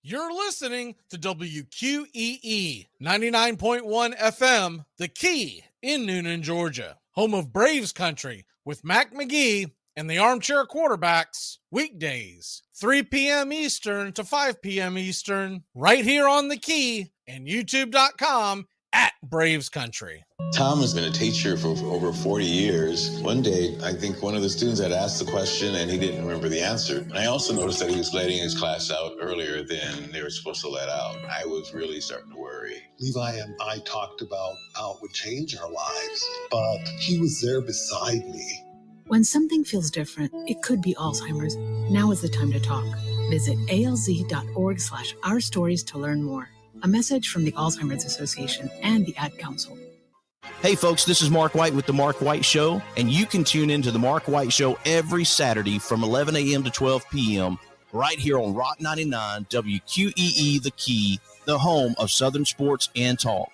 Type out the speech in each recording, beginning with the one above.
You're listening to WQEE 99.1 FM, The Key in Noonan, Georgia, home of Braves Country with Mac McGee and the Armchair Quarterbacks, weekdays, 3 p.m. Eastern to 5 p.m. Eastern, right here on The Key and YouTube.com at Braves Country. Tom has been a teacher for over 40 years. One day, I think one of the students had asked the question and he didn't remember the answer. And I also noticed that he was letting his class out earlier than they were supposed to let out. I was really starting to worry. Levi and I talked about how it would change our lives, but he was there beside me. When something feels different, it could be Alzheimer's. Now is the time to talk. Visit alz.org/ourstories to learn more. A message from the Alzheimer's Association and the Ad Council. Hey folks, this is Mark White with The Mark White Show, and you can tune into The Mark White Show every Saturday from 11 a.m. to 12 p.m. right here on Rock 99, WQEE The Key, the home of Southern sports and talk.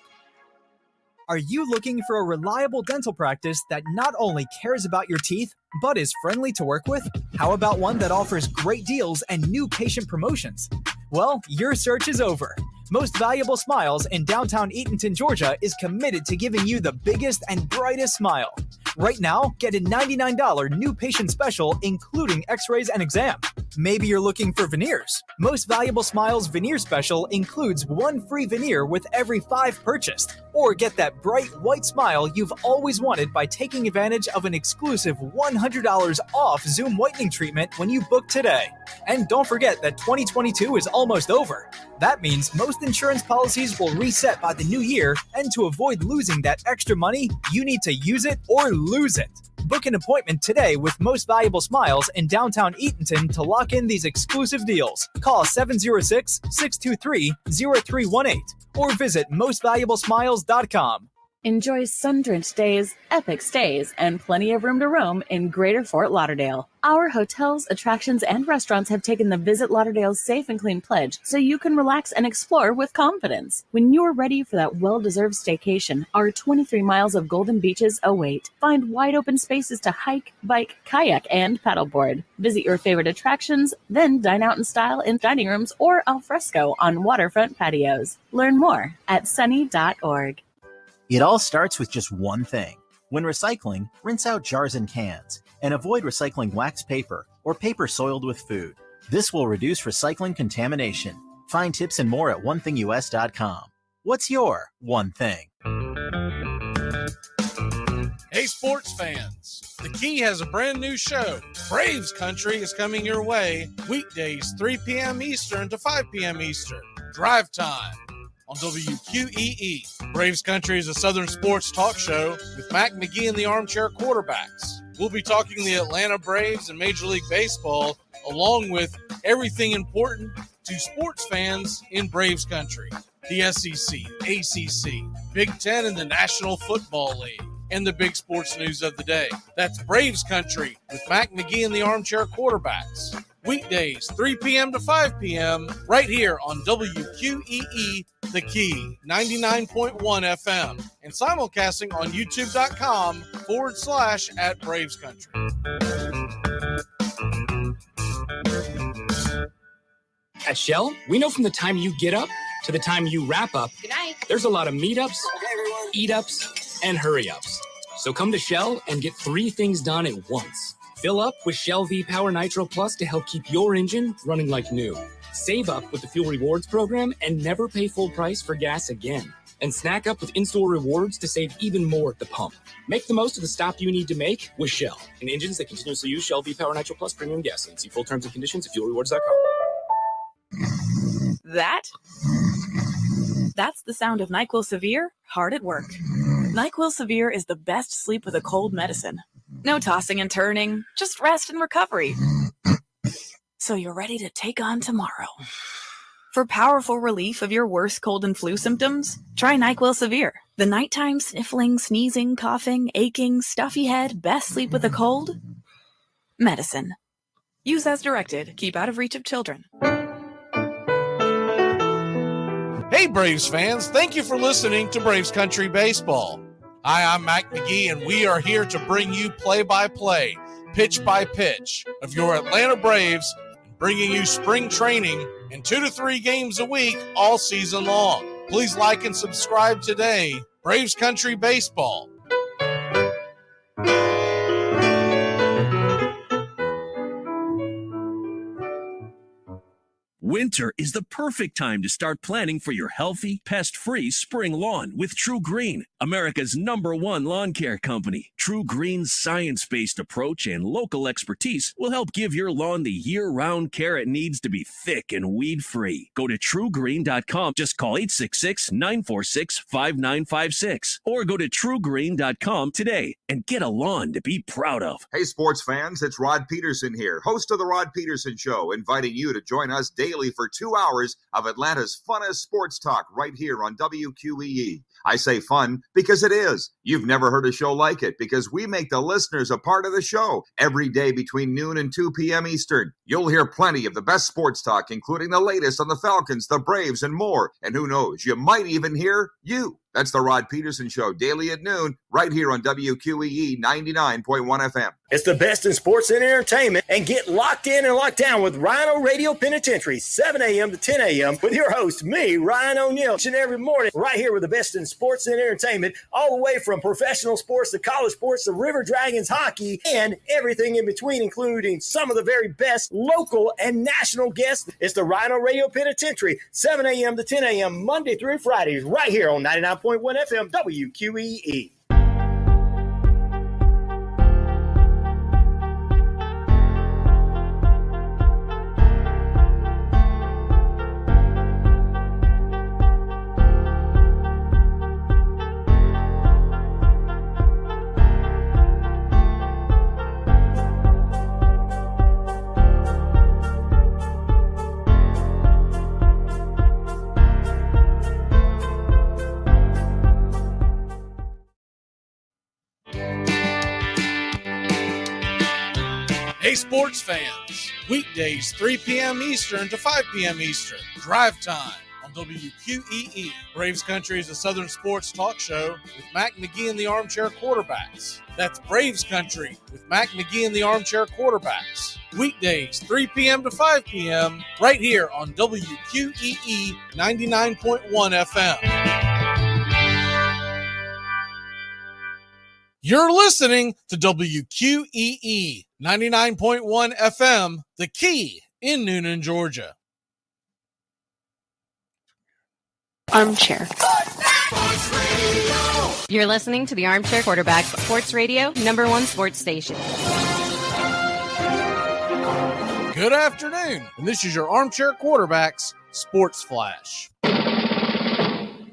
Are you looking for a reliable dental practice that not only cares about your teeth, but is friendly to work with? How about one that offers great deals and new patient promotions? Well, your search is over. Most Valuable Smiles in downtown Eatonton, Georgia is committed to giving you the biggest and brightest smile. Right now, get a $99 new patient special, including x-rays and exam. Maybe you're looking for veneers. Most Valuable Smiles veneer special includes one free veneer with every 5 purchased. Or get that bright white smile you've always wanted by taking advantage of an exclusive $100 off Zoom whitening treatment when you book today. And don't forget that 2022 is almost over. That means most insurance policies will reset by the new year, and to avoid losing that extra money, you need to use it or lose it. Book an appointment today with Most Valuable Smiles in downtown Eatonton to lock in these exclusive deals. Call 706-623-0318 or visit mostvaluablesmiles.com. Enjoy sun-drenched days, epic stays, and plenty of room to roam in Greater Fort Lauderdale. Our hotels, attractions, and restaurants have taken the Visit Lauderdale's Safe and Clean pledge so you can relax and explore with confidence. When you're ready for that well-deserved staycation, our 23 miles of golden beaches await. Find wide-open spaces to hike, bike, kayak, and paddleboard. Visit your favorite attractions, then dine out in style in dining rooms or al fresco on waterfront patios. Learn more at sunny.org. It all starts with just one thing. When recycling, rinse out jars and cans, and avoid recycling waxed paper or paper soiled with food. This will reduce recycling contamination. Find tips and more at onethingus.com. What's your one thing? Hey sports fans, The Key has a brand new show. Braves Country is coming your way weekdays 3 p.m. Eastern to 5 p.m. Eastern. Drive time on WQEE. Braves Country is a Southern sports talk show with Mac McGee and the Armchair Quarterbacks. We'll be talking the Atlanta Braves and Major League Baseball, along with everything important to sports fans in Braves Country. The SEC, ACC, Big Ten, and the National Football League, and the big sports news of the day. That's Braves Country with Mac McGee and the Armchair Quarterbacks. Weekdays, 3 p.m. to 5 p.m. right here on WQEE The Key, 99.1 FM, and simulcasting on youtube.com/at Braves Country. At Shell, we know from the time you get up to the time you wrap up, good night, there's a lot of meetups, eat-ups, and hurry-ups. So come to Shell and get 3 things done at once. Fill up with Shell V-Power Nitro Plus to help keep your engine running like new. Save up with the Fuel Rewards program and never pay full price for gas again. And snack up with in-store rewards to save even more at the pump. Make the most of the stop you need to make with Shell and engines that continuously use Shell V-Power Nitro Plus premium gasoline. See full terms and conditions at fuelrewards.com. That's the sound of NyQuil Severe hard at work. NyQuil Severe is the best sleep with a cold medicine. No tossing and turning, just rest and recovery. So you're ready to take on tomorrow. For powerful relief of your worst cold and flu symptoms, try NyQuil Severe. The nighttime sniffling, sneezing, coughing, aching, stuffy head, best sleep with a cold medicine. Use as directed. Keep out of reach of children. Hey Braves fans, thank you for listening to Braves Country Baseball. Hi, I'm Mac McGee, and we are here to bring you play-by-play, pitch-by-pitch of your Atlanta Braves and bringing you spring training and 2 to 3 games a week all season long. Please like and subscribe today. Braves Country Baseball. Winter is the perfect time to start planning for your healthy, pest-free spring lawn with True Green, America's #1 lawn care company. True Green's science-based approach and local expertise will help give your lawn the year-round care it needs to be thick and weed-free. Go to truegreen.com. Just call 866-946-5956 or go to truegreen.com today and get a lawn to be proud of. Hey, sports fans, it's Rod Peterson here, host of The Rod Peterson Show, inviting you to join us daily for 2 hours of Atlanta's funnest sports talk right here on WQEE. I say fun because it is. You've never heard a show like it because we make the listeners a part of the show every day between noon and 2 p.m. Eastern. You'll hear plenty of the best sports talk, including the latest on the Falcons, the Braves, and more. And who knows, you might even hear you. That's the Rod Peterson Show, daily at noon, right here on WQEE 99.1 FM. It's the best in sports and entertainment, and get locked in and locked down with Rhino Radio Penitentiary, 7 a.m. to 10 a.m. with your host, me, Ryan O'Neill, each and every morning, right here with the best in sports and entertainment, all the way from professional sports to college sports to River Dragons hockey and everything in between, including some of the very best local and national guests. It's the Rhino Radio Penitentiary, 7 a.m. to 10 a.m. Monday through Fridays, right here on 99.1 FM WQEE. Hey, sports fans. Weekdays, 3 p.m. Eastern to 5 p.m. Eastern. Drive time on WQEE. Braves Country is a Southern sports talk show with Mac McGee and the Armchair Quarterbacks. That's Braves Country with Mac McGee and the Armchair Quarterbacks. Weekdays, 3 p.m. to 5 p.m. right here on WQEE 99.1 FM. You're listening to WQEE 99.1 FM, The Key in Noonan, Georgia. Armchair. You're listening to the Armchair Quarterback Sports Radio, #1 sports station. Good afternoon, and this is your Armchair Quarterbacks Sports Flash.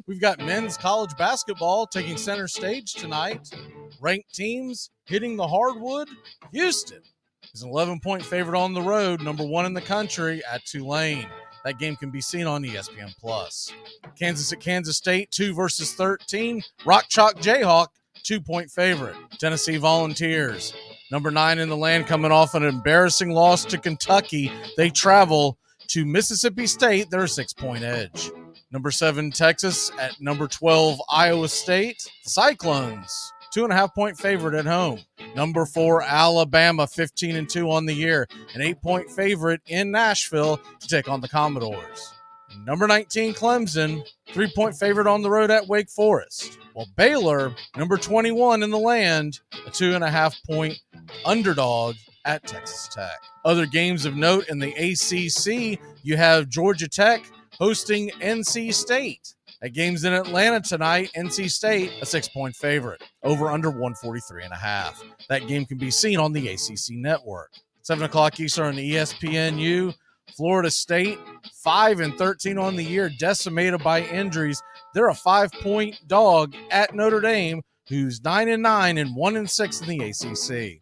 We've got men's college basketball taking center stage tonight. Ranked teams hitting the hardwood. Houston is an 11-point favorite on the road, #1 in the country at Tulane. That game can be seen on ESPN+. Kansas at Kansas State, 2 versus 13. Rock Chalk Jayhawk, 2-point favorite. Tennessee Volunteers, #9 in the land, coming off an embarrassing loss to Kentucky. They travel to Mississippi State. They're a 6-point edge. #7 Texas at #12 Iowa State. Cyclones, 2.5-point favorite at home. #4 Alabama, 15-2 on the year, an 8-point favorite in Nashville to take on the Commodores. And #19 Clemson, 3-point favorite on the road at Wake Forest. While Baylor, #21 in the land, a 2.5-point underdog at Texas Tech. Other games of note in the ACC, you have Georgia Tech hosting NC State. At games in Atlanta tonight, NC State, a 6-point favorite. Over under 143.5. That game can be seen on the ACC network. 7 o'clock Eastern on ESPNU. Florida State, 5-13 on the year, decimated by injuries. They're a 5-point dog at Notre Dame, who's 9-9 and 1-6 in the ACC.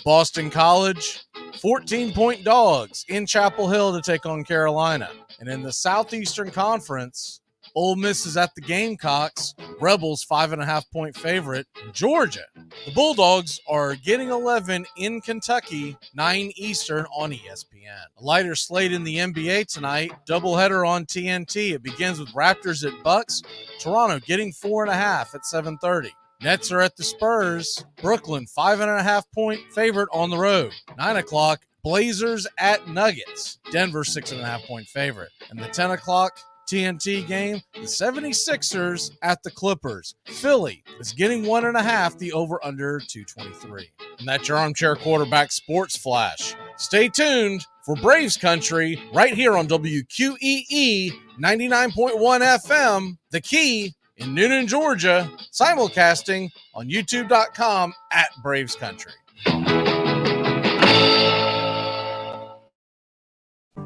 Boston College, 14-point dogs in Chapel Hill to take on Carolina. And in the Southeastern Conference, Ole Miss is at the Gamecocks. Rebels, 5.5-point favorite. Georgia, the Bulldogs are getting 11 in Kentucky, 9 Eastern on ESPN. A lighter slate in the NBA tonight. Doubleheader on TNT. It begins with Raptors at Bucks. Toronto getting 4.5 at 7:30. Nets are at the Spurs. Brooklyn, 5.5-point favorite on the road. 9 o'clock, Blazers at Nuggets. Denver 6.5-point favorite. And the 10 o'clock TNT game, the 76ers at the Clippers. Philly is getting 1.5, the over-under 223. And that's your Armchair Quarterback Sports Flash. Stay tuned for Braves Country right here on WQEE 99.1 FM, The Key in Noonan, Georgia, simulcasting on youtube.com at Braves Country.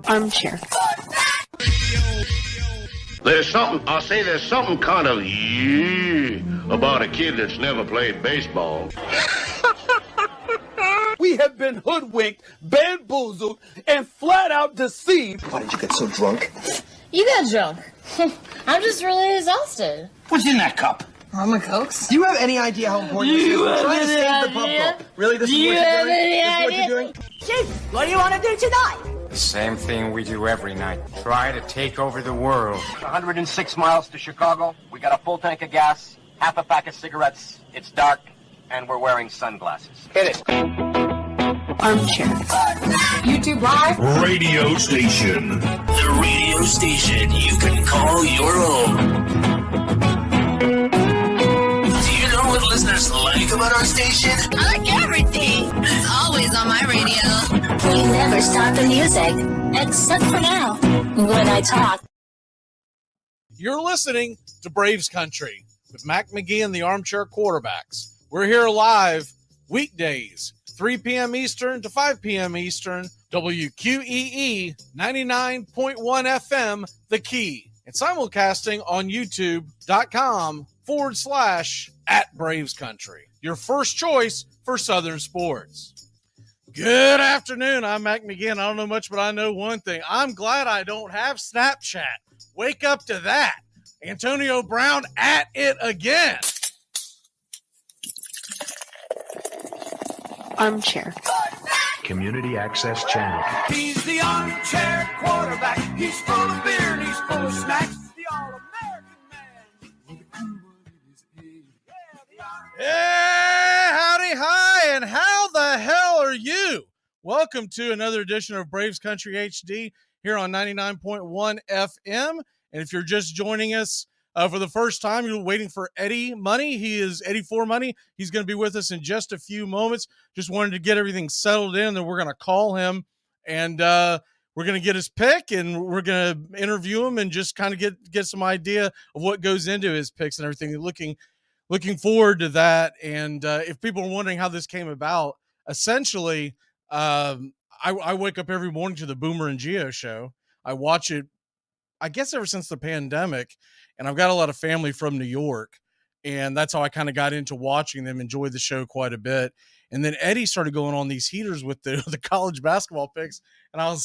Armchair. There's something kind of about a kid that's never played baseball. We have been hoodwinked, bamboozled, and flat out deceived. Why did you get so drunk? You got drunk. I'm just really exhausted. What's in that cup? Rum and Cokes? Do you have any idea how important this is? We're trying to save the pump. Really? This is what you're doing? This is what you're doing? Chief, what do you want to do tonight? The same thing we do every night. Try to take over the world. 106 miles to Chicago. We got a full tank of gas, half a pack of cigarettes. It's dark, and we're wearing sunglasses. Hit it. Armchair. YouTube Live. Radio station. The radio station you can call your own. Do you know what listeners like about our station? I like everything. It's always on my radio. We never stop the music, except for now, when I talk. You're listening to Braves Country with Mac McGee and the Armchair Quarterbacks. We're here live weekdays, 3 p.m. Eastern to 5 p.m. Eastern, WQEE 99.1 FM, The Key, and simulcasting on youtube.com/@Braves Country. Your first choice for Southern sports. Good afternoon. I'm Mac McGee. I don't know much, but I know one thing. I'm glad I don't have Snapchat. Wake up to that. Antonio Brown at it again. Armchair. Community Access Channel. He's the armchair quarterback. He's full of beer and he's full of snacks. The all-American man. Hey, howdy, hi, and how the hell are you? Welcome to another edition of Braves Country HD here on 99.1 FM. And if you're just joining us for the first time, you're waiting for Eddie Money. He is Eddie for Money. He's going to be with us in just a few moments. Just wanted to get everything settled in, then we're going to call him and we're going to get his pick and we're going to interview him and just kind of get some idea of what goes into his picks and everything. Looking forward to that. And if people are wondering how this came about, essentially, I wake up every morning to the Boomer and Geo show. I watch it, I guess, ever since the pandemic, and I've got a lot of family from New York, and that's how I kind of got into watching them, enjoyed the show quite a bit. And then Eddie started going on these heaters with the college basketball picks, and I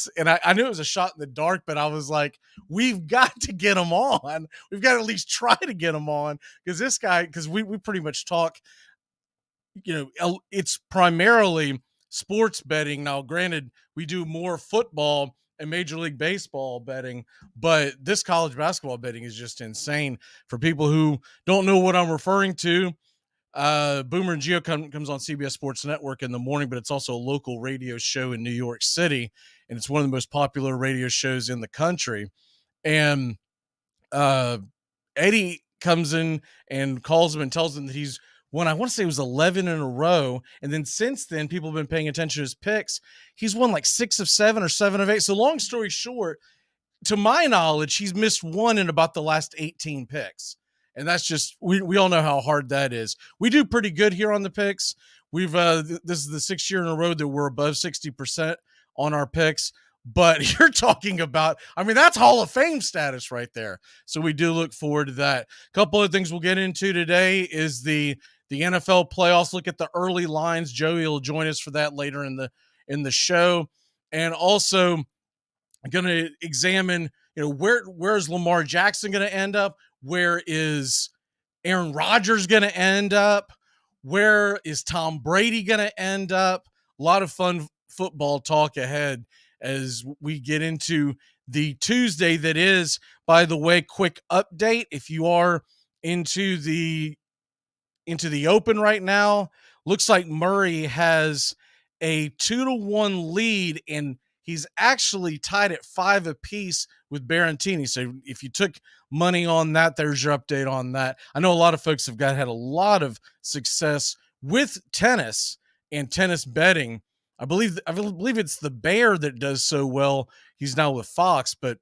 knew it was a shot in the dark, but I was like, we've got to get him on. We've got to at least try to get him on, because we pretty much talk, it's primarily sports betting. Now, granted, we do more football and Major League Baseball betting, but this college basketball betting is just insane. For people who don't know what I'm referring to, Boomer and Geo comes on CBS Sports Network in the morning, but it's also a local radio show in New York City, and it's one of the most popular radio shows in the country. And Eddie comes in and calls him and tells him that he's won, I want to say it was 11 in a row. And then since then, people have been paying attention to his picks. He's won like 6 of 7 or 7 of 8. So long story short, to my knowledge, he's missed one in about the last 18 picks. And that's just, we all know how hard that is. We do pretty good here on the picks. We've, this is the 6th year in a row that we're above 60% on our picks. But you're talking about, that's Hall of Fame status right there. So we do look forward to that. A couple of things we'll get into today is the NFL playoffs. Look at the early lines. Joey will join us for that later in the show. And also I'm going to examine, where's Lamar Jackson going to end up? Where is Aaron Rodgers going to end up? Where is Tom Brady going to end up? A lot of fun football talk ahead as we get into the Tuesday that is. By the way, quick update. If you are into the Open right now, looks like Murray has a 2-1 lead, and he's actually tied at 5 apiece with Barantini. So if you took money on that, there's your update on that. I know a lot of folks have had a lot of success with tennis and tennis betting. I believe it's the Bear that does so well. He's now with Fox, but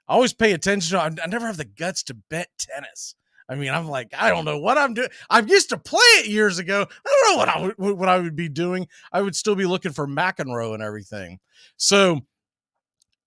I always pay attention. I never have the guts to bet tennis. I mean, I'm like, I don't know what I'm doing. I used to play it years ago. I don't know what I would be doing. I would still be looking for McEnroe and everything. So,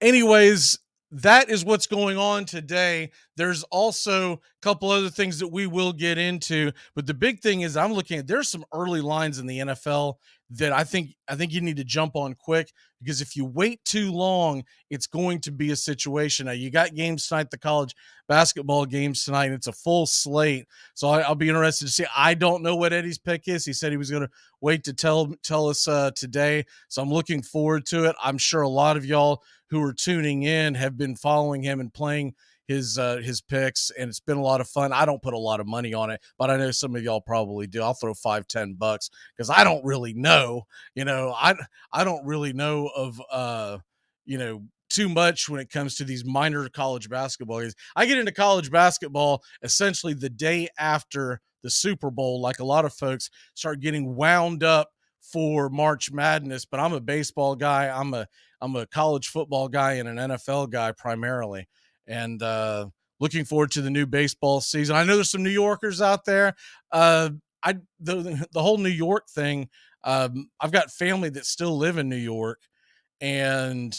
anyways, that is what's going on today. There's also a couple other things that we will get into, but the big thing is I'm looking at, there's some early lines in the NFL that I think you need to jump on quick, because if you wait too long, it's going to be a situation. Now, you got games tonight, the college basketball games tonight, and it's a full slate. So I'll be interested to see. I don't know what Eddie's pick is. He said he was going to wait to tell us today. So I'm looking forward to it. I'm sure a lot of y'all who are tuning in have been following him and playing his picks, and it's been a lot of fun. I don't put a lot of money on it, but I know some of y'all probably do. I'll throw $5-10 because I don't really know. I don't really know of too much when it comes to these minor college basketball games. I get into college basketball essentially the day after the Super Bowl, like a lot of folks start getting wound up for March Madness, but I'm a baseball guy. I'm a college football guy and an NFL guy primarily. And looking forward to the new baseball season. I know there's some New Yorkers out there. The whole New York thing, I've got family that still live in New York, and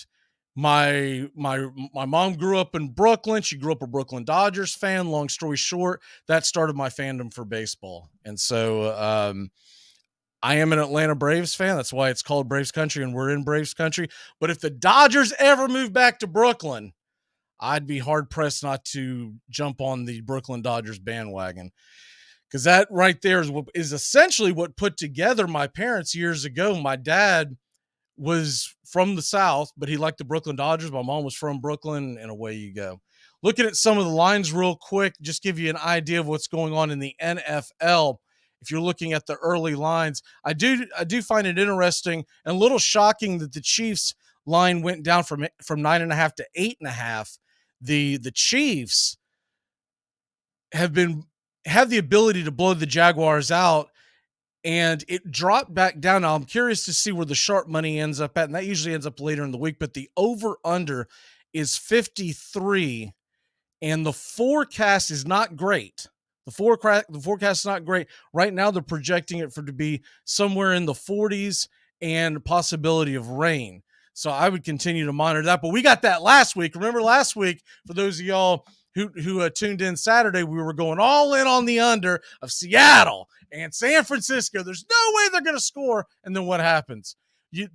my mom grew up in Brooklyn. She grew up a Brooklyn Dodgers fan. Long story short, that started my fandom for baseball. And so I am an Atlanta Braves fan. That's why it's called Braves Country, and we're in Braves Country. But if the Dodgers ever move back to Brooklyn, I'd be hard-pressed not to jump on the Brooklyn Dodgers bandwagon, because that right there is essentially what put together my parents years ago. My dad was from the South, but he liked the Brooklyn Dodgers. My mom was from Brooklyn, and away you go. Looking at some of the lines real quick, just give you an idea of what's going on in the NFL. If you're looking at the early lines, I do find it interesting and a little shocking that the Chiefs line went down from 9.5 to 8.5. The Chiefs have the ability to blow the Jaguars out, and it dropped back down. Now I'm curious to see where the sharp money ends up at, and that usually ends up later in the week, but the over-under is 53, and the forecast is not great. The forecast is not great. Right now they're projecting it to be somewhere in the 40s and a possibility of rain. So I would continue to monitor that. But we got that last week. Remember last week, for those of y'all who tuned in Saturday, we were going all in on the under of Seattle and San Francisco. There's no way they're going to score. And then what happens? You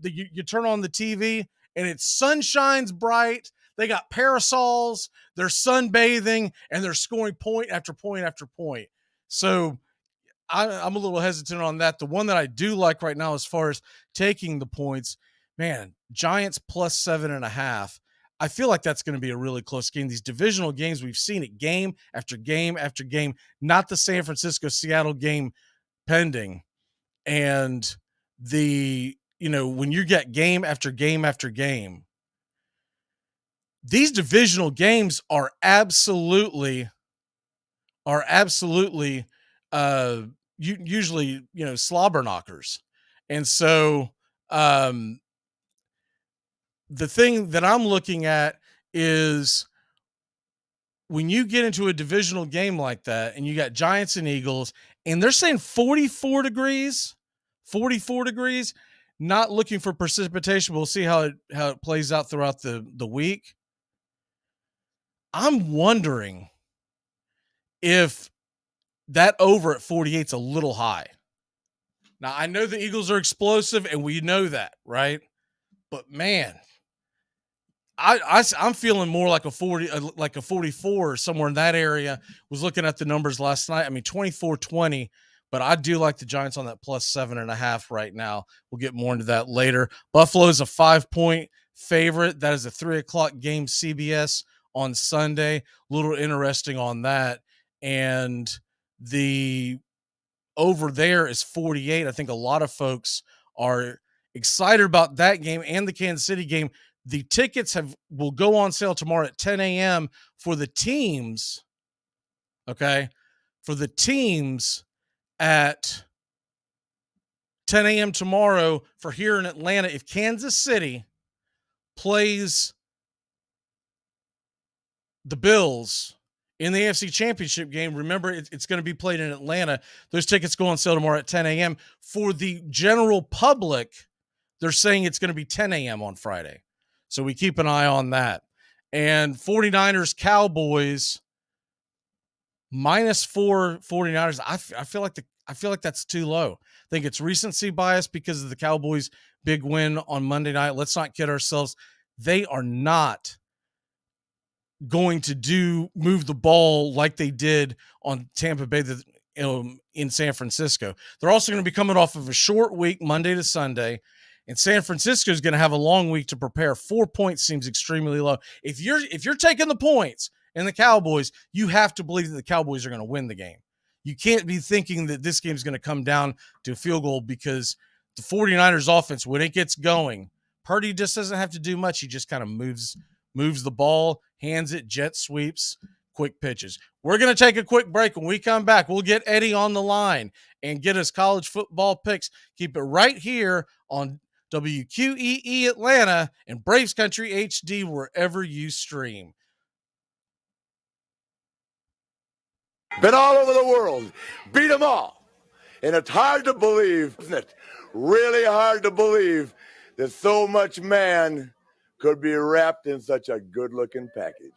turn on the TV and it's sunshine's bright. They got parasols. They're sunbathing, and they're scoring point after point after point. So I'm a little hesitant on that. The one that I do like right now as far as taking the points, man, Giants plus 7.5. I feel like that's going to be a really close game. These divisional games, we've seen it game after game after game, not the San Francisco-Seattle game pending. And when you get game after game after game, these divisional games are absolutely usually, slobber knockers. And so the thing that I'm looking at is when you get into a divisional game like that and you got Giants and Eagles and they're saying 44 degrees, not looking for precipitation. We'll see how it plays out throughout the week. I'm wondering if that over at 48 is a little high. Now, I know the Eagles are explosive, and we know that, right? But, man, I'm feeling more like a 44 or somewhere in that area. Was looking at the numbers last night. I mean, 24-20, but I do like the Giants on that plus 7.5 right now. We'll get more into that later. Buffalo's a 5-point favorite. That is a 3:00 game, CBS on Sunday. A little interesting on that. And the over there is 48. I think a lot of folks are excited about that game and the Kansas City game. The tickets will go on sale tomorrow at 10 a.m. for the teams. Okay. For the teams at 10 a.m. tomorrow for here in Atlanta. If Kansas City plays the Bills in the AFC Championship game, remember it's going to be played in Atlanta. Those tickets go on sale tomorrow at 10 a.m. For the general public, they're saying it's going to be 10 a.m. on Friday. So we keep an eye on that. And 49ers Cowboys -4 49ers. I feel like that's too low. I think it's recency bias because of the Cowboys' big win on Monday night. Let's not kid ourselves. They are not going to move the ball like they did on Tampa Bay in San Francisco. They're also going to be coming off of a short week, Monday to Sunday, and San Francisco is going to have a long week to prepare. 4 points seems extremely low. If you're taking the points and the Cowboys, you have to believe that the Cowboys are going to win the game. You can't be thinking that this game is going to come down to a field goal because the 49ers offense, when it gets going, Purdy just doesn't have to do much. He just kind of moves the ball, hands it, jet sweeps, quick pitches. We're going to take a quick break. When we come back, we'll get Eddie on the line and get us college football picks. Keep it right here on WQEE Atlanta and Braves Country HD wherever you stream. Been all over the world, beat them all. And it's hard to believe, isn't it? Really hard to believe that so much man could be wrapped in such a good-looking package.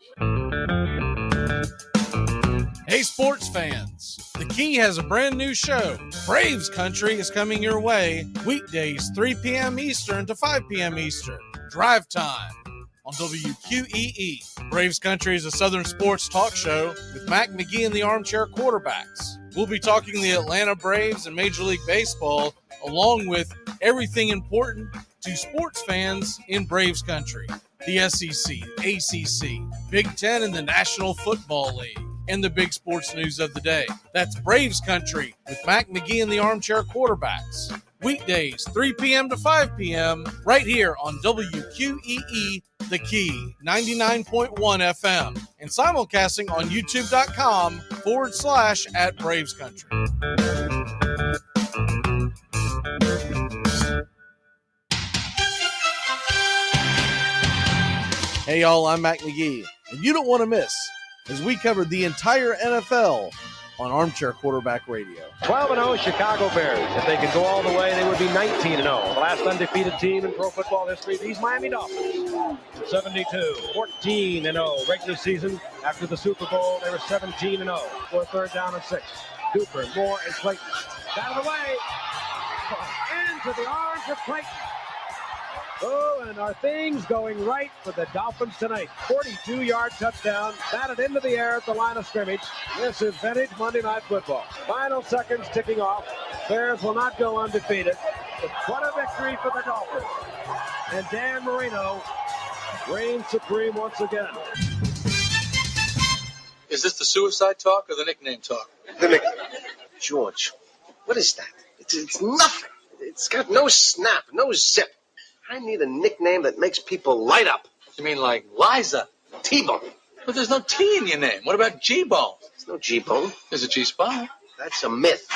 Hey, sports fans, The Key has a brand new show. Braves Country is coming your way weekdays 3 p.m. Eastern to 5 p.m. Eastern. Drive time on WQEE. Braves Country is a Southern sports talk show with Mac McGee and the Armchair Quarterbacks. We'll be talking the Atlanta Braves and Major League Baseball, along with everything important to sports fans in Braves Country. The SEC, ACC, Big Ten, and the National Football League, and the big sports news of the day. That's Braves Country with Mac McGee and the Armchair Quarterbacks. Weekdays, 3 p.m. to 5 p.m. right here on WQEE The Key, 99.1 FM, and simulcasting on youtube.com/@Braves Country. Hey y'all, I'm Mac McGee, and you don't want to miss as we cover the entire NFL on Armchair Quarterback Radio. 12-0 Chicago Bears. If they could go all the way, they would be 19-0. The last undefeated team in pro football history, these Miami Dolphins. 72, 14-0 regular season. After the Super Bowl, they were 17-0 for a third down and 6. Cooper, Moore, and Clayton. Out of the way. Into the arms of Clayton. Oh, and are things going right for the Dolphins tonight? 42-yard touchdown, batted into the air at the line of scrimmage. This is vintage Monday Night Football. Final seconds ticking off. Bears will not go undefeated. What a victory for the Dolphins. And Dan Marino reigns supreme once again. Is this the suicide talk or the nickname talk? The nickname. George, what is that? It's nothing. It's got no snap, no zip. I need a nickname that makes people light up. You mean like Liza? T-Bone. But there's no T in your name. What about G-Bone? There's no G-Bone. There's a G-Spot. That's a myth.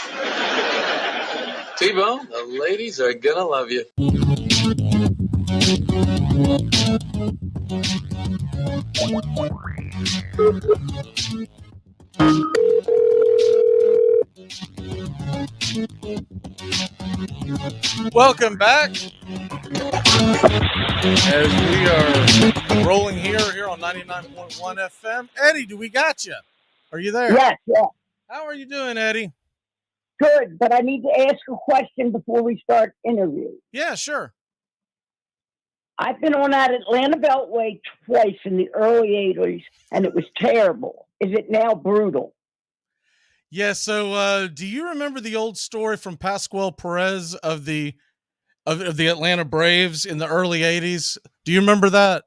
T-Bone, the ladies are gonna love you. Welcome back. As we are rolling here on 99.1 FM. Eddie, do we got you? Are you there? Yes, yes. How are you doing, Eddie? Good, but I need to ask a question before we start interview. Yeah, sure. I've been on that Atlanta Beltway twice in the early 80s, and it was terrible. Is it now brutal? Yeah, so do you remember the old story from Pascual Perez of the Atlanta Braves in the early 80s? Do you remember that?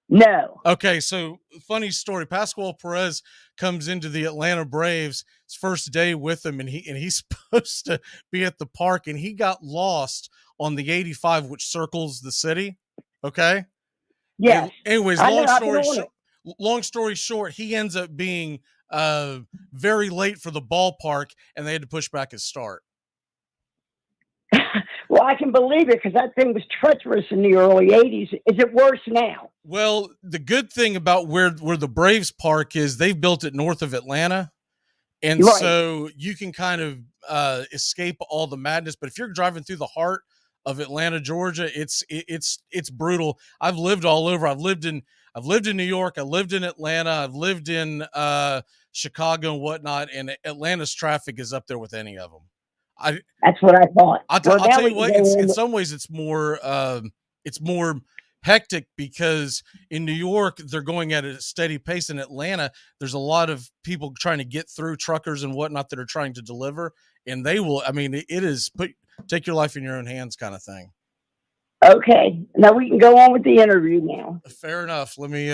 No. Okay, so funny story. Pascual Perez comes into the Atlanta Braves his first day with them, and he's supposed to be at the park, and he got lost on the 85, which circles the city. Okay. Yes. Anyways, I know, I've been on it. long story short, he ends up being very late for the ballpark, and they had to push back his start. Well, I can believe it because that thing was treacherous in the early 80s. Is it worse now? Well, the good thing about where the Braves park is, they've built it north of Atlanta. And Right. so you can kind of escape all the madness. But if you're driving through the heart of Atlanta, Georgia, it's brutal. I've lived all over. I've lived in New York. I lived in Atlanta. I've lived in Chicago and whatnot. And Atlanta's traffic is up there with any of them. That's what I thought. I'll tell you what. In some ways, it's more hectic because in New York they're going at a steady pace. In Atlanta, there's a lot of people trying to get through, truckers and whatnot, that are trying to deliver, and they will. I mean, it is take your life in your own hands kind of thing. Okay, now we can go on with the interview now. Fair enough. Let me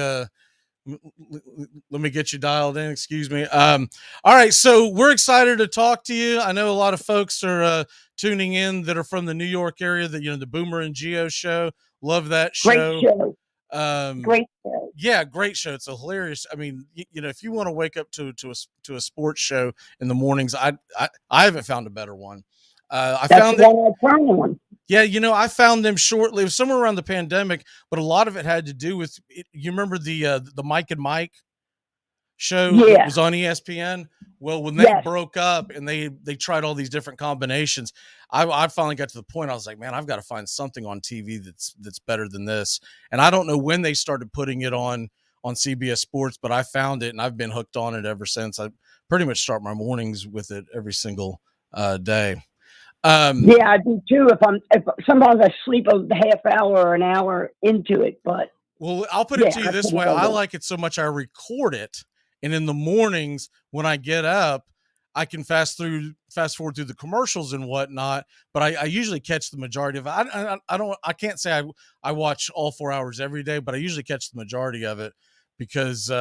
get you dialed in. Excuse me. All right, so we're excited to talk to you. I know a lot of folks are tuning in that are from the New York area. That the Boomer and Geo show. Love that show. Great show. Great show. Yeah, great show. It's a hilarious. I mean, if you want to wake up to a sports show in the mornings, I haven't found a better one. I found one. Yeah, I found them shortly. It was somewhere around the pandemic, but a lot of it had to do with you remember the Mike and Mike show that was on ESPN? Well, when they broke up and they tried all these different combinations, I finally got to the point I was like, man, I've got to find something on TV that's better than this. And I don't know when they started putting it on CBS Sports, but I found it and I've been hooked on it ever since. I pretty much start my mornings with it every single day. Yeah, I do too. If sometimes I sleep a half hour or an hour into it, but well, I'll put it to you this way: I like it so much I record it, and in the mornings when I get up, I can fast forward through the commercials and whatnot. But I usually catch the majority of it. I can't say I watch all 4 hours every day, but I usually catch the majority of it because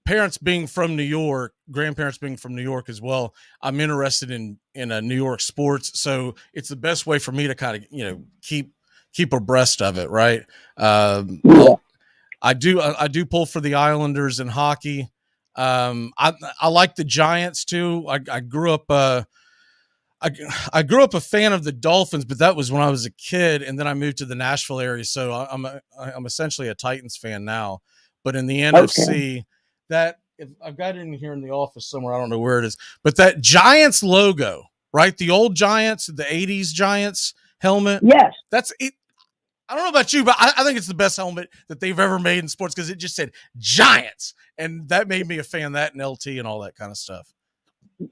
parents being from New York, grandparents being from New York as well, I'm interested in New York sports. So it's the best way for me to kind of, keep abreast of it. Right. I do pull for the Islanders in hockey. I like the Giants too. I grew up, I grew up a fan of the Dolphins, but that was when I was a kid. And then I moved to the Nashville area. So I'm essentially a Titans fan now, but in the NFC, that I've got it in here in the office somewhere. I don't know where it is, but that Giants logo, right? The old Giants, the 80s Giants helmet. Yes. That's it. I don't know about you, but I think it's the best helmet that they've ever made in sports because it just said Giants. And that made me a fan of that and LT and all that kind of stuff.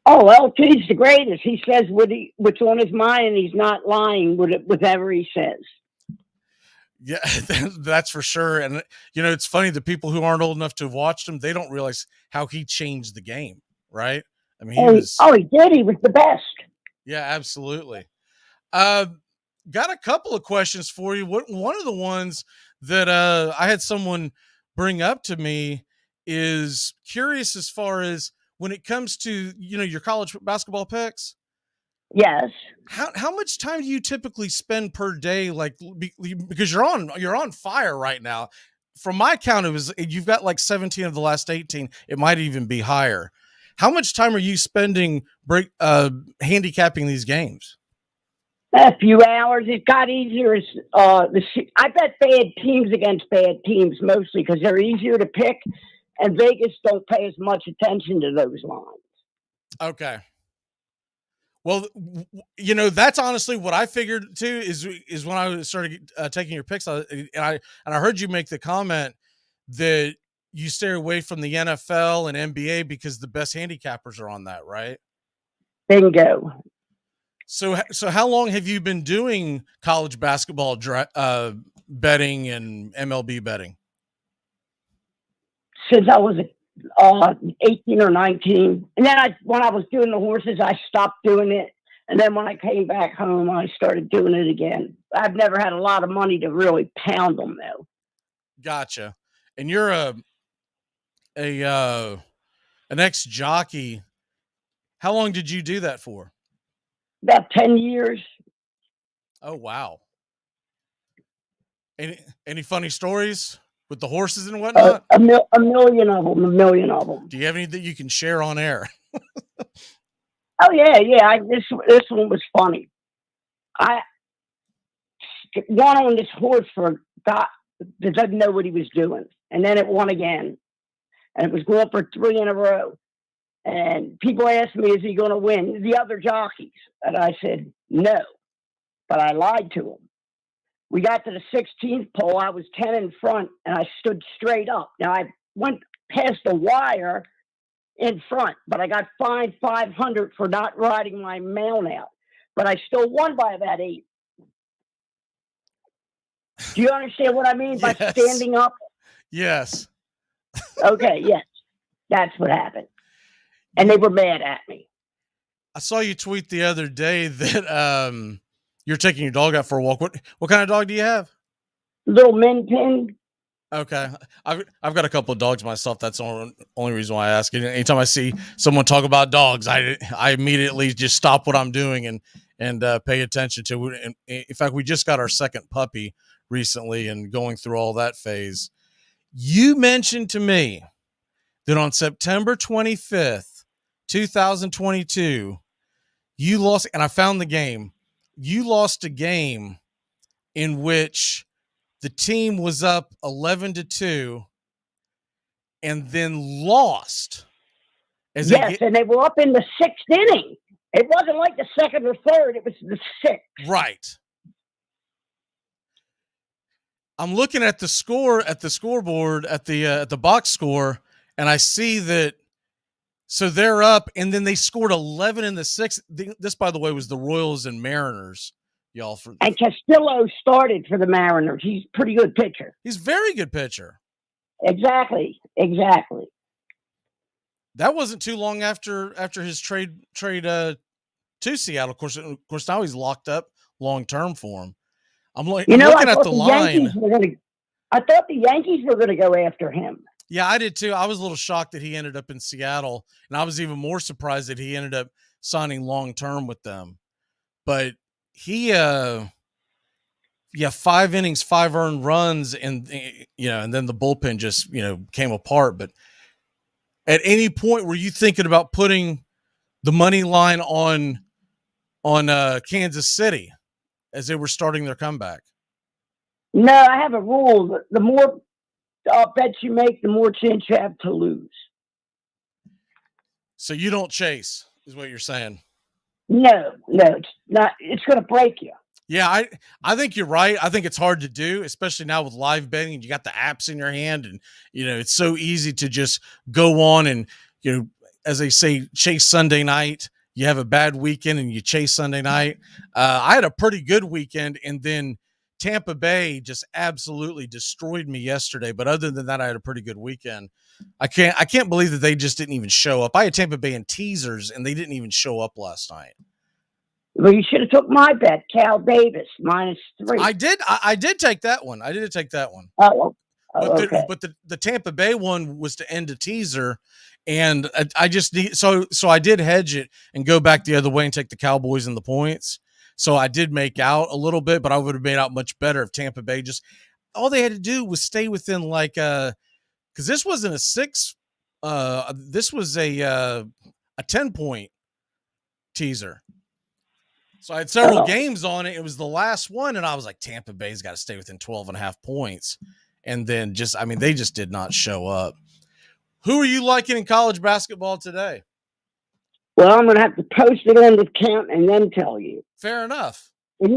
Oh, LT's the greatest. He says what's on his mind, and he's not lying with whatever he says. Yeah, that's for sure. And, it's funny, the people who aren't old enough to have watched him, they don't realize how he changed the game, right? I mean, he did. He was the best. Yeah, absolutely. Got a couple of questions for you. One of the ones that I had someone bring up to me is curious as far as when it comes to, your college basketball picks. Yes. How much time do you typically spend per day? Like, because you're on fire right now. From my count, you've got like 17 of the last 18. It might even be higher. How much time are you spending handicapping these games? A few hours. It got easier. I bet bad teams against bad teams mostly because they're easier to pick, and Vegas don't pay as much attention to those lines. Okay. Well, that's honestly what I figured too. Is when I started taking your picks, and I heard you make the comment that you stay away from the NFL and NBA because the best handicappers are on that, right? Bingo. So how long have you been doing college basketball betting and MLB betting? Since I was 18 or 19. And then when I was doing the horses, I stopped doing it. And then when I came back home, I started doing it again. I've never had a lot of money to really pound them, though. Gotcha. And you're an ex-jockey. How long did you do that for? About 10 years. Oh, wow. Any funny stories with the horses and whatnot? A million of them. A million of them. Do you have any that you can share on air? Oh yeah. This one was funny. I won on this horse for a guy that doesn't know what he was doing, and then it won again, and it was going for 3 in a row. And people asked me, "Is he going to win?" The other jockeys, and I said no, but I lied to them. We got to the 16th pole. I was 10 in front, and I stood straight up. Now I went past the wire in front, but I got fined $500 for not riding my mount out. But I still won by about 8. Do you understand what I mean by standing up? Yes. Okay, yes. That's what happened. And they were mad at me. I saw you tweet the other day that you're taking your dog out for a walk. What kind of dog do you have? Little Min Pin. Okay. I've got a couple of dogs myself. That's the only reason why I ask. Anytime I see someone talk about dogs, I immediately just stop what I'm doing and pay attention to it. And in fact, we just got our second puppy recently and going through all that phase. You mentioned to me that on September 25th, 2022, you lost, and I found the game. You lost a game in which the team was up 11-2 and then lost. And they were up in the 6th inning. It wasn't like the 2nd or 3rd. It was the 6th. Right. I'm looking at the score at the scoreboard at the box score, and I see that. So they're up, and then they scored 11 in the 6th. This, by the way, was the Royals and Mariners, y'all. And Castillo started for the Mariners. He's a pretty good pitcher. He's a very good pitcher. Exactly. That wasn't too long after his trade to Seattle. Of course, now he's locked up long term for him. I'm looking at the line. I thought the Yankees were going to go after him. Yeah, I did too. I was a little shocked that he ended up in Seattle, and I was even more surprised that he ended up signing long term with them. But he, 5 innings, 5 earned runs, and and then the bullpen just came apart. But at any point, were you thinking about putting the money line on Kansas City as they were starting their comeback? No, I have a rule. The more bets you make, the more chance you have to lose. So you don't chase, is what you're saying? No, it's not. It's going to break you. Yeah, I think you're right. I think it's hard to do, especially now with live betting. You got the apps in your hand, and it's so easy to just go on and as they say, chase Sunday night. You have a bad weekend and you chase Sunday night. I had a pretty good weekend, and then Tampa Bay just absolutely destroyed me yesterday. But other than that, I had a pretty good weekend. I can't believe that they just didn't even show up. I had Tampa Bay in teasers, and they didn't even show up last night. Well, you should have took my bet, Cal Davis -3. I did take that one. I did take that one. Oh, okay. But the Tampa Bay one was to end a teaser, and I just need so I did hedge it and go back the other way and take the Cowboys and the points. So I did make out a little bit, but I would have made out much better if Tampa Bay just all they had to do was stay within because this wasn't a 6. This was a 10-point teaser. So I had several games on it. It was the last one, and I was like, Tampa Bay's got to stay within 12.5 points. And then they just did not show up. Who are you liking in college basketball today? Well, I'm going to have to post it on the count and then tell you. Fair enough. And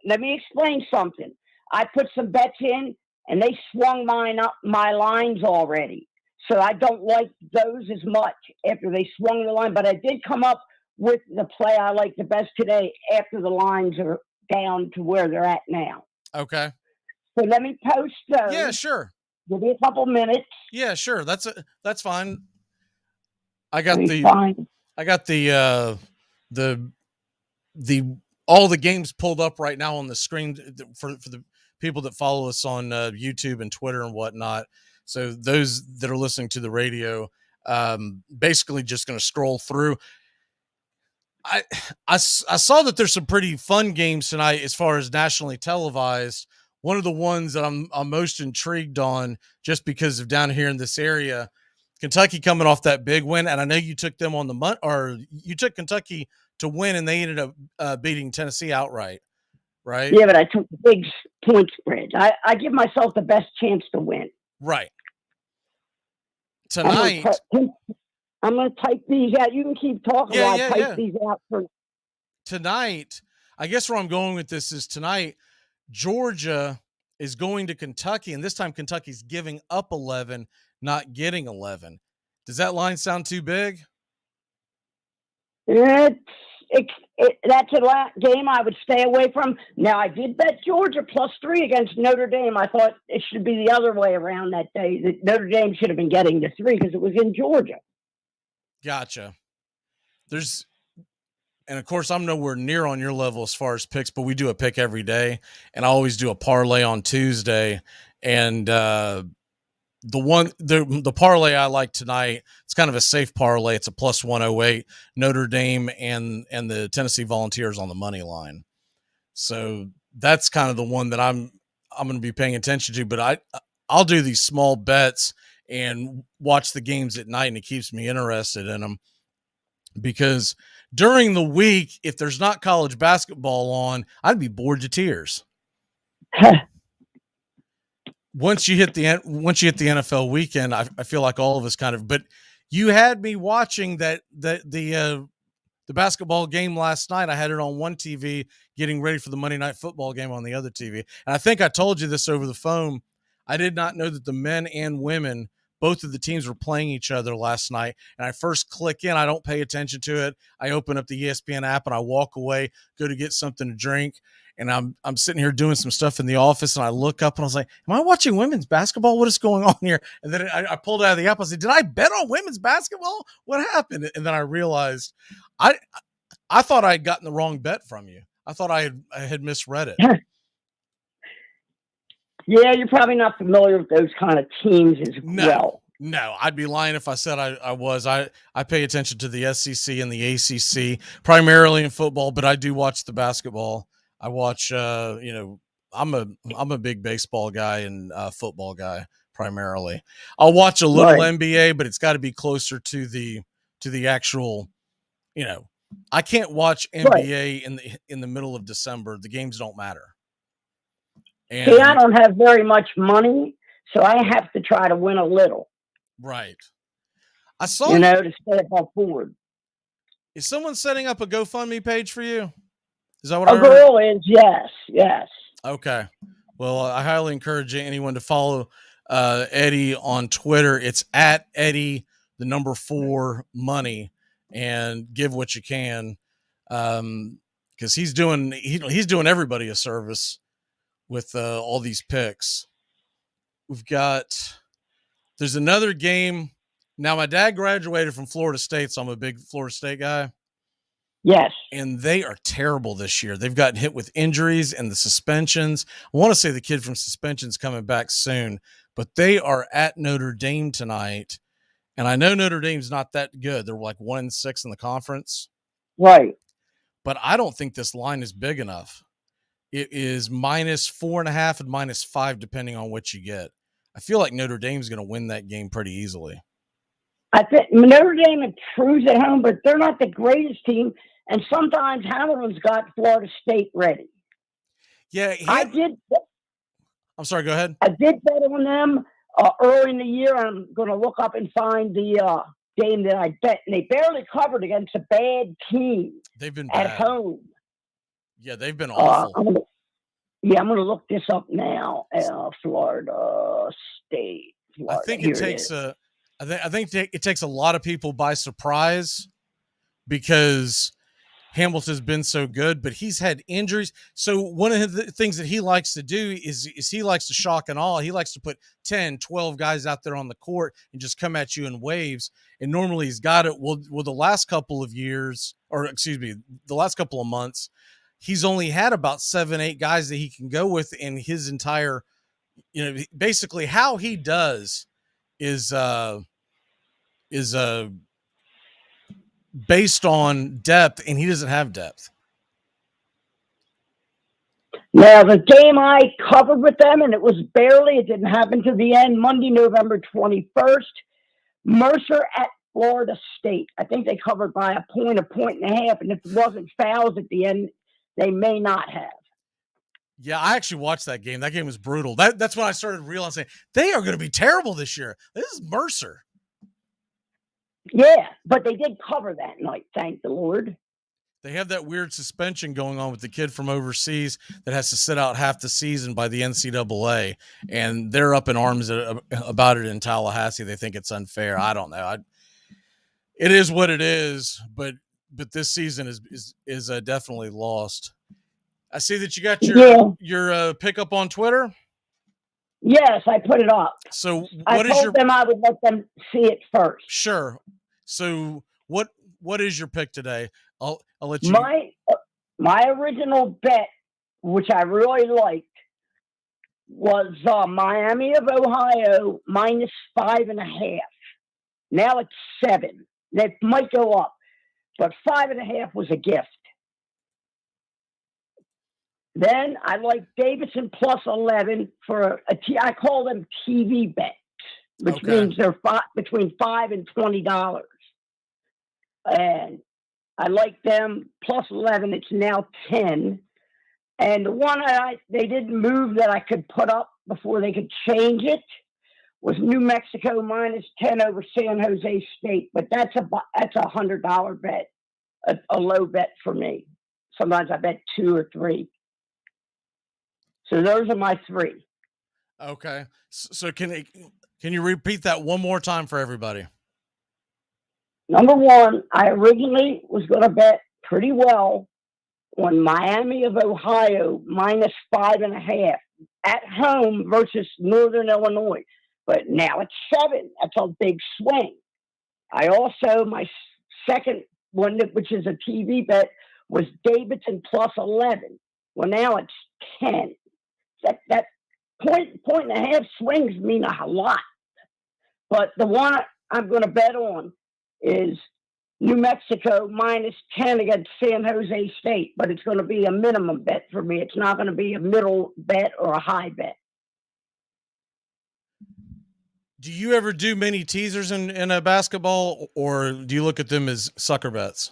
let me explain something. I put some bets in, and they swung my lines already. So I don't like those as much after they swung the line. But I did come up with the play I like the best today after the lines are down to where they're at now. Okay. So let me post those. Yeah, sure. Give me a couple minutes. Yeah, sure. That's fine. I got the all the games pulled up right now on the screen for the people that follow us on YouTube and Twitter and whatnot. So those that are listening to the radio, basically just going to scroll through. I saw that there's some pretty fun games tonight as far as nationally televised. One of the ones that I'm most intrigued on, just because of down here in this area, Kentucky coming off that big win, and I know you took them on the or you took Kentucky to win, and they ended up beating Tennessee outright, right? Yeah, but I took the big point spread. I give myself the best chance to win. Right. Tonight, I'm going to type these out. You can keep talking while I type these out for tonight. I guess where I'm going with this is tonight, Georgia is going to Kentucky, and this time Kentucky's giving up 11, not getting 11. Does that line sound too big? That's a game I would stay away from. Now, I did bet Georgia +3 against Notre Dame. I thought it should be the other way around that day. That Notre Dame should have been getting the 3 because it was in Georgia. Gotcha. And of course, I'm nowhere near on your level as far as picks, but we do a pick every day, and I always do a parlay on Tuesday. And the parlay I like tonight, it's kind of a safe parlay. It's a +108, Notre Dame and the Tennessee Volunteers on the money line. So that's kind of the one that I'm going to be paying attention to. But I'll do these small bets and watch the games at night, and it keeps me interested in them, because during the week, if there's not college basketball on, I'd be bored to tears. Once you hit the NFL weekend, I feel like all of us kind of. But you had me watching the basketball game last night. I had it on one TV, getting ready for the Monday Night Football game on the other TV. And I think I told you this over the phone. I did not know that the men and women, both of the teams, were playing each other last night. And I first click in. I don't pay attention to it. I open up the ESPN app and I walk away, go to get something to drink. And I'm sitting here doing some stuff in the office, and I look up and I was like, am I watching women's basketball? What is going on here? And then I pulled out of the app. I said, did I bet on women's basketball? What happened? And then I realized I thought I had gotten the wrong bet from you. I thought I had misread it. Yeah, you're probably not familiar with those kind of teams as well. No, I'd be lying if I said I was. I pay attention to the SEC and the ACC, primarily in football, but I do watch the basketball. I watch, I'm a big baseball guy and football guy primarily. I'll watch a little NBA, but it's got to be closer to the actual, I can't watch NBA in the middle of December. The games don't matter. And, see, I don't have very much money, so I have to try to win a little. Right. I saw to stay above board. Is someone setting up a GoFundMe page for you? Is that what a girl is? Yes. Okay. Well, I highly encourage anyone to follow Eddie on Twitter. It's at Eddie, the number 4 money, and give what you can. Because he's doing everybody a service with all these picks. There's another game. Now, my dad graduated from Florida State, so I'm a big Florida State guy. Yes. And they are terrible this year. They've gotten hit with injuries and the suspensions. I want to say the kid from suspension's coming back soon, but they are at Notre Dame tonight. And I know Notre Dame's not that good. They're like 1-6 in the conference. Right. But I don't think this line is big enough. It is -4.5 and -5, depending on what you get. I feel like Notre Dame's going to win that game pretty easily. I think Notre Dame improves at home, but they're not the greatest team. And sometimes Hamilton's got Florida State ready. Yeah, I'm sorry. Go ahead. I did bet on them early in the year. I'm going to look up and find the game that I bet, and they barely covered against a bad team. They've been at bad. Home. Yeah, they've been awful. I'm going to look this up now. Florida State. Florida. I think it takes I think it takes a lot of people by surprise, because Hamilton's been so good, but he's had injuries. So one of the things that he likes to do is he likes to shock and awe. He likes to put 10, 12 guys out there on the court and just come at you in waves. And normally he's got it. Well, the last couple of years, or excuse me, the last couple of months, he's only had about 7, 8 guys that he can go with in his entire, basically how he does is based on depth, and he doesn't have depth. Now, the game I covered with them, and it didn't happen to the end, Monday, November 21st, Mercer at Florida State. I think they covered by a point and a half, and if it wasn't fouls at the end, they may not have. Yeah, I actually watched that game. That game was brutal. That's when I started realizing they are going to be terrible this year. This is Mercer. Yeah, but they did cover that night, thank the Lord. They have that weird suspension going on with the kid from overseas that has to sit out half the season by the NCAA, and they're up in arms about it in Tallahassee. They think it's unfair. I don't know. It is what it is, but this season is definitely lost. I see that you got your pickup on Twitter. Yes, I put it up. So I told them I would let them see it first. Sure. So what is your pick today? I'll let you. My original bet, which I really liked, was Miami of Ohio minus 5.5. Now it's 7. That might go up, but 5.5 was a gift. Then I like Davidson plus 11 for I call them TV bets, which means they're between $5 and $20. And I like them plus 11. It's now 10. And the one they didn't move that I could put up before they could change it was New Mexico minus 10 over San Jose State. But that's a $100 bet, a low bet for me. Sometimes I bet 2 or 3. So those are my 3. Okay. So can you repeat that one more time for everybody? Number 1, I originally was going to bet pretty well on Miami of Ohio minus 5.5 at home versus Northern Illinois. But now it's 7. That's a big swing. I also, my second one, which is a TV bet, was Davidson plus 11. Well, now it's 10. That point and a half swings mean a lot. But the one I'm going to bet on is New Mexico minus 10 against San Jose State. But it's going to be a minimum bet for me. It's not going to be a middle bet or a high bet. Do you ever do many teasers in a basketball, or do you look at them as sucker bets?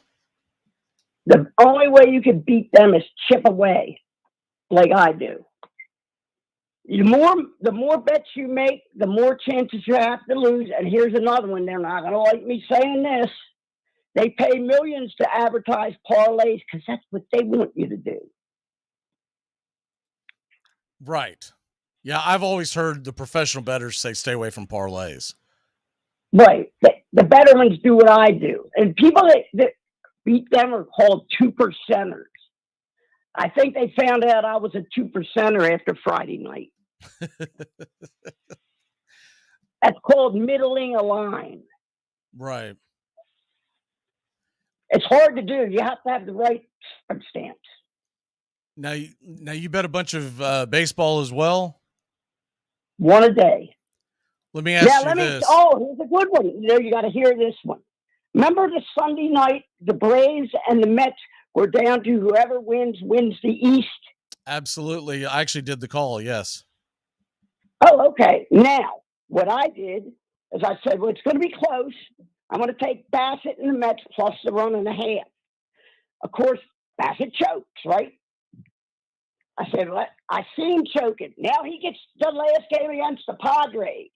The only way you can beat them is chip away, like I do. The more bets you make, the more chances you have to lose. And here's another one. They're not going to like me saying this. They pay millions to advertise parlays because that's what they want you to do. Right. Yeah, I've always heard the professional bettors say stay away from parlays. Right. The better ones do what I do. And people that beat them are called 2%ers. I think they found out I was a 2%er after Friday night. That's called middling a line. Right. It's hard to do. You have to have the right circumstance. Now you bet a bunch of baseball as well? One a day. Let me ask you this. Here's a good one. You got to hear this one. Remember the Sunday night, the Braves and the Mets were down to whoever wins the East? Absolutely. I actually did the call, yes. Oh, okay. Now, what I did is I said, well, it's going to be close. I'm going to take Bassett and the Mets plus the 1.5. Of course, Bassett chokes, right? I said, well, I see him choking. Now he gets the last game against the Padres.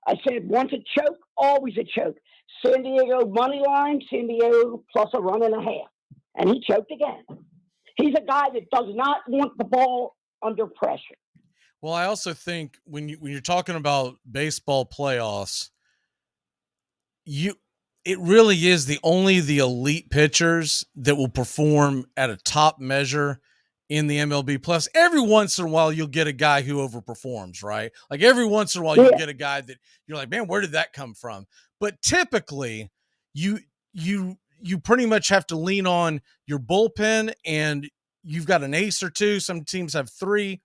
I said, once a choke, always a choke. San Diego money line, San Diego plus a 1.5. And he choked again. He's a guy that does not want the ball under pressure. Well, I also think when you're talking about baseball playoffs, it really is only the elite pitchers that will perform at a top measure in the MLB Plus. Every once in a while, you'll get a guy who overperforms, right? Like every once in a while, you'll get a guy that you're like, man, where did that come from? But typically, you pretty much have to lean on your bullpen, and you've got an ace or two. Some teams have three,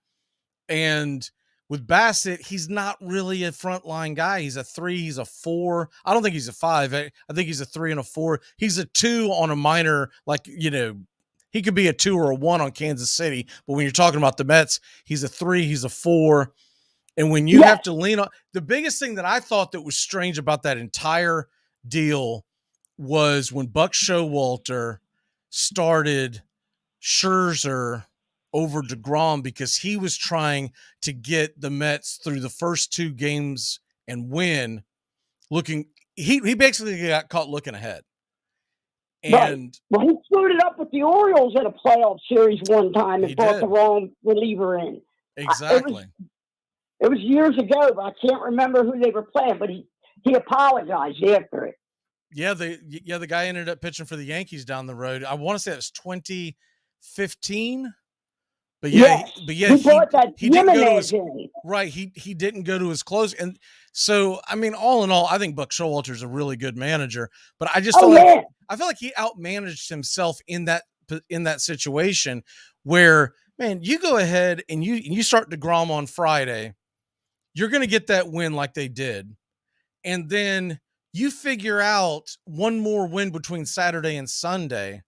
and with Bassett, he's not really a frontline guy. He's a 3, he's a 4. I don't think he's a 5. I think he's a 3 and a 4. He's a 2 on a minor, like, he could be a 2 or a 1 on Kansas City. But when you're talking about the Mets, he's a 3, he's a 4. And when you have to lean on, the biggest thing that I thought that was strange about that entire deal was when Buck Showalter started Scherzer over DeGrom, because he was trying to get the Mets through the first 2 games and win. He basically got caught looking ahead. And well, he screwed it up with the Orioles at a playoff series one time and brought the wrong reliever in. Exactly. It was years ago, but I can't remember who they were playing, but he apologized after it. Yeah, the guy ended up pitching for the Yankees down the road. I want to say it was 2015. But he didn't go to his, right. He didn't go to his close. And so, I mean, all in all, I think Buck Showalter is a really good manager, but I just feel like he outmanaged himself in that situation where, man, you go ahead and you start DeGrom on Friday, you're going to get that win like they did. And then you figure out one more win between Saturday and Sunday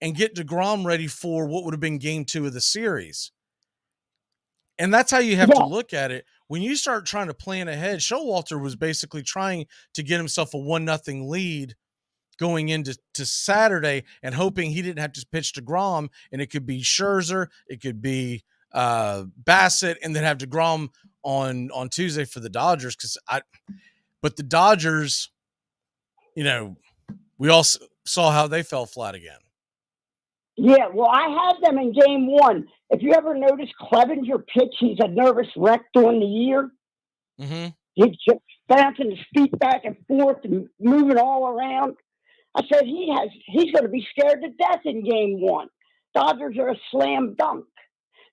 and get DeGrom ready for what would have been game 2 of the series. And that's how you have to look at it. When you start trying to plan ahead, Showalter was basically trying to get himself a 1-0 lead going into Saturday and hoping he didn't have to pitch DeGrom, and it could be Scherzer, it could be Bassett, and then have DeGrom on Tuesday for the Dodgers. But the Dodgers, we all saw how they fell flat again. Yeah, well, I had them in game 1. If you ever notice Clevenger pitch, he's a nervous wreck during the year. Mm-hmm. He's just bouncing his feet back and forth and moving all around. I said he's going to be scared to death in game 1. Dodgers are a slam dunk.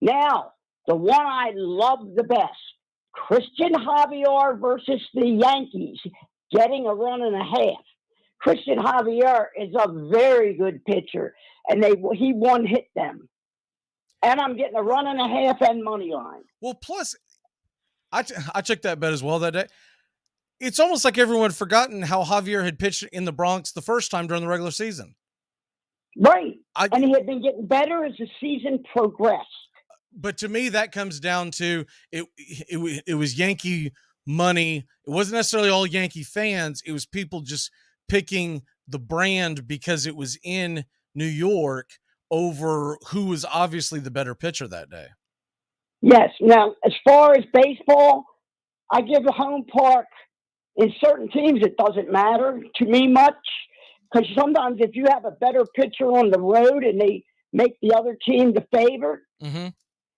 Now, the one I love the best, Christian Javier versus the Yankees, getting a run and a half. Christian Javier is a very good pitcher, and he one-hit them. And I'm getting a run and a half and money line. Well, plus, I took that bet as well that day. It's almost like everyone had forgotten how Javier had pitched in the Bronx the first time during the regular season. Right. And he had been getting better as the season progressed. But to me, that comes down to it was Yankee money. It wasn't necessarily all Yankee fans. It was people just picking the brand because it was in New York over who was obviously the better pitcher that day. Yes. Now, as far as baseball, I give a home park. In certain teams, it doesn't matter to me much, because sometimes if you have a better pitcher on the road and they make the other team the favorite, mm-hmm.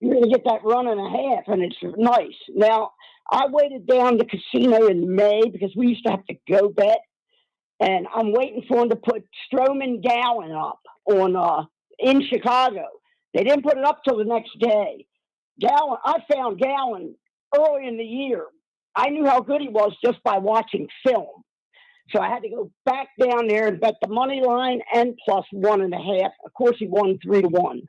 you're going to get that run and a half, and it's nice. Now, I waited down the casino in May because we used to have to go bet, and I'm waiting for them to put Stroman Gowan up in Chicago. They didn't put it up till the next day. I found Gowan early in the year. I knew how good he was just by watching film. So I had to go back down there and bet the money line and plus 1.5. Of course, he won 3-1.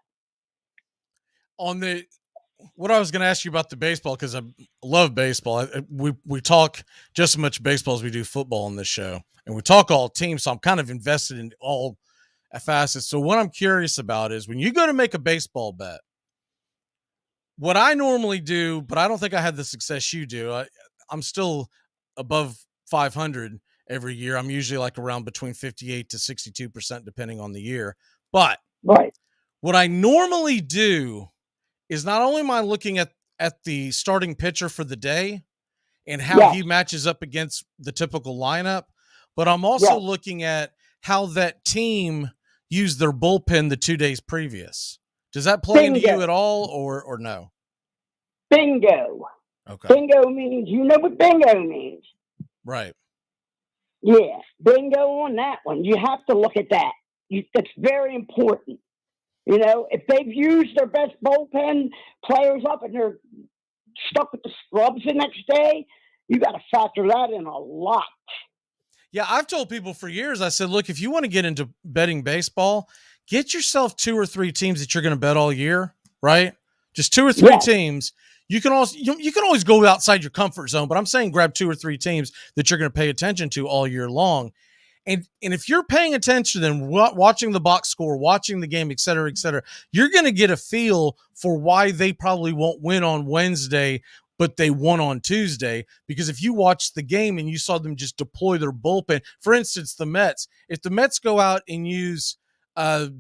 What I was going to ask you about the baseball, because I love baseball. We talk just as much baseball as we do football on this show, and we talk all teams. So I'm kind of invested in all facets. So what I'm curious about is when you go to make a baseball bet, what I normally do, but I don't think I had the success you do. I'm still above 500 every year. I'm usually like around between 58 to 62%, depending on the year. But what I normally do is not only am I looking at the starting pitcher for the day and how he matches up against the typical lineup, but I'm also looking at how that team used their bullpen the 2 days previous. Does that play into you at all or no? Bingo. Okay. Bingo means, you know what bingo means. Right. Yeah, bingo on that one. You have to look at that. That's very important. You know, if they've used their best bullpen players up and they're stuck with the scrubs the next day, you got to factor that in a lot. Yeah, I've told people for years, I said, look, if you want to get into betting baseball, get yourself 2 or 3 teams that you're going to bet all year, right? Just 2 or 3 teams. You can also you can always go outside your comfort zone, but I'm saying grab 2 or 3 teams that you're going to pay attention to all year long. And if you're paying attention and watching the box score, watching the game, et cetera, you're going to get a feel for why they probably won't win on Wednesday, but they won on Tuesday. Because if you watched the game and you saw them just deploy their bullpen, for instance, the Mets, if the Mets go out and use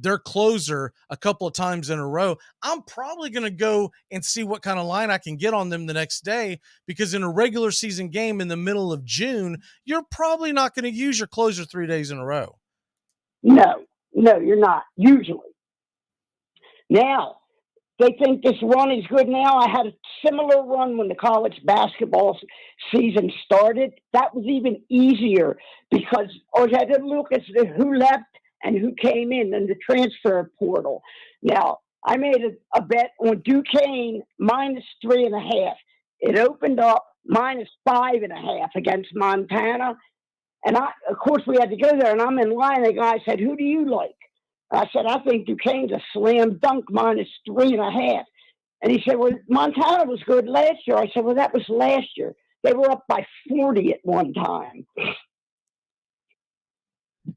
their closer a couple of times in a row, I'm probably going to go and see what kind of line I can get on them the next day, because in a regular season game in the middle of June, you're probably not going to use your closer 3 days in a row. No, you're not, usually. Now, they think this run is good now. I had a similar run when the college basketball season started. That was even easier because I had to look at who left and who came in the transfer portal. Now, I made a bet on Duquesne -3.5. It opened up -5.5 against Montana. And of course, we had to go there, and I'm in line. The guy said, "Who do you like?" I said, "I think Duquesne's a slam dunk -3.5. And he said, "Well, Montana was good last year." I said, "Well, that was last year. They were up by 40 at one time."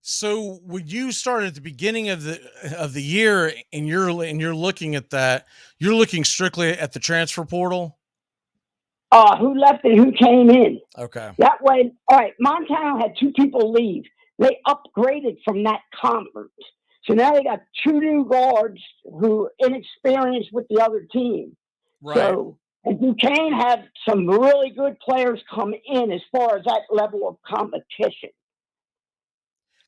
So when you start at the beginning of the year and you're looking at that, you're looking strictly at the transfer portal? Who left and who came in. Okay. That way, all right, Montana had 2 people leave. They upgraded from that conference. So now they got 2 new guards who are inexperienced with the other team. Right. So, and Duquesne had some really good players come in as far as that level of competition.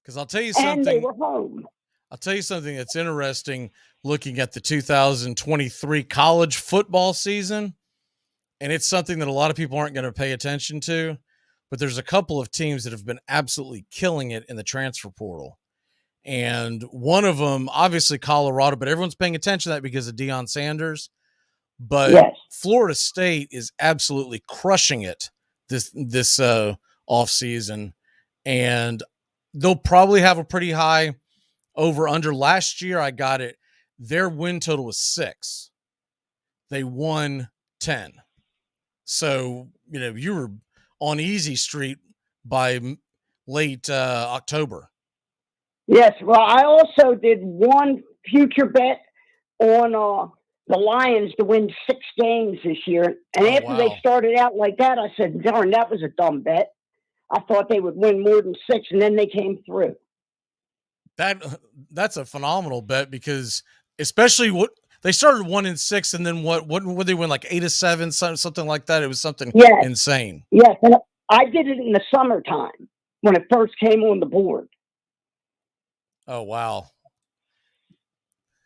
Because I'll tell you something. And they were home. I'll tell you something that's interesting looking at the 2023 college football season. And it's something that a lot of people aren't going to pay attention to, but there's a couple of teams that have been absolutely killing it in the transfer portal. And one of them, obviously Colorado, but everyone's paying attention to that because of Deion Sanders. But Florida State is absolutely crushing it this off season, and they'll probably have a pretty high over under. Last year, I got it. Their win total was 6. They won 10. So, you were on easy street by late October. Yes. Well, I also did one future bet on the Lions to win 6 games this year. And after they started out like that, I said, darn, that was a dumb bet. I thought they would win more than 6, and then they came through. That's a phenomenal bet, because especially they started 1-6, and then what would they win, like 8-7, something like that? It was something insane. Yes, and I did it in the summertime when it first came on the board. Oh, wow.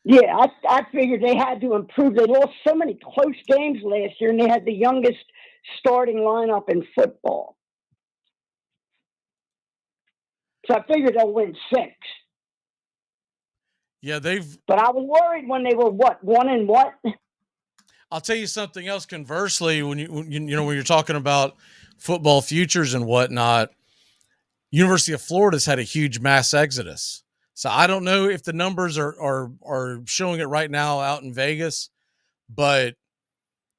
Yeah, I figured they had to improve. They lost so many close games last year, and they had the youngest starting lineup in football. So I figured they'll win 6. Yeah, But I was worried when they were 1 and what? I'll tell you something else. Conversely, when you're talking about football futures and whatnot, University of Florida's had a huge mass exodus. So I don't know if the numbers are showing it right now out in Vegas, but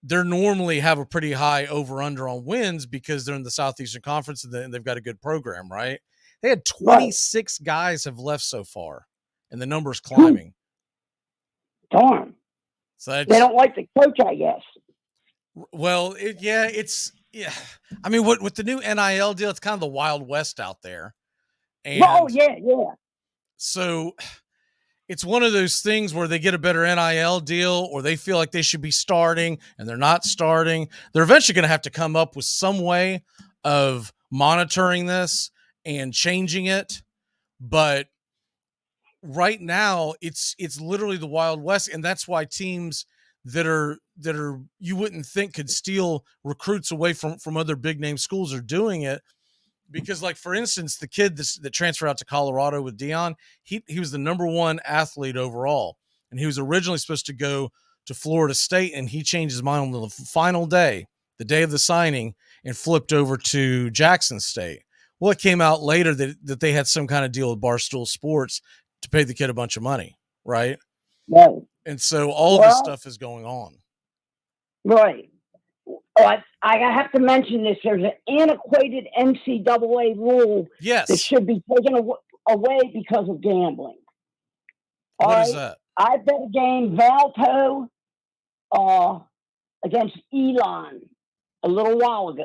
they normally have a pretty high over-under on wins because they're in the Southeastern Conference and they've got a good program, right? They had 26 guys have left so far, and the number's climbing. Darn. So they don't like the coach, I guess. Well, I mean, with the new NIL deal, it's kind of the Wild West out there. And yeah. So it's one of those things where they get a better NIL deal, or they feel like they should be starting and they're not starting. They're eventually going to have to come up with some way of monitoring this and changing it. But right now it's literally the Wild West. And that's why teams that are you wouldn't think could steal recruits away from other big name schools are doing it, Because, like, for instance, the kid that transferred out to Colorado with Dion, he was the number 1 athlete overall, and he was originally supposed to go to Florida State, and he changed his mind on the final day, the day of the signing, and flipped over to Jackson State. Well, it came out later that they had some kind of deal with Barstool Sports to pay the kid a bunch of money, right? Right. And so all this stuff is going on. Right. But I have to mention this. There's an antiquated NCAA rule that should be taken away because of gambling. What is that? I bet a game Valpo against Elon a little while ago.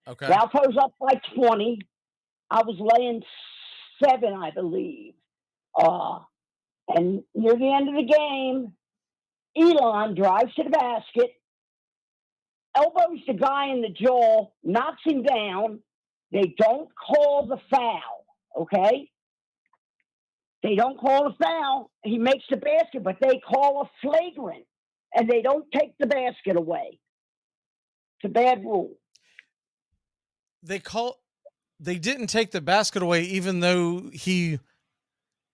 Okay. Valpo's up by 20. I was laying 7, I believe. And near the end of the game, Elon drives to the basket, elbows the guy in the jaw, knocks him down. They don't call the foul, okay? They don't call the foul. He makes the basket, but they call a flagrant, and they don't take the basket away. It's a bad rule. They didn't take the basket away even though he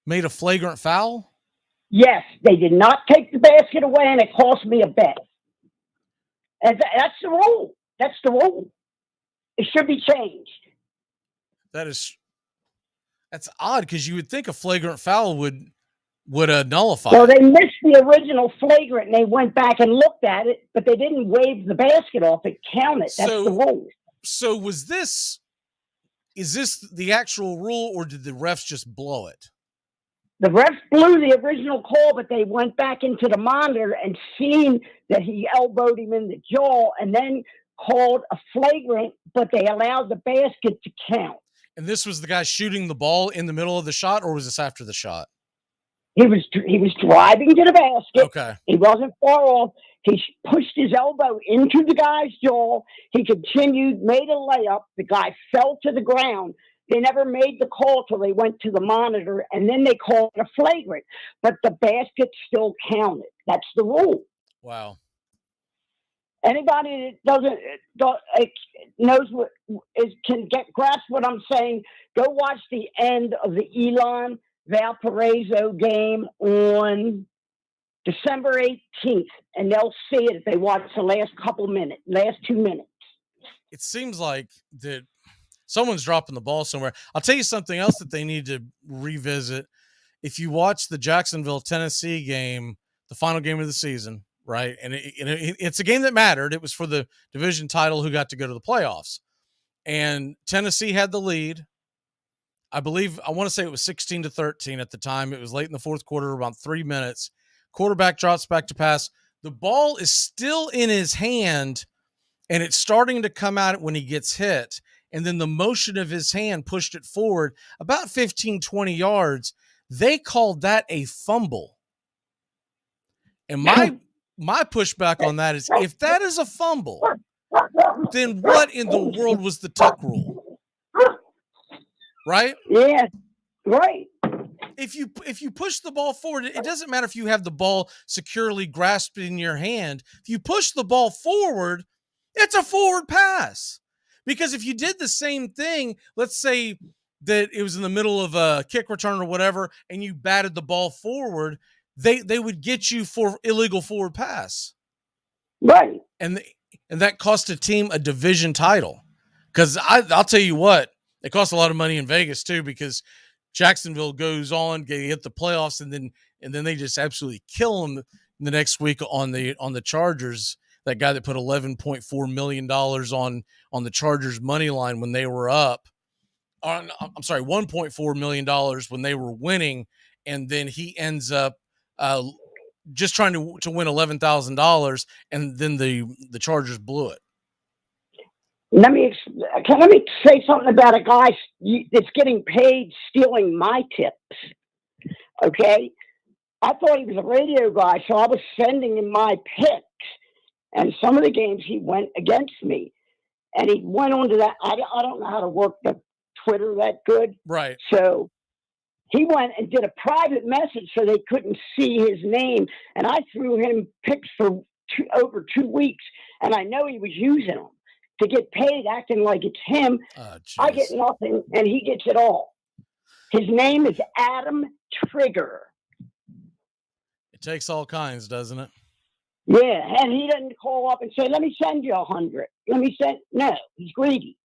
made a flagrant foul? Yes, they did not take the basket away, and it cost me a bet. And that's the rule. That's the rule. It should be changed. That's odd because you would think a flagrant foul would nullify. Well, they missed the original flagrant, and they went back and looked at it, but they didn't wave the basket off. It counted. That's the rule. So is this the actual rule, or did the refs just blow it? The refs blew the original call, but they went back into the monitor and seen that he elbowed him in the jaw, and then called a flagrant, but they allowed the basket to count. And this was the guy shooting the ball in the middle of the shot, or was this after the shot? He was driving to the basket. Okay. He wasn't far off. He pushed his elbow into the guy's jaw. He continued, made a layup. The guy fell to the ground. They never made the call till they went to the monitor, and then they called a flagrant. But the basket still counted. That's the rule. Wow. Anybody that knows can grasp what I'm saying, go watch the end of the Elon Valparaiso game on December 18th, and they'll see it if they watch the last 2 minutes. It seems like that someone's dropping the ball somewhere. I'll tell you something else that they need to revisit. If you watch the Jacksonville, Tennessee game, the final game of the season, right? And it's a game that mattered. It was for the division title who got to go to the playoffs. And Tennessee had the lead. I want to say it was 16-13 at the time. It was late in the fourth quarter, about 3 minutes. Quarterback drops back to pass. The ball is still in his hand, and it's starting to come out when he gets hit. And then the motion of his hand pushed it forward about 15, 20 yards. They called that a fumble. And my pushback on that is, if that is a fumble, then what in the world was the tuck rule? Right? Yeah, right. If you push the ball forward, it doesn't matter if you have the ball securely grasped in your hand. If you push the ball forward, it's a forward pass. Because if you did the same thing, let's say that it was in the middle of a kick return or whatever, and you batted the ball forward, they would get you for illegal forward pass. Right. And that cost a team a division title. Because I'll tell you what, it costs a lot of money in Vegas too, because Jacksonville goes on, they hit the playoffs, and then they just absolutely kill them the next week on the Chargers. That guy that put $11.4 million on the Chargers money line when they were up. I'm sorry, $1.4 million when they were winning, and then he ends up just trying to win $11,000, and then the Chargers blew it. Let me say something about a guy that's getting paid stealing my tips. Okay, I thought he was a radio guy, so I was sending him my picks, and some of the games he went against me, and he went on to that. I don't know how to work the Twitter that good, right? So he went and did a private message so they couldn't see his name, and I threw him picks for over 2 weeks, and I know he was using them. to get paid acting like it's him. I get nothing, and he gets it all. His name is Adam Trigger. It takes all kinds, doesn't it? Yeah, and he doesn't call up and say, let me send you 100. No, he's greedy.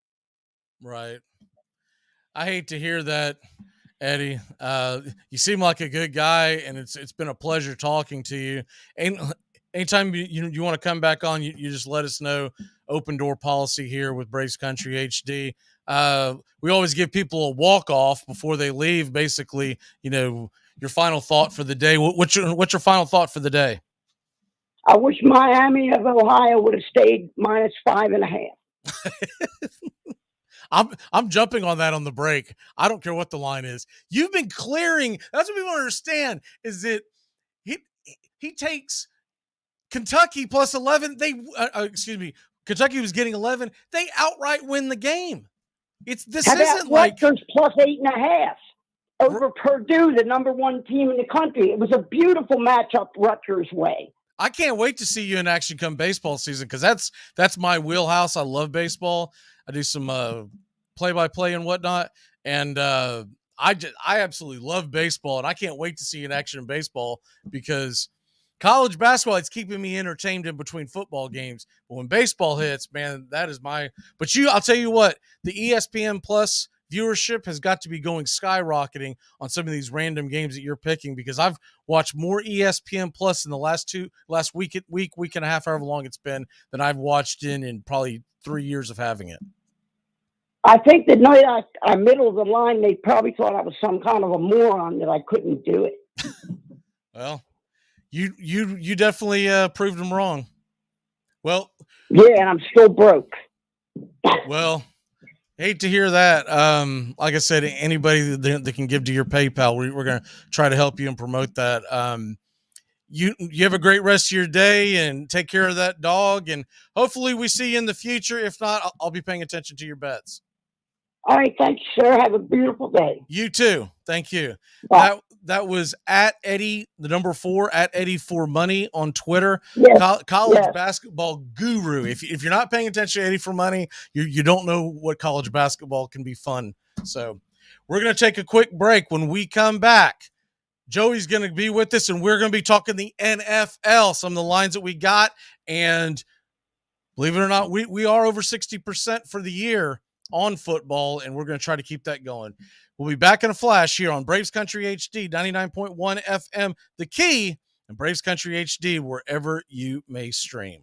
Right. I hate to hear that, Eddie. You seem like a good guy, and it's been a pleasure talking to you. Anytime you want to come back on, you just let us know. Open door policy here with Braves Country HD. We always give people a walk-off before they leave. Basically, your final thought for the day. What's your final thought for the day? I wish Miami of Ohio would have stayed -5.5. I'm jumping on that on the break. I don't care what the line is. You've been clearing. That's what people understand is that he takes Kentucky plus 11. Kentucky was getting 11. They outright win the game. This isn't like Rutgers plus 8.5 over Purdue, the number 1 team in the country. It was a beautiful matchup Rutgers way. I can't wait to see you in action come baseball season because that's my wheelhouse. I love baseball. I do some play-by-play and whatnot, and I absolutely love baseball, and I can't wait to see you in action in baseball because college basketball, it's keeping me entertained in between football games. But when baseball hits, man, that is my – but I'll tell you what, the ESPN Plus viewership has got to be going skyrocketing on some of these random games that you're picking because I've watched more ESPN Plus in the last week and a half, however long it's been, than I've watched in probably 3 years of having it. I think the night I middle of the line, they probably thought I was some kind of a moron that I couldn't do it. Well, you definitely proved them wrong. Well, yeah, and I'm still broke. Well, hate to hear that. Like I said, anybody that can give to your PayPal, we're going to try to help you and promote that. You have a great rest of your day and take care of that dog. And hopefully we see you in the future. If not, I'll be paying attention to your bets. All right. Thanks, sir. Have a beautiful day. You too. Thank you. Bye. That was at Eddie, the number 4, at Eddie for Money on Twitter. Yes. College basketball guru. If you're not paying attention to Eddie for Money, you don't know what college basketball can be fun. So we're going to take a quick break. When we come back, Joey's going to be with us, and we're going to be talking the NFL, some of the lines that we got. And believe it or not, we are over 60% for the year on football, and we're going to try to keep that going. We'll be back in a flash here on Braves Country HD, 99.1 FM, The Key, and Braves Country HD, wherever you may stream.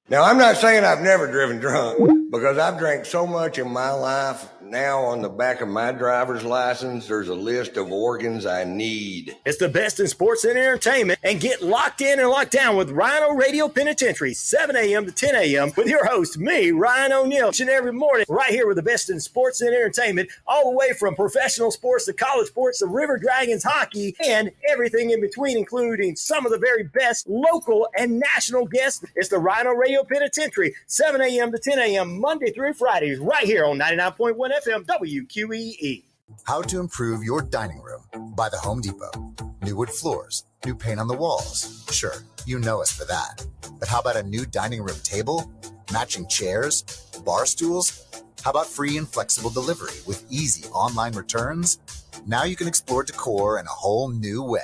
Now, I'm not saying I've never driven drunk because I've drank so much in my life. Now on the back of my driver's license, there's a list of organs I need. It's the best in sports and entertainment, and get locked in and locked down with Rhino Radio Penitentiary, 7 a.m. to 10 a.m. with your host, me, Ryan O'Neill, each and every morning, right here with the best in sports and entertainment, all the way from professional sports to college sports to River Dragons hockey and everything in between, including some of the very best local and national guests. It's the Rhino Radio Penitentiary, 7 a.m. to 10 a.m. Monday through Fridays, right here on 99.1 FM WQEE. How to improve your dining room by the Home Depot. New wood floors, new paint on the walls. Sure, you know us for that. But how about a new dining room table, matching chairs, bar stools? How about free and flexible delivery with easy online returns? Now you can explore decor in a whole new way.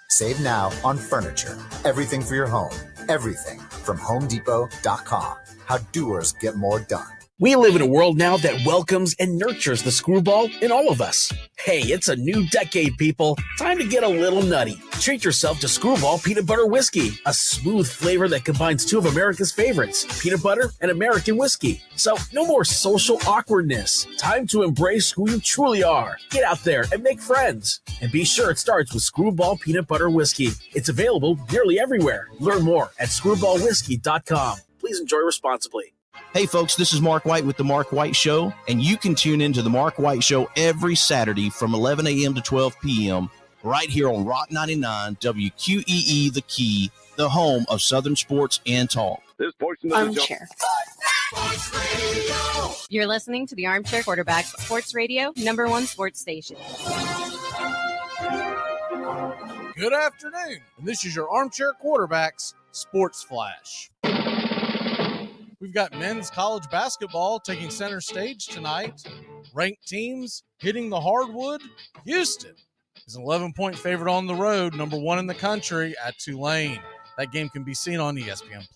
Save now on furniture. Everything for your home. Everything from HomeDepot.com. How doers get more done. We live in a world now that welcomes and nurtures the screwball in all of us. Hey, it's a new decade, people. Time to get a little nutty. Treat yourself to Screwball Peanut Butter Whiskey, a smooth flavor that combines two of America's favorites, peanut butter and American whiskey. So no more social awkwardness. Time to embrace who you truly are. Get out there and make friends. And be sure it starts with Screwball Peanut Butter Whiskey. It's available nearly everywhere. Learn more at screwballwhiskey.com. Please enjoy responsibly. Hey folks, this is Mark White with The Mark White Show, and you can tune into The Mark White Show every Saturday from 11 a.m. to 12 p.m. right here on Rock 99 WQEE The Key, the home of Southern sports and talk. This portion of Armchair. You're listening to the Armchair Quarterback, Sports Radio, #1 sports station. Good afternoon, and this is your Armchair Quarterbacks Sports Flash. We've got men's college basketball taking center stage tonight. Ranked teams hitting the hardwood. Houston is an 11-point favorite on the road, number 1 in the country at Tulane. That game can be seen on ESPN+.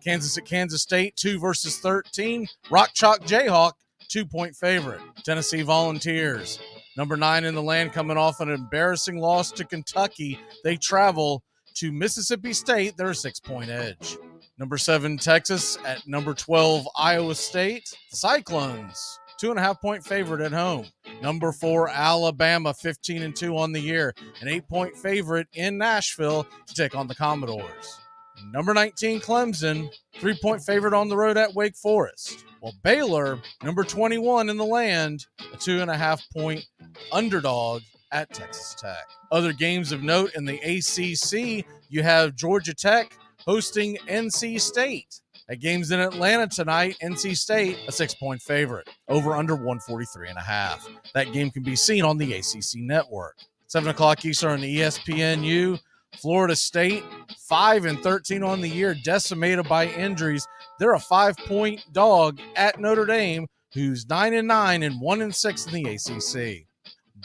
Kansas at Kansas State, 2 versus 13. Rock Chalk Jayhawk, 2-point favorite. Tennessee Volunteers, number 9 in the land, coming off an embarrassing loss to Kentucky. They travel to Mississippi State. They're a 6-point edge. Number 7, Texas at number 12, Iowa State. The Cyclones, 2.5-point favorite at home. Number 4, Alabama, 15-2 on the year. An 8-point favorite in Nashville to take on the Commodores. And number 19, Clemson, 3-point favorite on the road at Wake Forest. Well, Baylor, number 21 in the land, a 2.5-point underdog at Texas Tech. Other games of note in the ACC, you have Georgia Tech hosting NC State. At games in Atlanta tonight, NC State, a 6-point favorite, over under 143.5. That game can be seen on the ACC network. 7 o'clock Eastern on the ESPNU. Florida State, 5-13 on the year, decimated by injuries. They're a 5-point dog at Notre Dame, who's 9-9 and 1-6 in the ACC.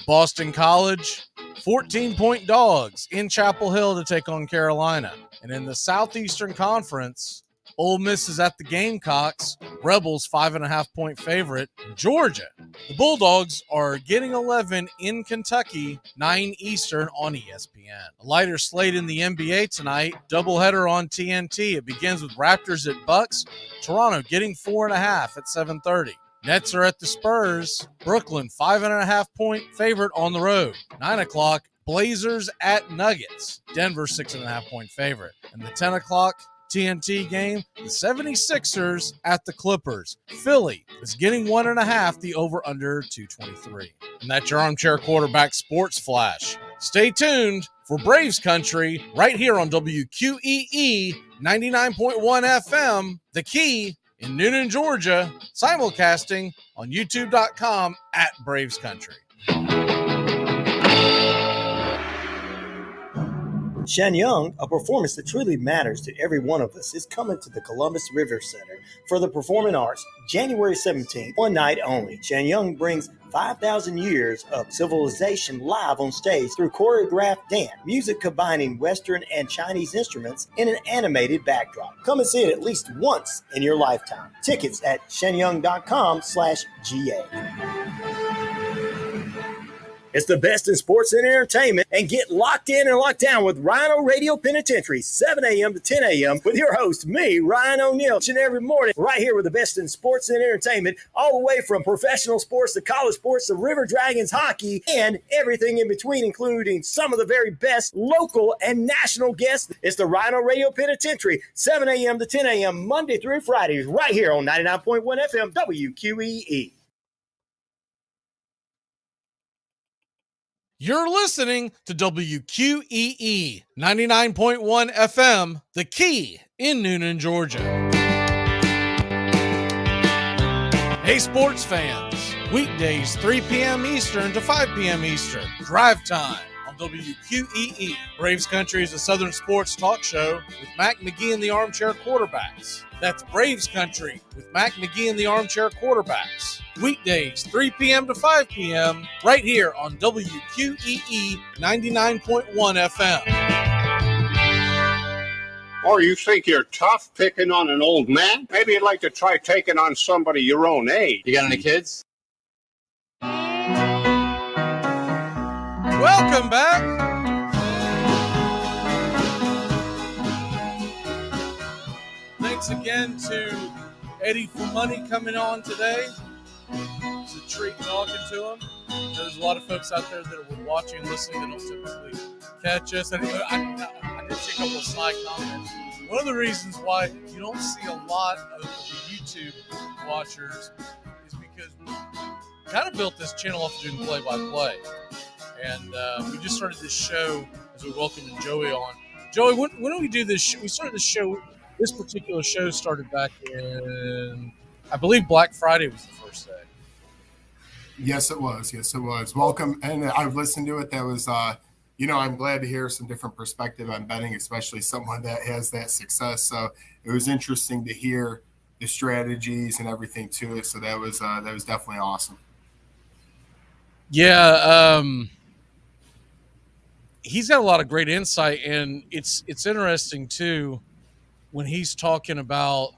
Boston College, 14-point dogs in Chapel Hill to take on Carolina. And in the Southeastern Conference, Ole Miss is at the Gamecocks. Rebels, 5.5-point favorite. Georgia, the Bulldogs are getting 11 in Kentucky, 9 Eastern on ESPN. A lighter slate in the NBA tonight. Doubleheader on TNT. It begins with Raptors at Bucks. Toronto getting 4.5 at 7:30. Nets are at the Spurs. Brooklyn, 5.5-point favorite on the road. 9 o'clock, Blazers at Nuggets. Denver, 6.5-point favorite. And the 10 o'clock TNT game, the 76ers at the Clippers. Philly is getting 1.5, the over-under 223. And that's your Armchair Quarterback Sports Flash. Stay tuned for Braves Country right here on WQEE 99.1 FM, The Key in Noonan, Georgia, simulcasting on youtube.com at Braves Country. Shenyang, a performance that truly matters to every one of us, is coming to the Columbus River Center for the Performing Arts, January 17th, one night only. Shenyang brings 5,000 years of civilization live on stage through choreographed dance, music combining Western and Chinese instruments in an animated backdrop. Come and see it at least once in your lifetime. Tickets at shenyang.com/GA. It's the best in sports and entertainment, and get locked in and locked down with Rhino Radio Penitentiary, 7 a.m. to 10 a.m. with your host, me, Ryan O'Neill, each and every morning, right here with the best in sports and entertainment, all the way from professional sports to college sports to River Dragons hockey and everything in between, including some of the very best local and national guests. It's the Rhino Radio Penitentiary, 7 a.m. to 10 a.m. Monday through Friday, right here on 99.1 FM WQEE. You're listening to WQEE 99.1 FM, The Key in Noonan, Georgia. Hey, sports fans. Weekdays, 3 p.m. Eastern to 5 p.m. Eastern. Drive time on WQEE. Braves Country is a Southern sports talk show with Mac McGee and the Armchair Quarterbacks. That's Braves Country with Mac McGee and the Armchair Quarterbacks. Weekdays, 3 p.m. to 5 p.m. right here on WQEE 99.1 FM. Or you think you're tough picking on an old man? Maybe you'd like to try taking on somebody your own age. You got any kids? Welcome back. Thanks again to Eddie for Money coming on today. It's a treat talking to him. There's a lot of folks out there that are watching and listening that don't typically catch us. And I did see a couple of side comments. One of the reasons why you don't see a lot of the YouTube watchers is because we kind of built this channel off of doing play-by-play. And we just started this show as we welcomed Joey on. Joey, when did we do this? We started this show. This particular show started back in, I believe, Black Friday was the first day. Yes, it was. Welcome. And I've listened to it. That was, I'm glad to hear some different perspective on betting, especially someone that has that success. So it was interesting to hear the strategies and everything to it. So that was definitely awesome. Yeah, he's got a lot of great insight, and it's interesting too when he's talking about,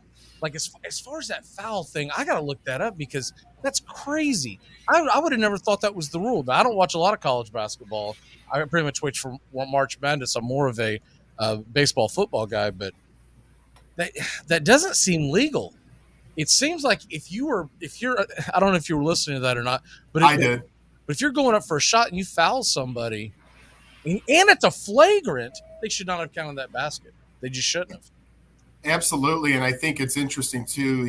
like, as far as that foul thing. I got to look that up because that's crazy. I would have never thought that was the rule. But I don't watch a lot of college basketball. I pretty much wait for March Madness. I'm more of a baseball football guy, but that doesn't seem legal. It seems like if you're I don't know if you were listening to that or not, but I did. But if you're going up for a shot and you foul somebody, and it's a flagrant, they should not have counted that basket. They just shouldn't have. Absolutely, and I think it's interesting too.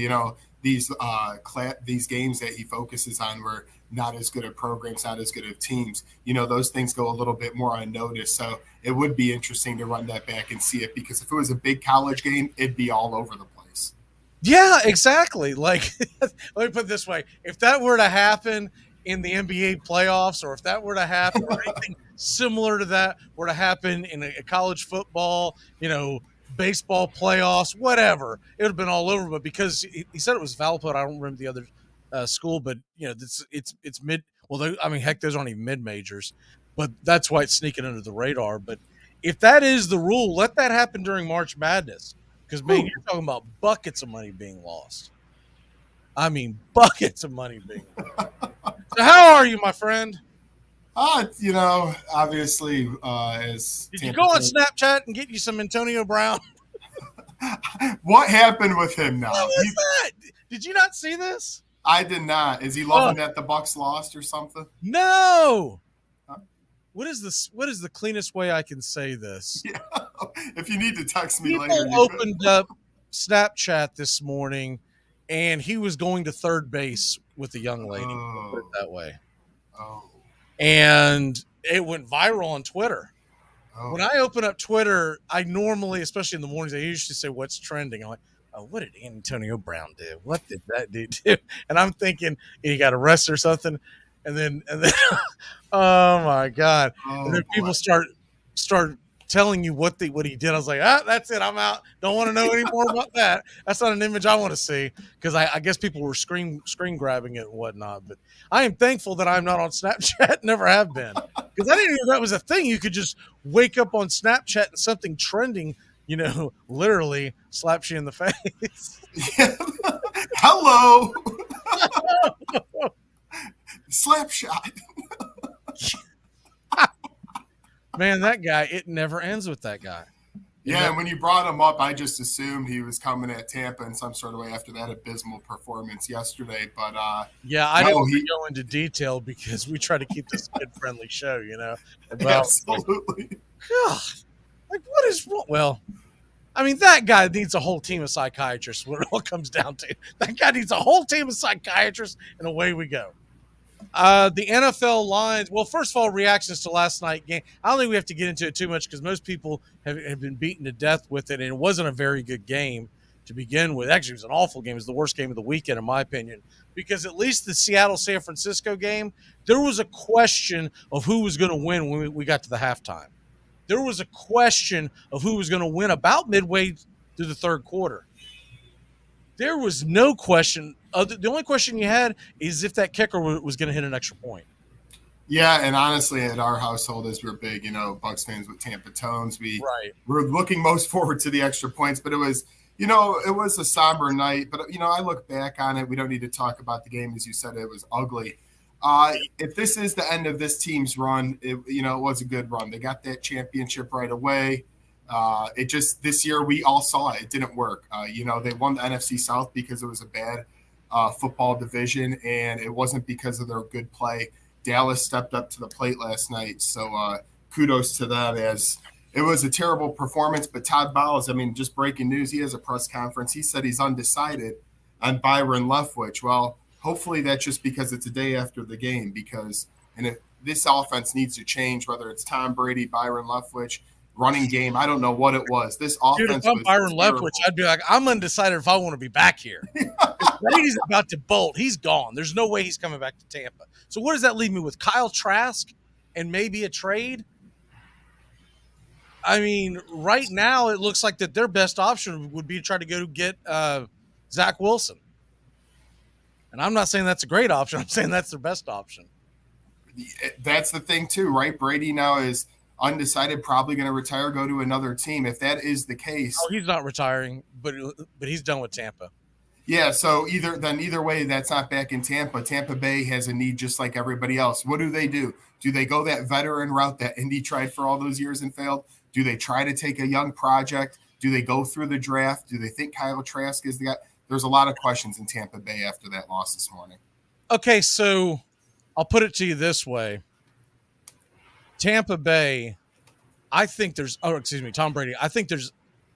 These games that he focuses on were not as good at programs, not as good at teams. Those things go a little bit more unnoticed. So it would be interesting to run that back and see it, because if it was a big college game, it'd be all over the place. Yeah, exactly. Like, let me put it this way: if that were to happen in the NBA playoffs, or if that were to happen, or anything similar to that were to happen in a college football, baseball playoffs, whatever, it would have been all over. But because he said it was Valpo, I don't remember the other school, but it's mid. Well, heck, those aren't even mid majors, but that's why it's sneaking under the radar. But if that is the rule, let that happen during March Madness, because man, you're talking about buckets of money being lost. I mean, buckets of money being lost. So how are you, my friend? Obviously, as did you go on Snapchat and get you some Antonio Brown? What happened with him now? What was that? Did you not see this? I did not. Is he loving that the Bucks lost or something? No. What is this? What is the cleanest way I can say this? Yeah. If you need to text me People later. People opened up Snapchat this morning, and he was going to third base with a young lady. Put it that way. Oh. And it went viral on Twitter. Oh. When I open up Twitter, I normally, especially in the mornings, I usually say what's trending. I'm like, oh, what did Antonio Brown do? What did that dude do? And I'm thinking he got arrested or something. And then oh my God. And then people start telling you what he did. I was like, that's it. I'm out. Don't want to know any more about that. That's not an image I want to see, because I guess people were screen grabbing it and whatnot. But I am thankful that I'm not on Snapchat. Never have been, because I didn't know that was a thing. You could just wake up on Snapchat and something trending, literally slaps you in the face. Yeah. Hello. Slap shot. Man, that guy, it never ends with that guy. Yeah, and when you brought him up, I just assumed he was coming at Tampa in some sort of way after that abysmal performance yesterday. But yeah, I don't go into detail because we try to keep this kid-friendly show, Absolutely. God, like, what is wrong? Well, that guy needs a whole team of psychiatrists. What it all comes down to, that guy needs a whole team of psychiatrists, and away we go. The NFL lines. Well, first of all, reactions to last night's game. I don't think we have to get into it too much, because most people have been beaten to death with it, and it wasn't a very good game to begin with. Actually, it was an awful game. It was the worst game of the weekend, in my opinion, because at least the Seattle-San Francisco game, there was a question of who was going to win when we got to the halftime. There was a question of who was going to win about midway through the third quarter. There was no question. The only question you had is if that kicker was going to hit an extra point. Yeah, and honestly, at our household, as we're big, Bucks fans with Tampa tones, we're looking most forward to the extra points. But it was, it was a somber night. But, I look back on it. We don't need to talk about the game. As you said, it was ugly. If this is the end of this team's run, it was a good run. They got that championship right away. It just, this year we all saw it. It didn't work. They won the NFC South because it was a bad football division, and it wasn't because of their good play. Dallas stepped up to the plate last night, so kudos to them, as it was a terrible performance. But Todd Bowles, just breaking news, he has a press conference. He said he's undecided on Byron Leftwich. Well, hopefully that's just because it's a day after the game, if this offense needs to change, whether it's Tom Brady, Byron Leftwich, running game. I don't know what it was. This offense. Dude, if I'm Byron Leftwich, I'd be like, I'm undecided if I want to be back here. If Brady's about to bolt, he's gone. There's no way he's coming back to Tampa. So what does that leave me with? Kyle Trask and maybe a trade? Right now it looks like that their best option would be to try to go get Zach Wilson. And I'm not saying that's a great option. I'm saying that's their best option. That's the thing too, right? Brady now is undecided, probably going to retire, go to another team. If that is the case. Oh, he's not retiring, but he's done with Tampa. Yeah, so either way, that's not back in Tampa. Tampa Bay has a need just like everybody else. What do? Do they go that veteran route that Indy tried for all those years and failed? Do they try to take a young project? Do they go through the draft? Do they think Kyle Trask is the guy? There's a lot of questions in Tampa Bay after that loss this morning. Okay, so I'll put it to you this way. Tampa Bay, Tom Brady. I think there's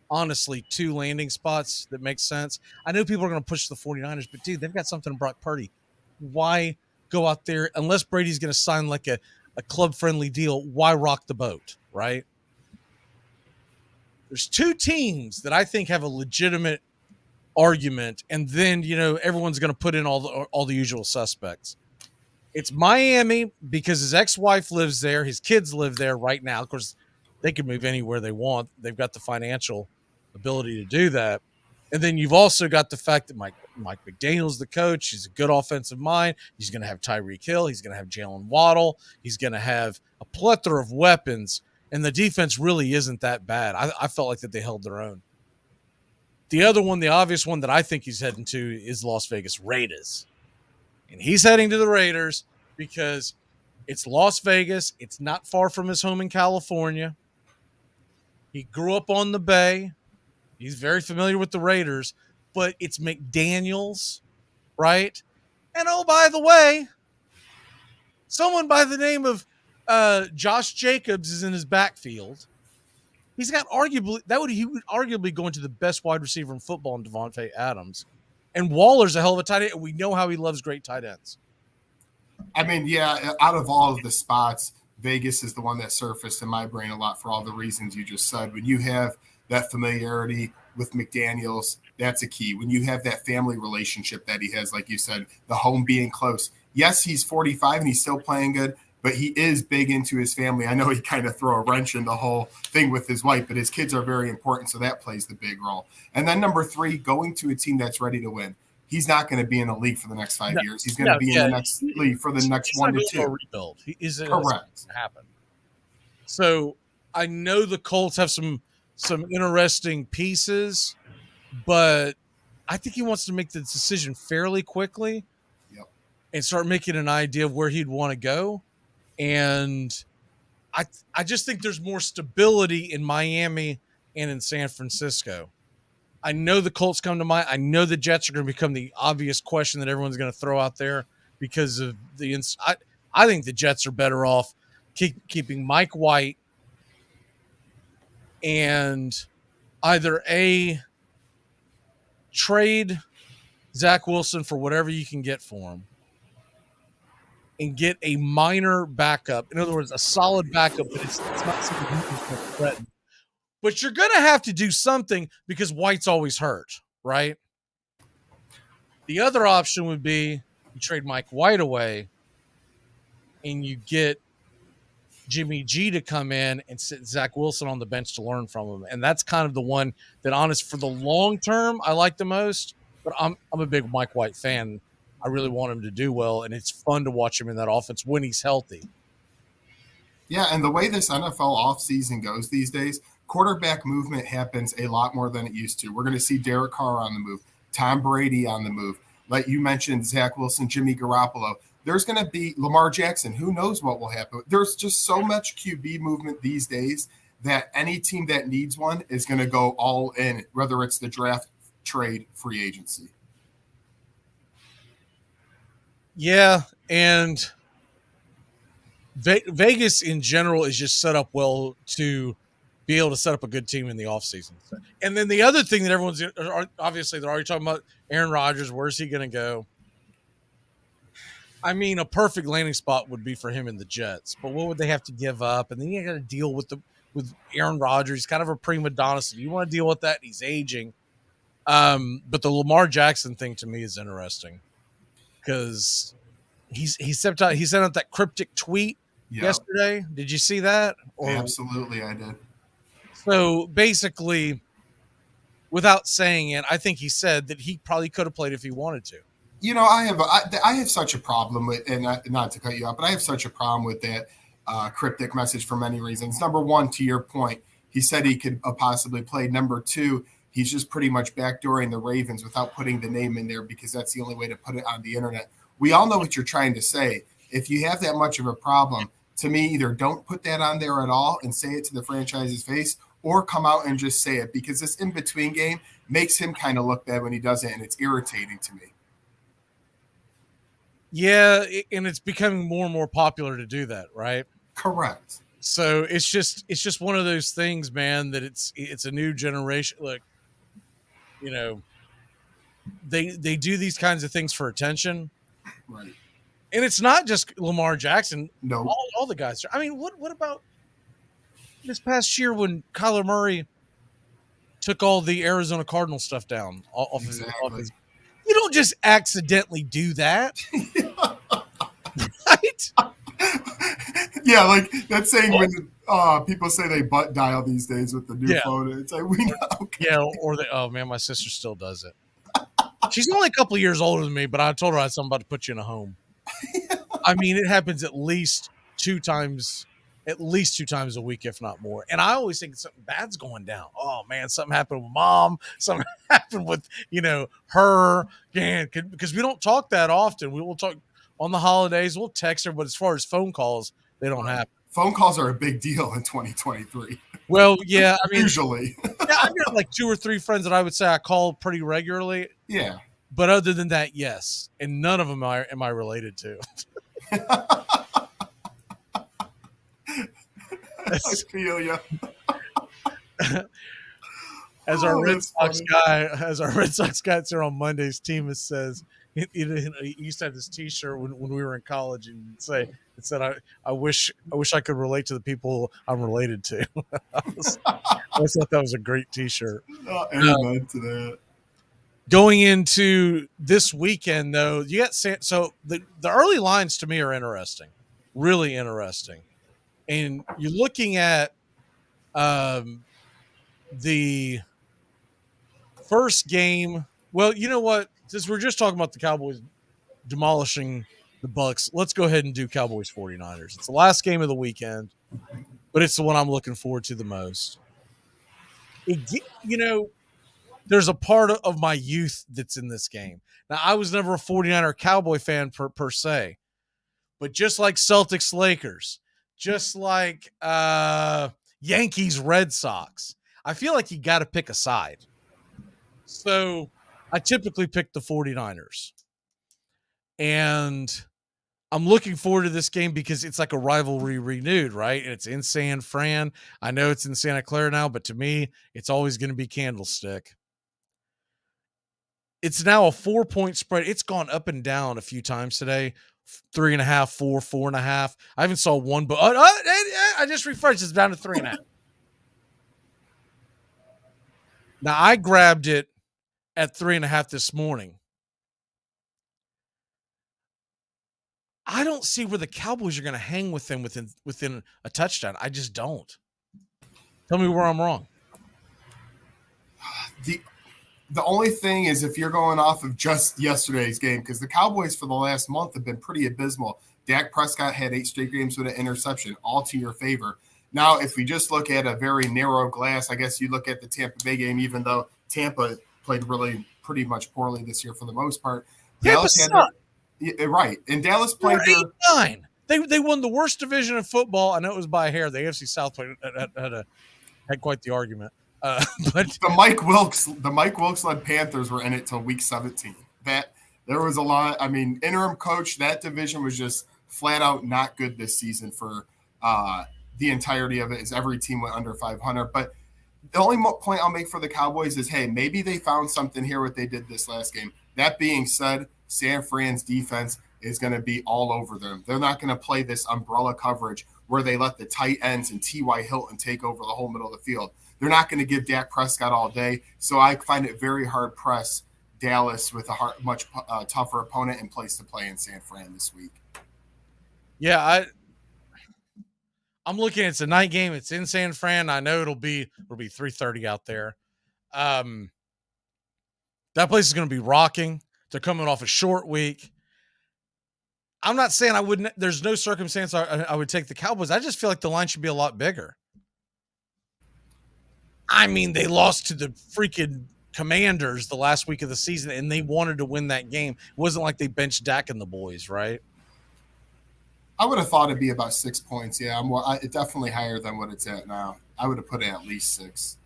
honestly 2 landing spots that make sense. I know people are going to push the 49ers, but dude, they've got something in Brock Purdy. Why go out there unless Brady's going to sign like a club-friendly deal? Why rock the boat, right? There's 2 teams that I think have a legitimate argument, and then everyone's going to put in all the usual suspects. It's Miami because his ex-wife lives there, his kids live there right now. Of course, they can move anywhere they want. They've got the financial ability to do that. And then you've also got the fact that Mike McDaniel's the coach. He's a good offensive mind. He's going to have Tyreek Hill. He's going to have Jalen Waddle. He's going to have a plethora of weapons. And the defense really isn't that bad. I felt like that they held their own. The other one, the obvious one that I think he's heading to is Las Vegas Raiders. And he's heading to the Raiders because it's Las Vegas. It's not far from his home in California. He grew up on the Bay. He's very familiar with the Raiders, but it's McDaniels, right? And oh, by the way, someone by the name of Josh Jacobs is in his backfield. He would arguably go into the best wide receiver in football in Devontae Adams. And Waller's a hell of a tight end, and we know how he loves great tight ends. I mean, yeah, out of all of the spots, Vegas is the one that surfaced in my brain a lot for all the reasons you just said. When you have that familiarity with McDaniels, that's a key. When you have that family relationship that he has, like you said, the home being close. Yes, he's 45 and he's still playing good, but he is big into his family. I know he kind of throw a wrench in the whole thing with his wife, but his kids are very important, so that plays the big role. And then number 3, going to a team that's ready to win. He's not going to be in the league for the next 5 years. He's going to be in the next league for the next 1 to 2. Rebuild. Correct. Happen. So I know the Colts have some interesting pieces, but I think he wants to make the decision fairly quickly and start making an idea of where he'd want to go. And I just think there's more stability in Miami and in San Francisco. I know the Colts come to mind. I know the Jets are going to become the obvious question that everyone's going to throw out there because of I think the Jets are better off keeping Mike White and either trade Zach Wilson for whatever you can get for him and get a minor backup. In other words, a solid backup, but it's not something you can threaten. But you're going to have to do something because White's always hurt, right? The other option would be you trade Mike White away and you get Jimmy G to come in and sit Zach Wilson on the bench to learn from him. And that's kind of the one that, honest, for the long term, I like the most. But I'm a big Mike White fan. I really want him to do well, and it's fun to watch him in that offense when he's healthy. Yeah, and the way this NFL offseason goes these days, quarterback movement happens a lot more than it used to. We're going to see Derek Carr on the move, Tom Brady on the move. Like you mentioned, Zach Wilson, Jimmy Garoppolo. There's going to be Lamar Jackson. Who knows what will happen? There's just so much QB movement these days that any team that needs one is going to go all in, whether it's the draft, trade, free agency. Yeah, and Vegas in general is just set up well to be able to set up a good team in the offseason. And then the other thing that everyone's obviously they're already talking about Aaron Rodgers. Where's he going to go? I mean, a perfect landing spot would be for him in the Jets, but what would they have to give up? And then you got to deal with Aaron Rodgers. He's kind of a prima donna. So you want to deal with that? He's aging. But the Lamar Jackson thing to me is interesting because he sent out that cryptic tweet yesterday. Did you see that? Absolutely, I did. So basically, without saying it, I think he said that he probably could have played if he wanted to. You know, I have such a problem with, and not to cut you off, but I have such a problem with that cryptic message for many reasons. Number one, to your point, he said he could possibly play. Number two, he's just pretty much backdooring the Ravens without putting the name in there because that's the only way to put it on the internet. We all know what you're trying to say. If you have that much of a problem, to me, either don't put that on there at all and say it to the franchise's face, or come out and just say it, because this in-between game makes him kind of look bad when he does it, and it's irritating to me. Yeah, and it's becoming more and more popular to do that, right? Correct. So it's just one of those things, man, that it's a new generation. Look, you know, they do these kinds of things for attention. Right. And it's not just Lamar Jackson. No. All the guys. I mean, what about this past year when Kyler Murray took all the Arizona Cardinal stuff down off his, you don't just accidentally do that. Right? Yeah, like that saying when people say they butt dial these days with the new phone. It's like, we know. Okay. Yeah, or oh man, my sister still does it. She's only a couple of years older than me, but I told her I was about to put you in a home. I mean, it happens at least two times a week, if not more. And I always think something bad's going down. Oh man, something happened with mom. Something happened with, her. Yeah, because we don't talk that often. We will talk on the holidays. We'll text her, but as far as phone calls, they don't happen. Phone calls are a big deal in 2023. Well, yeah, I mean, usually. Yeah, I've got like 2 or 3 friends that I would say I call pretty regularly. Yeah. But other than that, yes. And none of them am I related to. I feel you. As our Red Sox guy there on Monday's team says, he used to have this T-shirt when we were in college, and it said, I wish I could relate to the people I'm related to. I thought that was a great T-shirt. Amen to that. Going into this weekend, though, you got so the early lines to me are interesting, really interesting, and you're looking at the first game. Well, you know what? Since we're just talking about the Cowboys demolishing the Bucks, let's go ahead and do Cowboys 49ers. It's the last game of the weekend, but it's the one I'm looking forward to the most. There's a part of my youth that's in this game. Now, I was never a 49er Cowboy fan per se, but just like Celtics Lakers, just like Yankees Red Sox, I feel like you got to pick a side. So I typically pick the 49ers. And I'm looking forward to this game because it's like a rivalry renewed, right? And it's in San Fran. I know it's in Santa Clara now, but to me, it's always going to be Candlestick. It's now a 4-point spread. It's gone up and down a few times today. 3.5, 4, 4.5. I even saw one, but I just refreshed. It's down to 3.5. Now I grabbed it at 3.5 this morning. I don't see where the Cowboys are going to hang with them within a touchdown. I just don't. Tell me where I'm wrong. The only thing is if you're going off of just yesterday's game, because the Cowboys for the last month have been pretty abysmal. Dak Prescott had 8 straight games with an interception, all to your favor. Now, if we just look at a very narrow glass, I guess you look at the Tampa Bay game, even though Tampa played really pretty much poorly this year for the most part. Dallas had right. And Dallas played their 8-9. They won the worst division of football. I know it was by a hair. The AFC South had quite the argument. But the Mike Wilkes led Panthers were in it till week 17. That there was a lot. I mean, interim coach, that division was just flat out not good this season for the entirety of it, as every team went under 500. But the only point I'll make for the Cowboys is, hey, maybe they found something here what they did this last game. That being said, San Fran's defense is going to be all over them. They're not going to play this umbrella coverage where they let the tight ends and T.Y. Hilton take over the whole middle of the field. They're not going to give Dak Prescott all day. So I find it very hard pressed Dallas with a much tougher opponent and place to play in San Fran this week. Yeah, I'm looking. It's a night game. It's in San Fran. I know it'll be 3:30 out there. That place is going to be rocking. They're coming off a short week. I'm not saying I wouldn't. There's no circumstance I would take the Cowboys. I just feel like the line should be a lot bigger. I mean, they lost to the freaking Commanders the last week of the season, and they wanted to win that game. It wasn't like they benched Dak and the boys, right? I would have thought it'd be about 6 points. Yeah, it's definitely higher than what it's at now. I would have put it at least 6.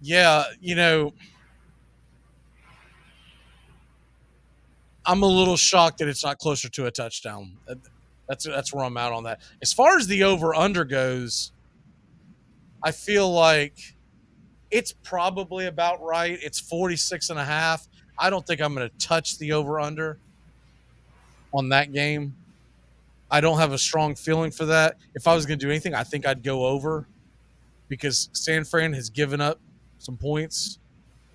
Yeah, I'm a little shocked that it's not closer to a touchdown. That's where I'm at on that. As far as the over-under goes, I feel like it's probably about right. It's 46.5. I don't think I'm going to touch the over-under on that game. I don't have a strong feeling for that. If I was going to do anything, I think I'd go over because San Fran has given up some points.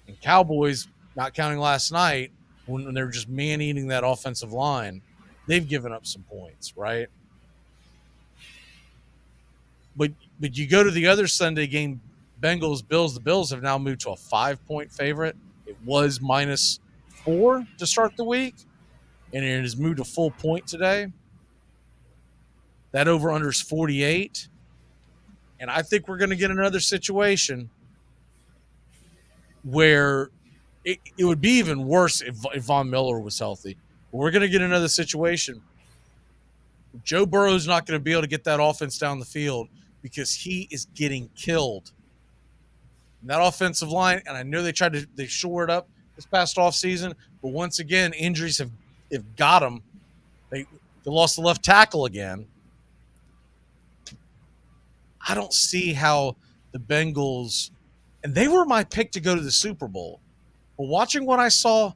And Cowboys, not counting last night, when they were just man-eating that offensive line, they've given up some points, right? But you go to the other Sunday game, Bengals-Bills. The Bills have now moved to a 5-point favorite. It was -4 to start the week, and it has moved a full point today. That over-under is 48. And I think we're going to get another situation where it would be even worse if Von Miller was healthy. We're going to get another situation. Joe Burrow's not going to be able to get that offense down the field because he is getting killed. And that offensive line, and I know they shore it up this past offseason, but once again, injuries have got them. They lost the left tackle again. I don't see how the Bengals, and they were my pick to go to the Super Bowl. But watching what I saw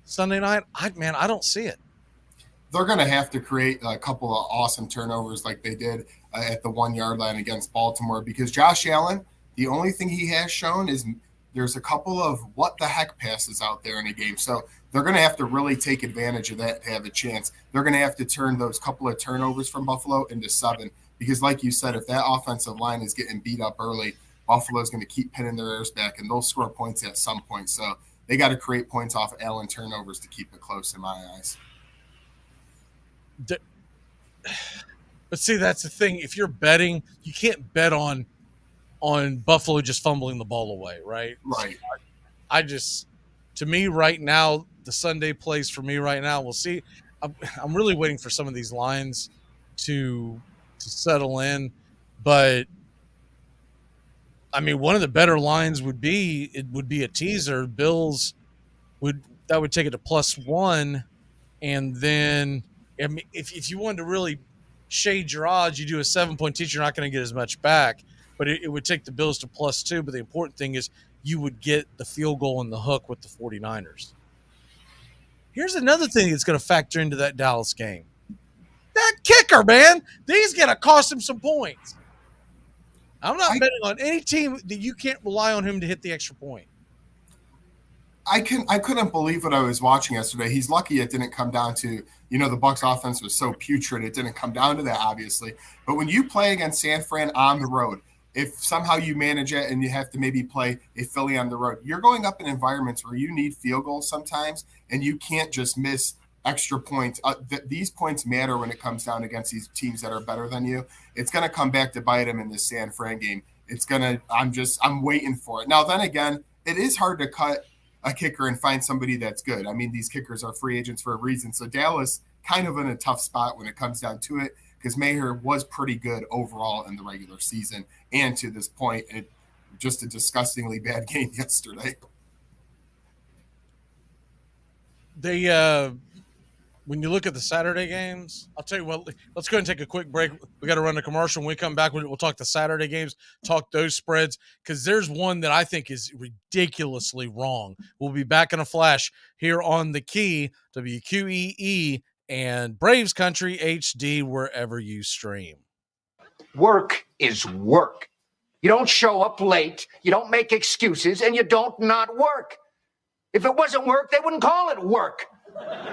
Sunday night, I don't see it. They're going to have to create a couple of awesome turnovers like they did at the 1-yard line against Baltimore because Josh Allen, the only thing he has shown is there's a couple of what the heck passes out there in a game. So they're going to have to really take advantage of that to have a chance. They're going to have to turn those couple of turnovers from Buffalo into 7 because like you said, if that offensive line is getting beat up early, Buffalo's going to keep pinning their ears back and they'll score points at some point. So they got to create points off Allen turnovers to keep it close in my eyes. But see, that's the thing. If you're betting, you can't bet on Buffalo just fumbling the ball away, right? Right. To me right now, the Sunday plays for me right now. We'll see. I'm really waiting for some of these lines to settle in, but I mean, one of the better lines would be a teaser. Bills would take it to +1, and then I mean, if you wanted to really shade your odds, you do a 7-point teaser. You're not going to get as much back, but it would take the Bills to +2. But the important thing is you would get the field goal and the hook with the 49ers. Here's another thing that's going to factor into that Dallas game. That kicker, man, he's going to cost him some points. I'm not betting on any team that you can't rely on him to hit the extra point. I couldn't believe what I was watching yesterday. He's lucky it didn't come down to, the Bucs offense was so putrid. It didn't come down to that, obviously. But when you play against San Fran on the road, if somehow you manage it and you have to maybe play a Philly on the road, you're going up in environments where you need field goals sometimes, and you can't just miss extra points. These points matter when it comes down against these teams that are better than you. It's going to come back to bite them in this San Fran game. I'm waiting for it. Now, then again, it is hard to cut a kicker and find somebody that's good. I mean, these kickers are free agents for a reason. So Dallas kind of in a tough spot when it comes down to it because Maher was pretty good overall in the regular season. And to this point, just a disgustingly bad game yesterday. When you look at the Saturday games, I'll tell you what, let's go ahead and take a quick break. We got to run a commercial. When we come back, we'll talk the Saturday games, talk those spreads, because there's one that I think is ridiculously wrong. We'll be back in a flash here on The Key, WQEE, and Braves Country HD, wherever you stream. Work is work. You don't show up late, you don't make excuses, and you don't not work. If it wasn't work, they wouldn't call it work.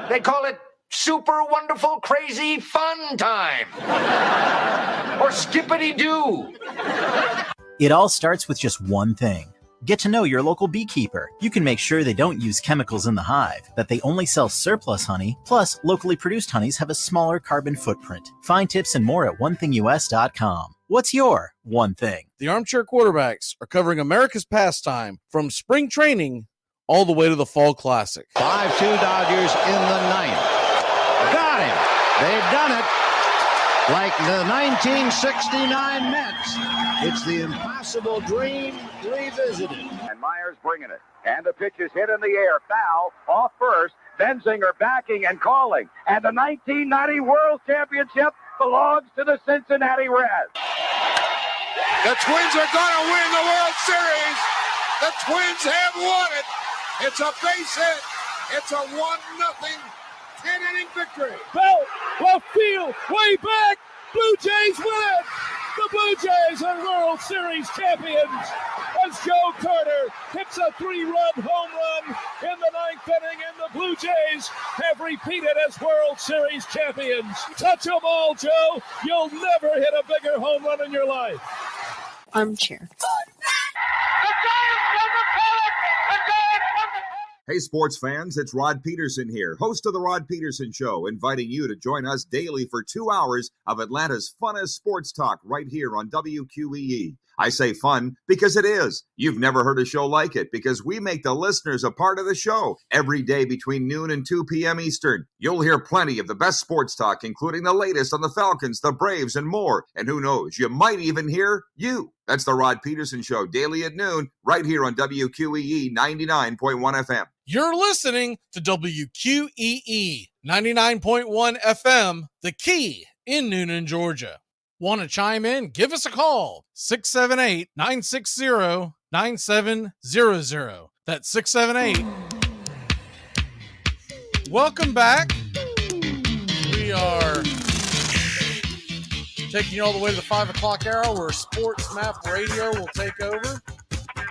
They'd call it super wonderful, crazy fun time. Or skippity-doo. It all starts with just one thing. Get to know your local beekeeper. You can make sure they don't use chemicals in the hive, that they only sell surplus honey, plus locally produced honeys have a smaller carbon footprint. Find tips and more at onethingus.com. What's your one thing? The Armchair Quarterbacks are covering America's pastime from spring training all the way to the Fall Classic. 5-2 Dodgers in the ninth. Got him. They've done it. Like the 1969 Mets. It's the impossible dream revisited. And Myers bringing it. And the pitch is hit in the air. Foul off first. Benzinger backing and calling. And the 1990 World Championship belongs to the Cincinnati Reds. The Twins are going to win the World Series. The Twins have won it. It's a base hit. It's a 1-0 10-inning victory. Bell, left field, way back. Blue Jays win it. The Blue Jays are World Series champions as Joe Carter hits a 3-run home run in the ninth inning, and the Blue Jays have repeated as World Series champions. Touch them all, Joe. You'll never hit a bigger home run in your life. Armchair. Hey, sports fans, it's Rod Peterson here, host of The Rod Peterson Show, inviting you to join us daily for 2 hours of Atlanta's funnest sports talk right here on WQEE. I say fun because it is. You've never heard a show like it because we make the listeners a part of the show every day between noon and 2 p.m. Eastern. You'll hear plenty of the best sports talk, including the latest on the Falcons, the Braves, and more. And who knows, you might even hear you. That's the Rod Peterson Show, daily at noon, right here on WQEE 99.1 FM. You're listening to WQEE 99.1 FM, The Key in Noonan, Georgia. Want to chime in? Give us a call. 678-960-9700. That's 678. Welcome back. We are taking you all the way to the 5 o'clock hour where Sports Map Radio will take over. I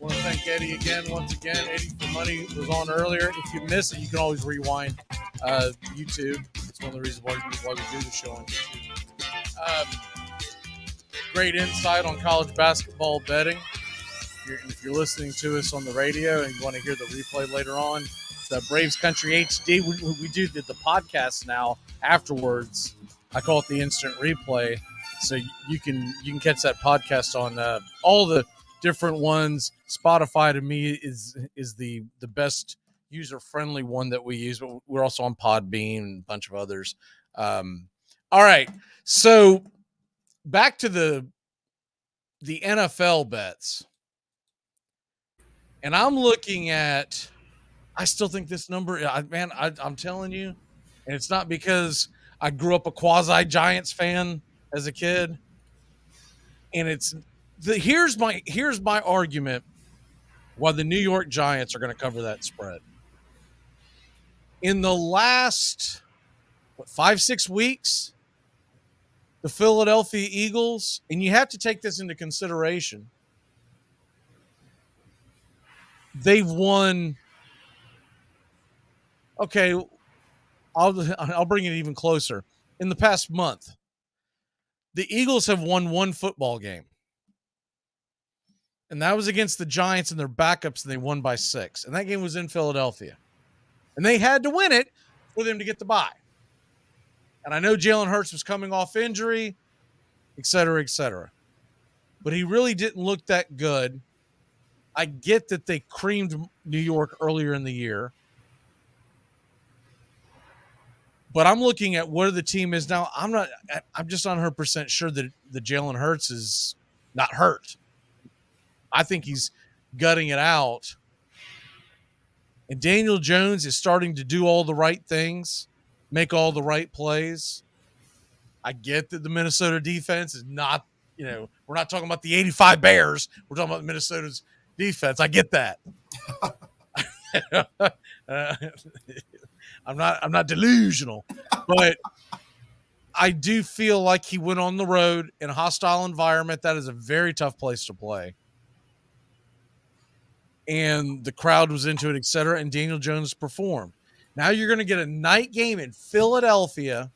want to thank Eddie once again. Eddie for Money was on earlier. If you miss it, you can always rewind YouTube. It's one of the reasons why we do the show on YouTube. Great insight on college basketball betting. If you're listening to us on the radio and you want to hear the replay later on, it's the Braves Country HD. We do the podcast now afterwards. I call it the instant replay, so you can catch that podcast on all the different ones. Spotify to me is the best user friendly one that we use, but we're also on Podbean and a bunch of others. All right, so back to the NFL bets, and I'm looking at. I still think this number, I'm telling you, and it's not because I grew up a quasi Giants fan as a kid, and here's my argument why the New York Giants are going to cover that spread. In the last 5-6 weeks, the Philadelphia Eagles, and you have to take this into consideration, they've won. Okay, I'll bring it even closer. In the past month, the Eagles have won one football game. And that was against the Giants and their backups, and they won by 6. And that game was in Philadelphia. And they had to win it for them to get the bye. And I know Jalen Hurts was coming off injury, et cetera, et cetera. But he really didn't look that good. I get that they creamed New York earlier in the year. But I'm looking at where the team is now. I'm just not 100% sure that the Jalen Hurts is not hurt. I think he's gutting it out. And Daniel Jones is starting to do all the right things, make all the right plays. I get that the Minnesota defense is not, we're not talking about the 85 Bears. We're talking about Minnesota's defense. I get that. I'm not delusional, but I do feel like he went on the road in a hostile environment. That is a very tough place to play. And the crowd was into it, et cetera, and Daniel Jones performed. Now you're going to get a night game in Philadelphia.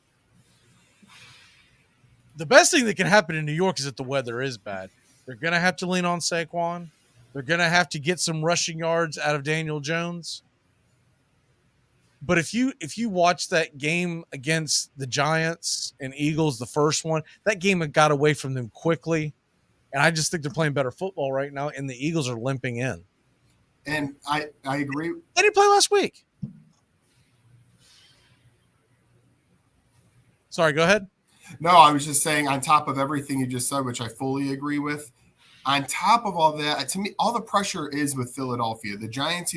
The best thing that can happen in New York is that the weather is bad. They're going to have to lean on Saquon. They're going to have to get some rushing yards out of Daniel Jones. But if you watch that game against the Giants and Eagles, the first one, that game had got away from them quickly. And I just think they're playing better football right now, and the Eagles are limping in. And I agree. They didn't play last week. Sorry, go ahead. No, I was just saying, on top of everything you just said, which I fully agree with, on top of all that, to me, all the pressure is with Philadelphia. The Giants,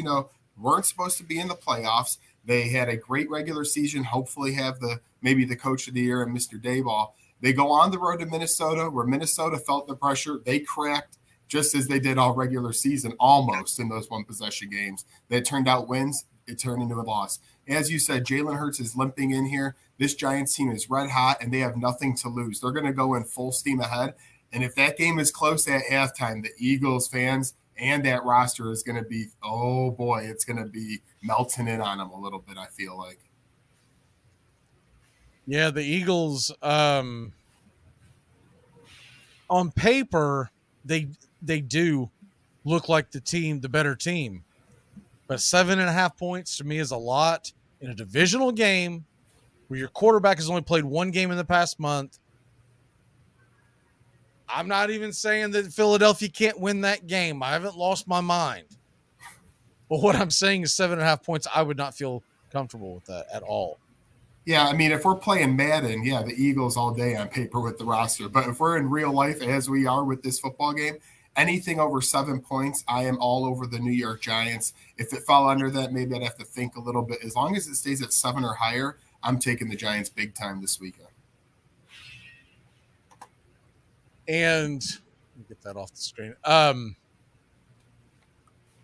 weren't supposed to be in the playoffs. They had a great regular season, hopefully have maybe the coach of the year and Mr. Dayball. They go on the road to Minnesota, where Minnesota felt the pressure. They cracked just as they did all regular season, almost in those one-possession games. That turned out wins. It turned into a loss. As you said, Jalen Hurts is limping in here. This Giants team is red hot, and they have nothing to lose. They're going to go in full steam ahead. And if that game is close at halftime, the Eagles fans and that roster is going to be, oh boy, it's going to be melting in on them a little bit, I feel like. Yeah, the Eagles, on paper, they do look like the better team. But 7.5 points to me is a lot in a divisional game where your quarterback has only played one game in the past month. I'm not even saying that Philadelphia can't win that game. I haven't lost my mind. But what I'm saying is 7.5 points, I would not feel comfortable with that at all. Yeah, I mean, if we're playing Madden, yeah, the Eagles all day on paper with the roster. But if we're in real life, as we are with this football game, anything over 7 points, I am all over the New York Giants. If it fell under that, maybe I'd have to think a little bit. As long as it stays at 7 or higher, I'm taking the Giants big time this weekend. And let me get that off the screen.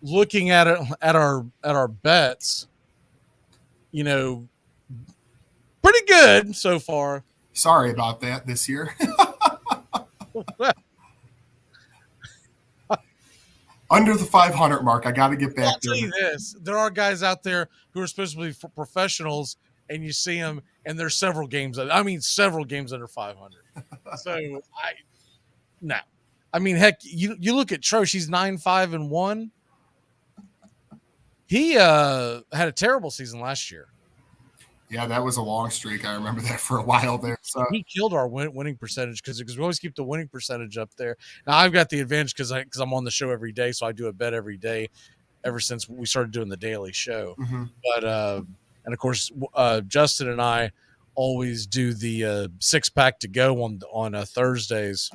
Looking at it at our bets, pretty good so far. Sorry about that this year. Under the 500 mark, I got to get back there. I'll tell you this: there are guys out there who are supposed to be professionals, and you see them, and there's several games under 500. So no. I mean, heck, you look at Troche, he's 9-5-1. He had a terrible season last year. Yeah, that was a long streak. I remember that for a while there. So he killed our winning percentage because we always keep the winning percentage up there. Now I've got the advantage because I'm on the show every day, so I do a bet every day ever since we started doing the daily show. Mm-hmm. But and of course, Justin and I always do the 6-pack to go on Thursdays.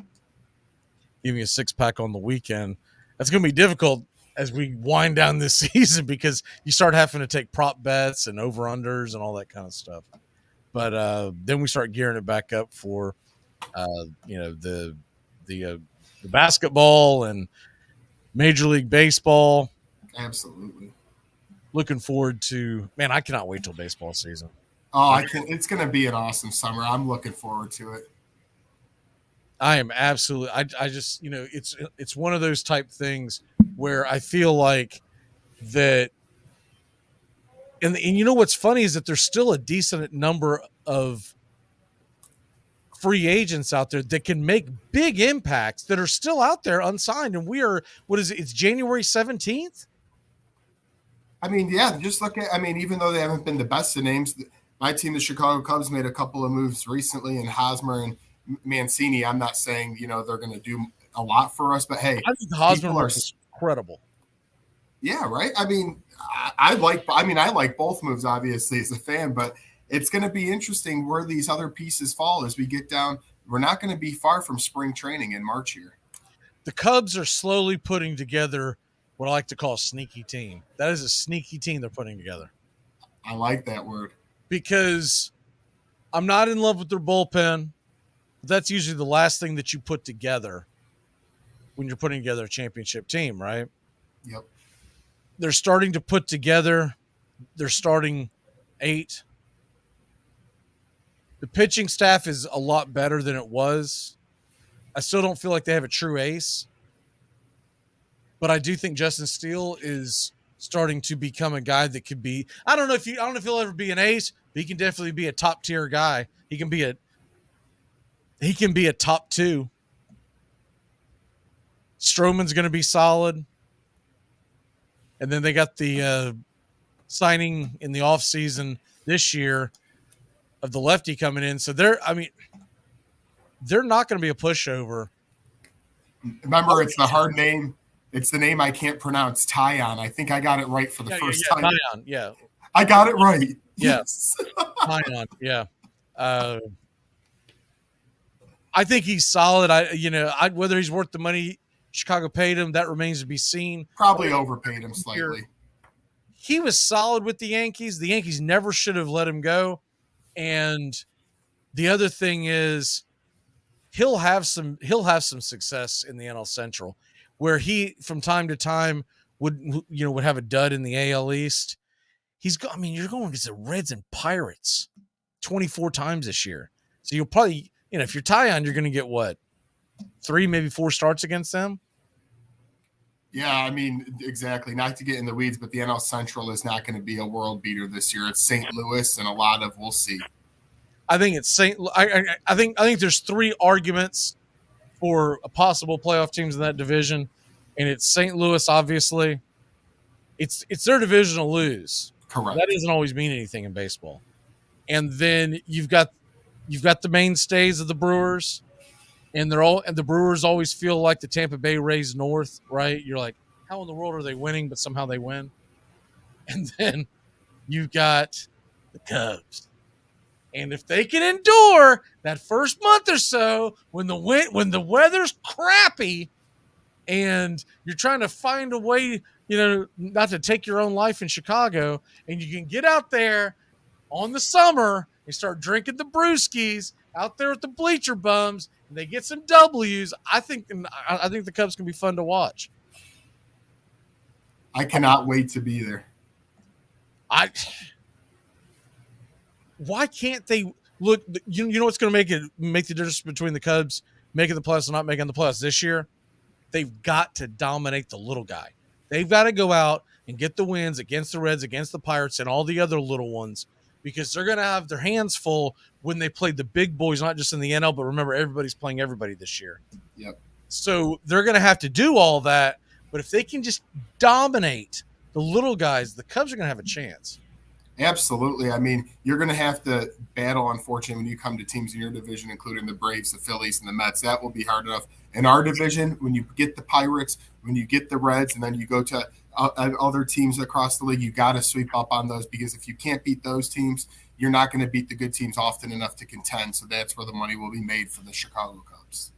Give me a 6-pack on the weekend. That's going to be difficult as we wind down this season because you start having to take prop bets and over-unders and all that kind of stuff. But then we start gearing it back up for, the basketball and Major League Baseball. Absolutely. Looking forward to, man, I cannot wait till baseball season. Oh, it's going to be an awesome summer. I'm looking forward to it. I am absolutely. I just, it's one of those type things where I feel like that. And what's funny is that there's still a decent number of free agents out there that can make big impacts that are still out there unsigned. And we are, what is it? It's January 17th. I mean, yeah, just look at, even though they haven't been the best of names, my team, the Chicago Cubs, made a couple of moves recently, and Hosmer and Mancini. I'm not saying, they're going to do a lot for us, but hey, I think Hosmer is incredible. Yeah, right. I like both moves, obviously, as a fan, but it's going to be interesting where these other pieces fall as we get down. We're not going to be far from spring training in March here. The Cubs are slowly putting together what I like to call a sneaky team. That is a sneaky team they're putting together. I like that word. Because I'm not in love with their bullpen. That's usually the last thing that you put together when you're putting together a championship team, right? Yep. They're starting to put together their starting 8. The pitching staff is a lot better than it was. I still don't feel like they have a true ace. But I do think Justin Steele is starting to become a guy that could be, I don't know if he'll ever be an ace, but he can definitely be a top tier guy. He can be a top 2. Stroman's going to be solid. And then they got the signing in the offseason this year of the lefty coming in. So they're not going to be a pushover. Remember, it's the hard name. It's the name I can't pronounce. Tyon. I think I got it right for the first time. Tyon, yeah. I got it right. Yeah. Yes. Tyon, yeah. I think he's solid. Whether he's worth the money Chicago paid him, that remains to be seen. Probably overpaid him slightly. He was solid with the Yankees. The Yankees never should have let him go. And the other thing is he'll have some success in the NL Central, where he from time to time would have a dud in the AL East. You're going against the Reds and Pirates 24 times this year. So you'll probably, if you're Tyon, you're going to get what? 3, maybe 4 starts against them? Yeah, exactly. Not to get in the weeds, but the NL Central is not going to be a world beater this year. It's St. Louis and a lot of we'll see. I think it's I think there's 3 arguments for a possible playoff teams in that division, and it's St. Louis, obviously. It's their division to lose. Correct. That doesn't always mean anything in baseball. And then you've got the mainstays of the Brewers, and the Brewers always feel like the Tampa Bay Rays North, right? You're like, how in the world are they winning, but somehow they win? And then you've got the Cubs. And if they can endure that first month or so when the weather's crappy and you're trying to find a way, not to take your own life in Chicago, and you can get out there on the summer and start drinking the brewskis out there with the bleacher bums, and they get some W's, I think the Cubs can be fun to watch. I cannot wait to be there. Why can't they look? You know what's going to make the difference between the Cubs making the playoffs and not making the playoffs this year? They've got to dominate the little guy. They've got to go out and get the wins against the Reds, against the Pirates, and all the other little ones, because they're going to have their hands full when they play the big boys, not just in the NL, but remember, everybody's playing everybody this year. Yep. So they're going to have to do all that, but if they can just dominate the little guys, the Cubs are going to have a chance. Absolutely. You're going to have to battle, unfortunately, when you come to teams in your division, including the Braves, the Phillies, and the Mets. That will be hard enough. In our division, when you get the Pirates, when you get the Reds, and then you go to other teams across the league, you got to sweep up on those, because if you can't beat those teams, you're not going to beat the good teams often enough to contend. So that's where the money will be made for the Chicago Cubs.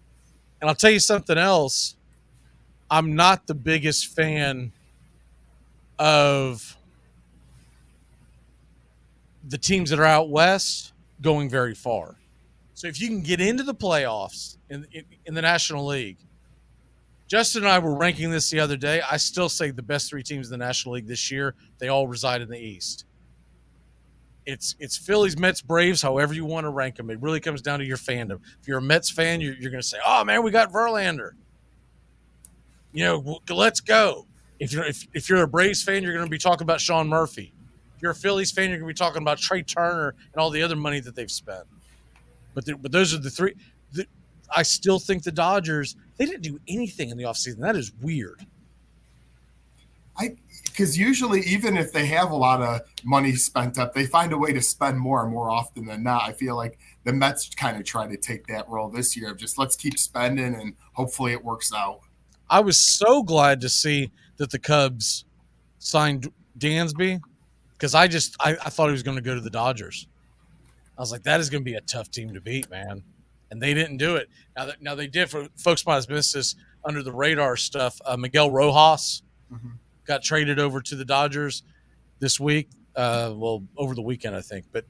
And I'll tell you something else. I'm not the biggest fan of the teams that are out west going very far. So if you can get into the playoffs in the National League, Justin and I were ranking this the other day. I still say the best 3 teams in the National League this year, they all reside in the East. It's Phillies, Mets, Braves, however you want to rank them. It really comes down to your fandom. If you're a Mets fan, you're going to say, oh, man, we got Verlander. Let's go. If you're a Braves fan, you're going to be talking about Sean Murphy. If you're a Phillies fan, you're going to be talking about Trey Turner and all the other money that they've spent. But those are the 3. I still think the Dodgers, they didn't do anything in the offseason. That is weird. Because usually, even if they have a lot of money spent up, they find a way to spend more often than not. I feel like the Mets kind of try to take that role this year of just let's keep spending and hopefully it works out. I was so glad to see that the Cubs signed Dansby, because I thought he was going to go to the Dodgers. I was like, that is going to be a tough team to beat, man. And they didn't do it. Now they did. For folks might have missed this under the radar stuff. Miguel Rojas got traded over to the Dodgers this week. Over the weekend, I think. But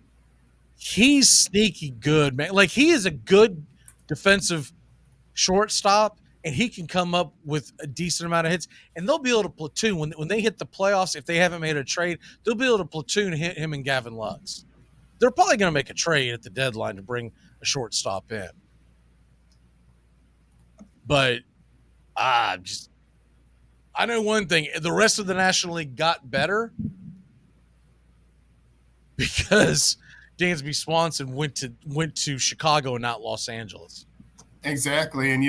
he's sneaky good, man. Like, he is a good defensive shortstop, and he can come up with a decent amount of hits. And they'll be able to platoon when they hit the playoffs. If they haven't made a trade, they'll be able to platoon him and Gavin Lux. They're probably going to make a trade at the deadline to bring a shortstop in. But I know one thing. The rest of the National League got better because Dansby Swanson went to Chicago and not Los Angeles. Exactly. And,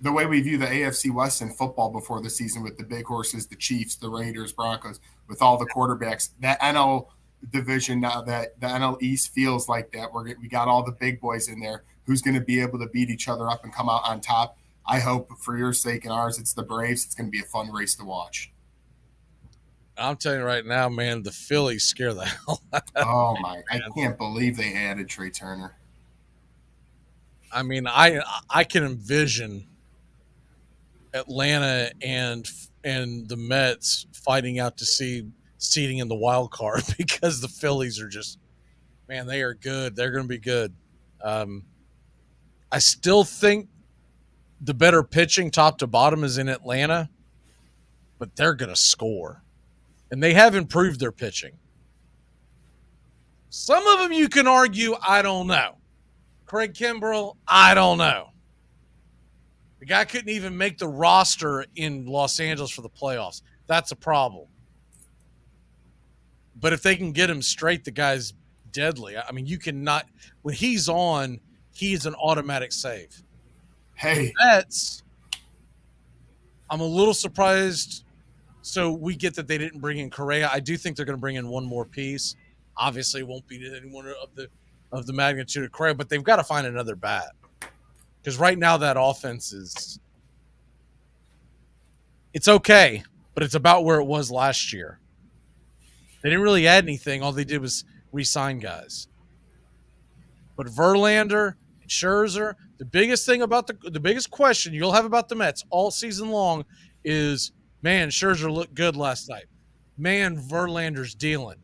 the way we view the AFC West in football before the season with the big horses, the Chiefs, the Raiders, Broncos, with all the quarterbacks, that NL division now, that the NL East feels like that. We got all the big boys in there. Who's going to be able to beat each other up and come out on top? I hope for your sake and ours, it's the Braves. It's going to be a fun race to watch. I'm telling you right now, man, the Phillies scare the hell out of me. Oh, my. I can't believe they added Trey Turner. I mean, I can envision Atlanta and the Mets fighting out to see seeding in the wild card because the Phillies are just, man, they are good. They're going to be good. I still think the better pitching top to bottom is in Atlanta, but they're going to score. And they have improved their pitching. Some of them you can argue, I don't know. Craig Kimbrell, I don't know. The guy couldn't even make the roster in Los Angeles for the playoffs. That's a problem. But if they can get him straight, the guy's deadly. I mean, you cannot – when he's on, he's an automatic save. Hey. Mets, I'm a little surprised. So we get that they didn't bring in Correa. I do think they're going to bring in one more piece. Obviously, it won't be anyone of the magnitude of Correa, but they've got to find another bat. Because right now that offense is – it's okay, but it's about where it was last year. They didn't really add anything. All they did was re-sign guys. But Verlander, Scherzer, the biggest thing about the biggest question you'll have about the Mets all season long is, man, Scherzer looked good last night. Man, Verlander's dealing.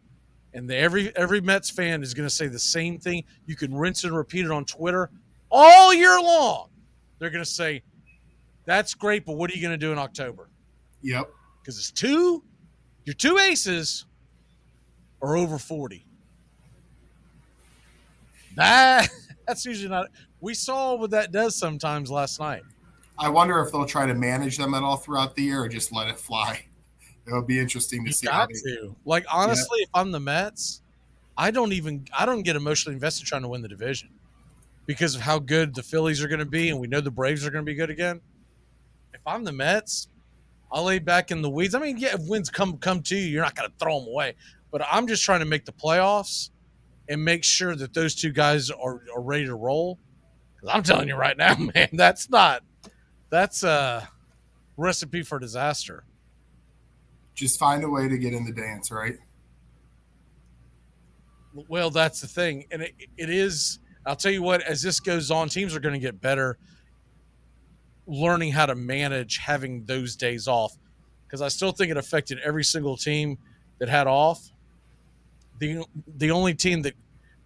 And every Mets fan is going to say the same thing. You can rinse and repeat it on Twitter all year long. They're going to say, that's great, but what are you going to do in October? Yep. Because it's your two aces are over 40. That's usually not – we saw what that does sometimes last night. I wonder if they'll try to manage them at all throughout the year or just let it fly. It'll be interesting to see how they do. Like, honestly, if I'm the Mets, I don't get emotionally invested trying to win the division because of how good the Phillies are going to be, and we know the Braves are going to be good again. If I'm the Mets, I'll lay back in the weeds. I mean, yeah, if wins come to you, you're not going to throw them away. But I'm just trying to make the playoffs and make sure that those two guys are ready to roll. Because I'm telling you right now, man, that's a recipe for disaster. Just find a way to get in the dance, right? Well, that's the thing. And it is, I'll tell you what, as this goes on, teams are going to get better learning how to manage having those days off. Because I still think it affected every single team that had off. The only team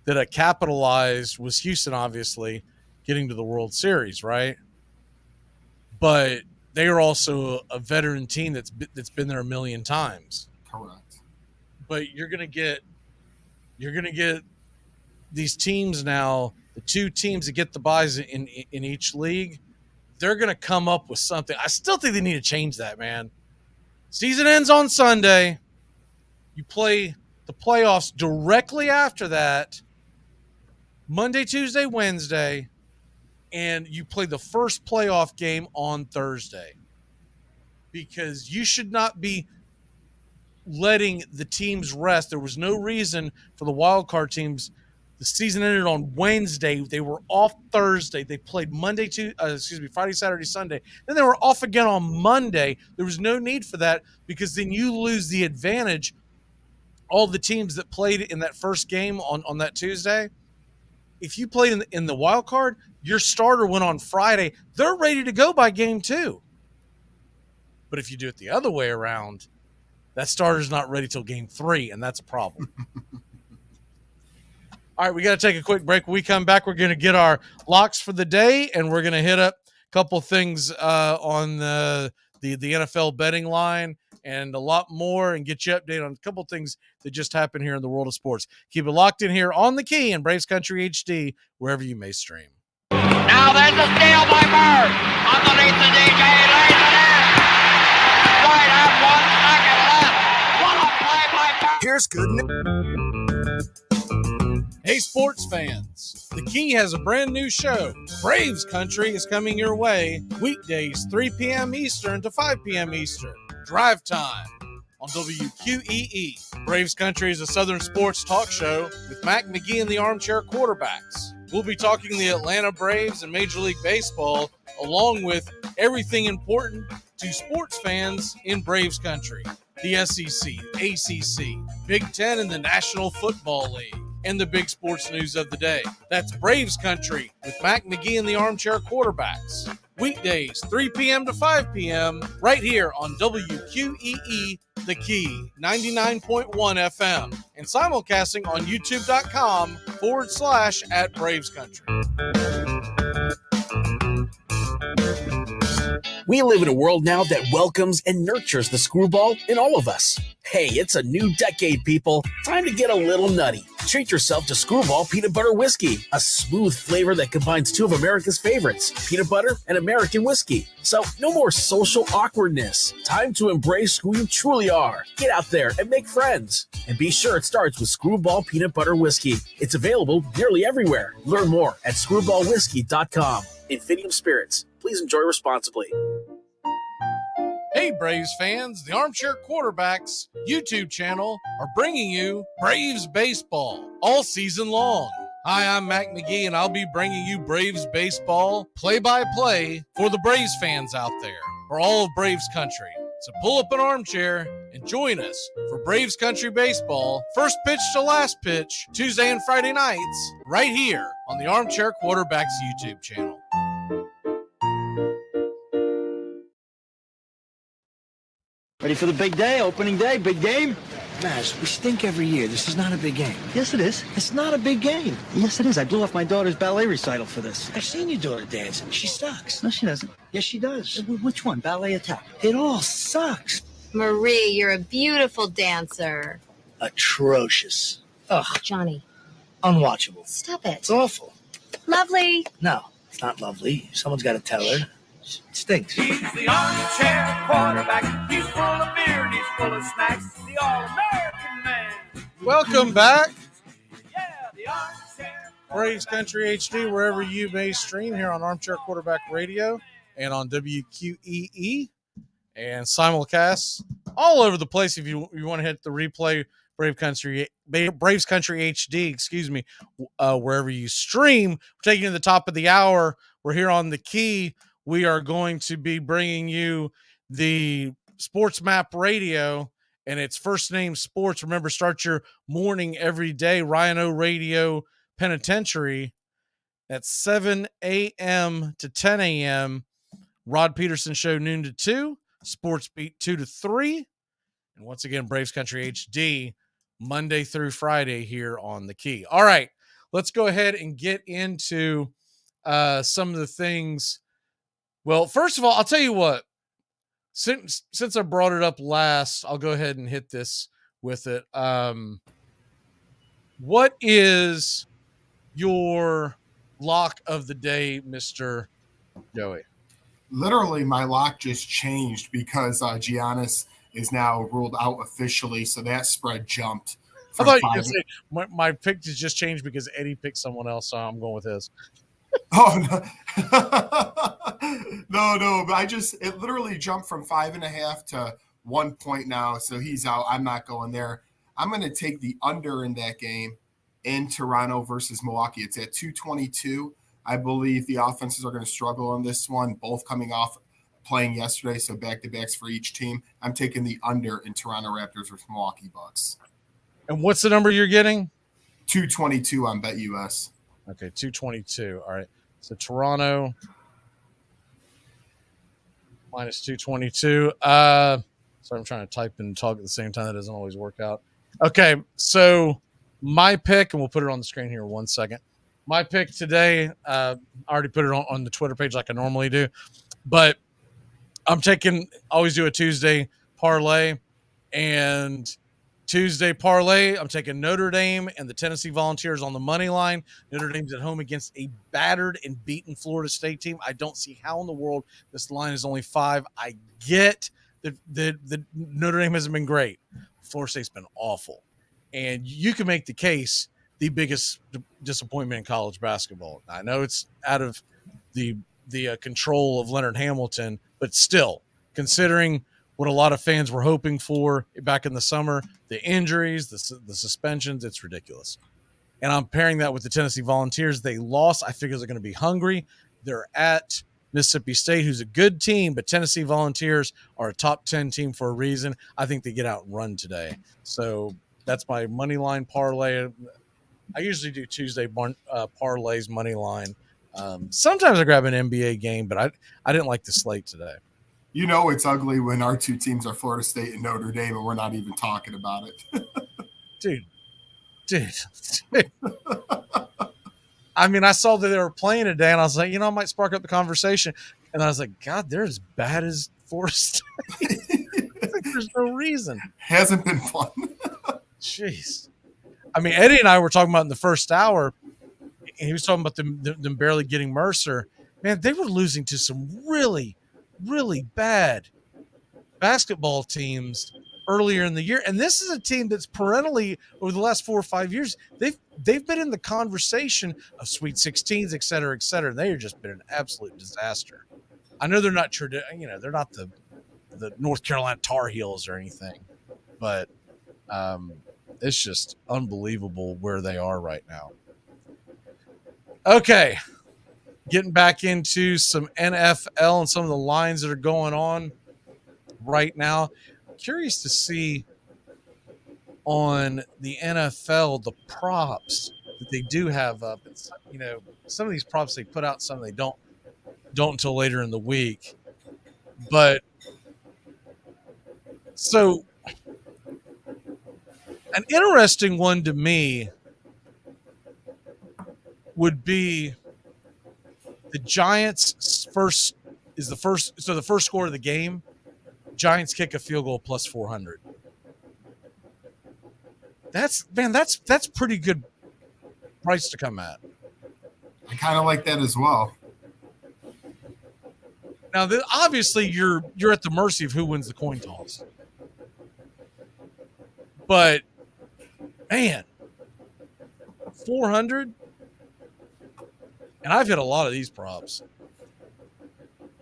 that capitalized was Houston, obviously, getting to the World Series, right? But they are also a veteran team that's been there a million times. Correct. But you're gonna get these teams now, the two teams that get the buys in each league, they're gonna come up with something. I still think they need to change that, man. Season ends on Sunday. You play the playoffs directly after that, Monday, Tuesday, Wednesday, and you play the first playoff game on Thursday. Because you should not be letting the teams rest. There was no reason for the wild card teams. The season ended on Wednesday. They were off Thursday. They played Friday, Saturday, Sunday. Then they were off again on Monday. There was no need for that because then you lose the advantage. All the teams that played in that first game on that Tuesday, if you played in the wild card, your starter went on Friday. They're ready to go by game 2. But if you do it the other way around, that starter's not ready till game 3, and that's a problem. All right, we got to take a quick break. When we come back, we're going to get our locks for the day, and we're going to hit up a couple things on the NFL betting line and a lot more and get you updated on a couple things that just happened here in the world of sports. Keep it locked in here on The Key and Braves Country HD, wherever you may stream. Now there's a steal by Bird. Underneath the DJ, lays it in. Right at 1 second left. What a play by Bird. Here's good news. Hey, sports fans, the Key has a brand new show. Braves Country is coming your way weekdays 3 p.m. Eastern to 5 p.m. Eastern. Drive time on WQEE. Braves Country is a Southern sports talk show with Mac McGee and the Armchair Quarterbacks. We'll be talking the Atlanta Braves and Major League Baseball, along with everything important to sports fans in Braves Country. The SEC, ACC, Big Ten, and the National Football League, and the big sports news of the day. That's Braves Country with Mac McGee and the Armchair Quarterbacks. Weekdays, 3 p.m. to 5 p.m. right here on WQEE The Key, 99.1 FM, and simulcasting on youtube.com/@Braves Country. We live in a world now that welcomes and nurtures the screwball in all of us. Hey, it's a new decade, people. Time to get a little nutty. Treat yourself to Screwball Peanut Butter Whiskey, a smooth flavor that combines two of America's favorites, peanut butter and American whiskey. So no more social awkwardness. Time to embrace who you truly are. Get out there and make friends. And be sure it starts with Screwball Peanut Butter Whiskey. It's available nearly everywhere. Learn more at screwballwhiskey.com. Infinium Spirits. Please enjoy responsibly. Hey, Braves fans, the Armchair Quarterbacks YouTube channel are bringing you Braves Baseball all season long. Hi, I'm Mac McGee, and I'll be bringing you Braves Baseball play-by-play for the Braves fans out there, for all of Braves Country. So pull up an armchair and join us for Braves Country Baseball, first pitch to last pitch, Tuesday and Friday nights, right here on the Armchair Quarterbacks YouTube channel. Ready for the big day, opening day, big game? Maz, we stink every year. This is not a big game. Yes, it is. It's not a big game. Yes, it is. I blew off my daughter's ballet recital for this. I've seen your daughter dancing. She sucks. No, she doesn't. Yes, she does. Which one? Ballet Attack. It all sucks. Marie, you're a beautiful dancer. Atrocious. Ugh. Johnny. Unwatchable. Stop it. It's awful. Lovely. No, it's not lovely. Someone's got to tell her. It stinks. He's the armchair quarterback. He's full of beer and he's full of snacks. The all-American man. Welcome back. Braves Country HD, wherever you may stream here on Armchair Quarterback Radio and on WQEE and simulcast all over the place. If you want to hit the replay, Braves Country HD, wherever you stream. We're taking you to the top of the hour. We're here on the Key. We are going to be bringing you the Sports Map Radio, and it's First Name Sports. Remember, start your morning every day. Ryan O Radio Penitentiary at 7 a.m. to 10 a.m. Rod Peterson Show noon to 2. Sports Beat 2 to 3. And once again, Braves Country HD Monday through Friday here on the Key. All right, let's go ahead and get into some of the things. Well, first of all, I'll tell you what. Since I brought it up last, I'll go ahead and hit this with it. What is your lock of the day, Mr. Joey? Literally, my lock just changed because Giannis is now ruled out officially, so that spread jumped. I thought you were going to say my pick just changed because Eddie picked someone else, so I'm going with his. Oh, no. no, but it literally jumped from 5.5 to 1 point now, so he's out. I'm not going there. I'm going to take the under in that game in Toronto versus Milwaukee. It's at 222. I believe the offenses are going to struggle on this one, both coming off playing yesterday, so back-to-backs for each team. I'm taking the under in Toronto Raptors versus Milwaukee Bucks. And what's the number you're getting? 222 on BetUS. Okay, 222. All right. So Toronto minus 222. Sorry, I'm trying to type and talk at the same time. That doesn't always work out. Okay, so my pick, and we'll put it on the screen here in 1 second. My pick today, I already put it on the Twitter page like I normally do, but I'm always do a Tuesday parlay, and Tuesday parlay, I'm taking Notre Dame and the Tennessee Volunteers on the money line. Notre Dame's at home against a battered and beaten Florida State team. I don't see how in the world this line is only 5. I get that the Notre Dame hasn't been great. Florida State's been awful. And you can make the case biggest disappointment in college basketball. I know it's out of the control of Leonard Hamilton, but still, considering what a lot of fans were hoping for back in the summer, the injuries, the suspensions, it's ridiculous. And I'm pairing that with the Tennessee Volunteers. They lost. I figure they're going to be hungry. They're at Mississippi State, who's a good team, but Tennessee Volunteers are a top 10 team for a reason. I think they get out and run today. So that's my money line parlay. I usually do Tuesday parlays, money line. Sometimes I grab an NBA game, but I didn't like the slate today. You know it's ugly when our two teams are Florida State and Notre Dame, and we're not even talking about it. Dude. I mean, I saw that they were playing today, and I was like, I might spark up the conversation. And I was like, God, they're as bad as Florida State. There's no reason. Hasn't been fun. Jeez. I mean, Eddie and I were talking about in the first hour, and he was talking about them barely getting Mercer. Man, they were losing to some really, really bad basketball teams earlier in the year. And this is a team that's perennially, over the last 4 or 5 years, they've been in the conversation of Sweet 16s, et cetera, et cetera. And they've just been an absolute disaster. I know they're not they're not the North Carolina Tar Heels or anything, but it's just unbelievable where they are right now. Okay, getting back into some NFL and some of the lines that are going on right now. Curious to see on the NFL the props that they do have up. It's, some of these props they put out, some they don't until later in the week. But so an interesting one to me would be the Giants' first score of the game. Giants kick a field goal plus 400. That's pretty good price to come at. I kind of like that as well. Now, obviously, you're at the mercy of who wins the coin toss. But, man, 400? And I've hit a lot of these props.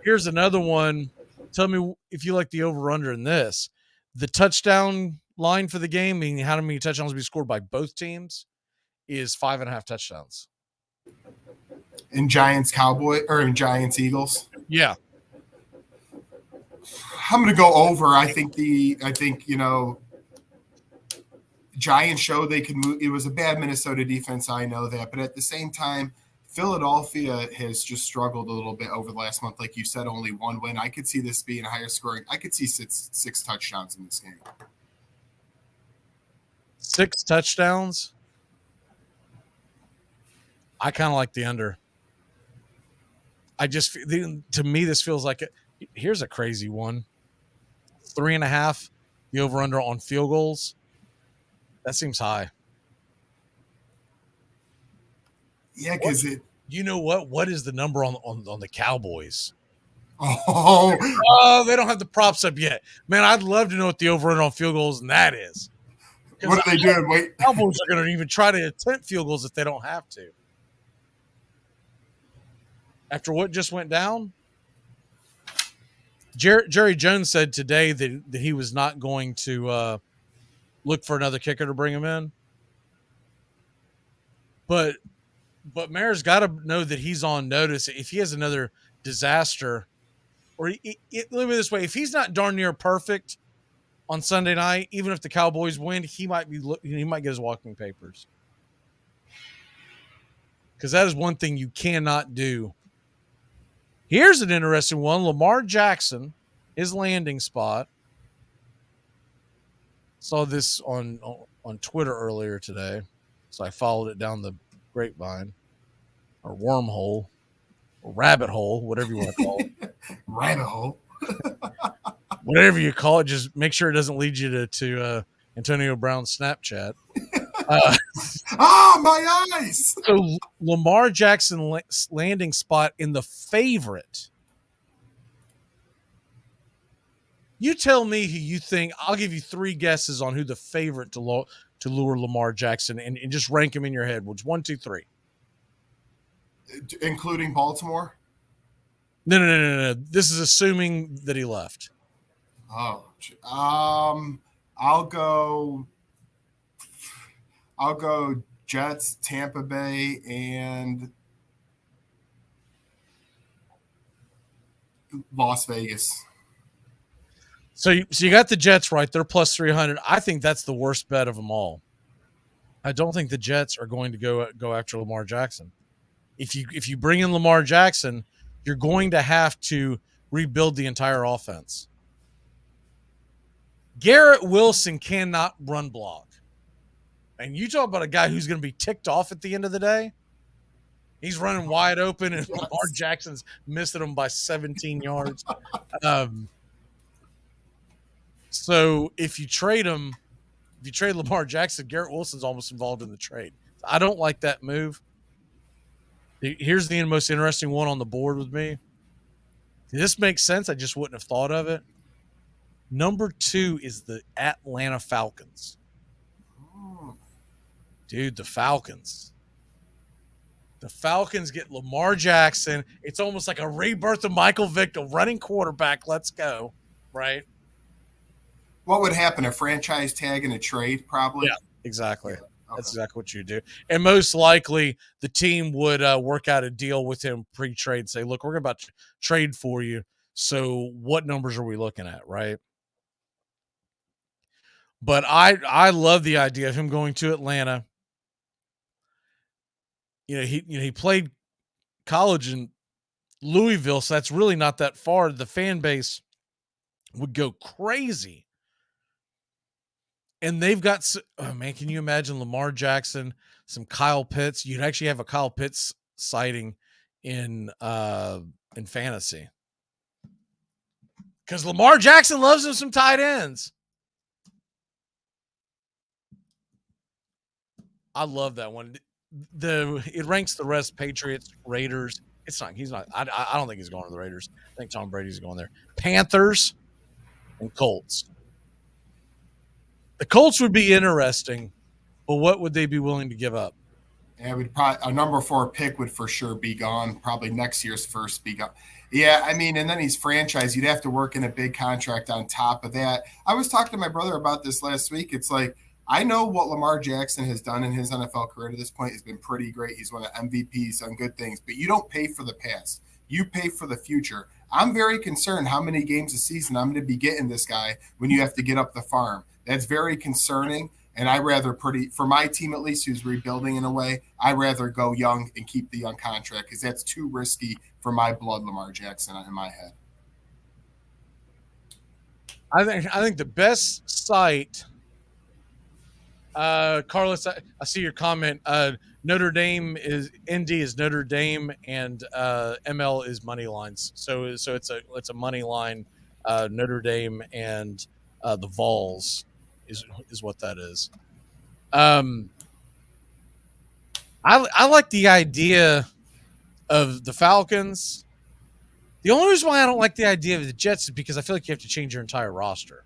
Here's another one. Tell me if you like the over-under in this. The touchdown line for the game, meaning how many touchdowns will be scored by both teams, is 5.5 touchdowns. In Giants Eagles? Yeah. I'm going to go over. I think Giants showed they could move. It was a bad Minnesota defense, I know that. But at the same time, Philadelphia has just struggled a little bit over the last month. Like you said, only one win. I could see this being higher scoring. I could see six touchdowns in this game. 6 touchdowns? I kind of like the under. To me, this feels like here's a crazy one. 3.5, the over-under on field goals. That seems high. Yeah, because you know what? What is the number on the Cowboys? Oh, they don't have the props up yet. Man, I'd love to know what the over-under on field goals and that is. What are they doing? Wait, Cowboys are going to even try to attempt field goals if they don't have to. After what just went down, Jerry Jones said today that he was not going to look for another kicker to bring him in. But Mayor's got to know that he's on notice. If he has another disaster, or let me put it this way, if he's not darn near perfect on Sunday night, even if the Cowboys win, he might get his walking papers. Because that is one thing you cannot do. Here's an interesting one. Lamar Jackson, his landing spot. Saw this on Twitter earlier today, so I followed it down the grapevine or wormhole or rabbit hole, whatever you want to call it. Rabbit hole. Whatever you call it, just make sure it doesn't lead you to Antonio Brown's Snapchat. My eyes! So Lamar Jackson landing spot in the favorite. You tell me who you think. I'll give you 3 guesses on who the favorite to lure Lamar Jackson, and just rank them in your head. Which 1, 2, 3, including Baltimore. No. This is assuming that he left. Oh, I'll go Jets, Tampa Bay, and Las Vegas. So you got the Jets right. They're plus 300. I think that's the worst bet of them all. I don't think the Jets are going to go after Lamar Jackson. If you bring in Lamar Jackson, you're going to have to rebuild the entire offense. Garrett Wilson cannot run block. And you talk about a guy who's going to be ticked off at the end of the day. He's running wide open, and Lamar Jackson's missing him by 17 yards. So if you trade Lamar Jackson, Garrett Wilson's almost involved in the trade. I don't like that move. Here's the most interesting one on the board with me. This makes sense. I just wouldn't have thought of it. Number 2 is the Atlanta Falcons. Dude, the Falcons. The Falcons get Lamar Jackson. It's almost like a rebirth of Michael Vick, a running quarterback. Let's go. Right? What would happen? A franchise tag and a trade, probably? Yeah, exactly. Yeah. Okay. That's exactly what you do. And most likely the team would work out a deal with him pre-trade, say, look, we're about to trade for you. So what numbers are we looking at, right? But I love the idea of him going to Atlanta. He played college in Louisville, so that's really not that far. The fan base would go crazy. And they've got, can you imagine Lamar Jackson, some Kyle Pitts? You'd actually have a Kyle Pitts sighting in fantasy. Because Lamar Jackson loves him some tight ends. I love that one. It ranks the rest: Patriots, Raiders. It's not. He's not. I don't think he's going to the Raiders. I think Tom Brady's going there. Panthers and Colts. The Colts would be interesting, but what would they be willing to give up? Yeah, we'd probably a number 4 pick would for sure be gone. Probably next year's first be gone. Yeah, I mean, and then he's franchise. You'd have to work in a big contract on top of that. I was talking to my brother about this last week. It's like, I know what Lamar Jackson has done in his NFL career to this point has been pretty great. He's won an MVP, he's done good things, but you don't pay for the past. You pay for the future. I'm very concerned how many games a season I'm going to be getting this guy when you have to get up the farm. That's very concerning, and for my team at least, who's rebuilding in a way, I'd rather go young and keep the young contract because that's too risky for my blood, Lamar Jackson, in my head. I think the best site, Carlos, I see your comment. Notre Dame is Notre Dame, and ML is money lines. So it's a money line. Notre Dame and the Vols is what that is. I like the idea of the Falcons. The only reason why I don't like the idea of the Jets is because I feel like you have to change your entire roster.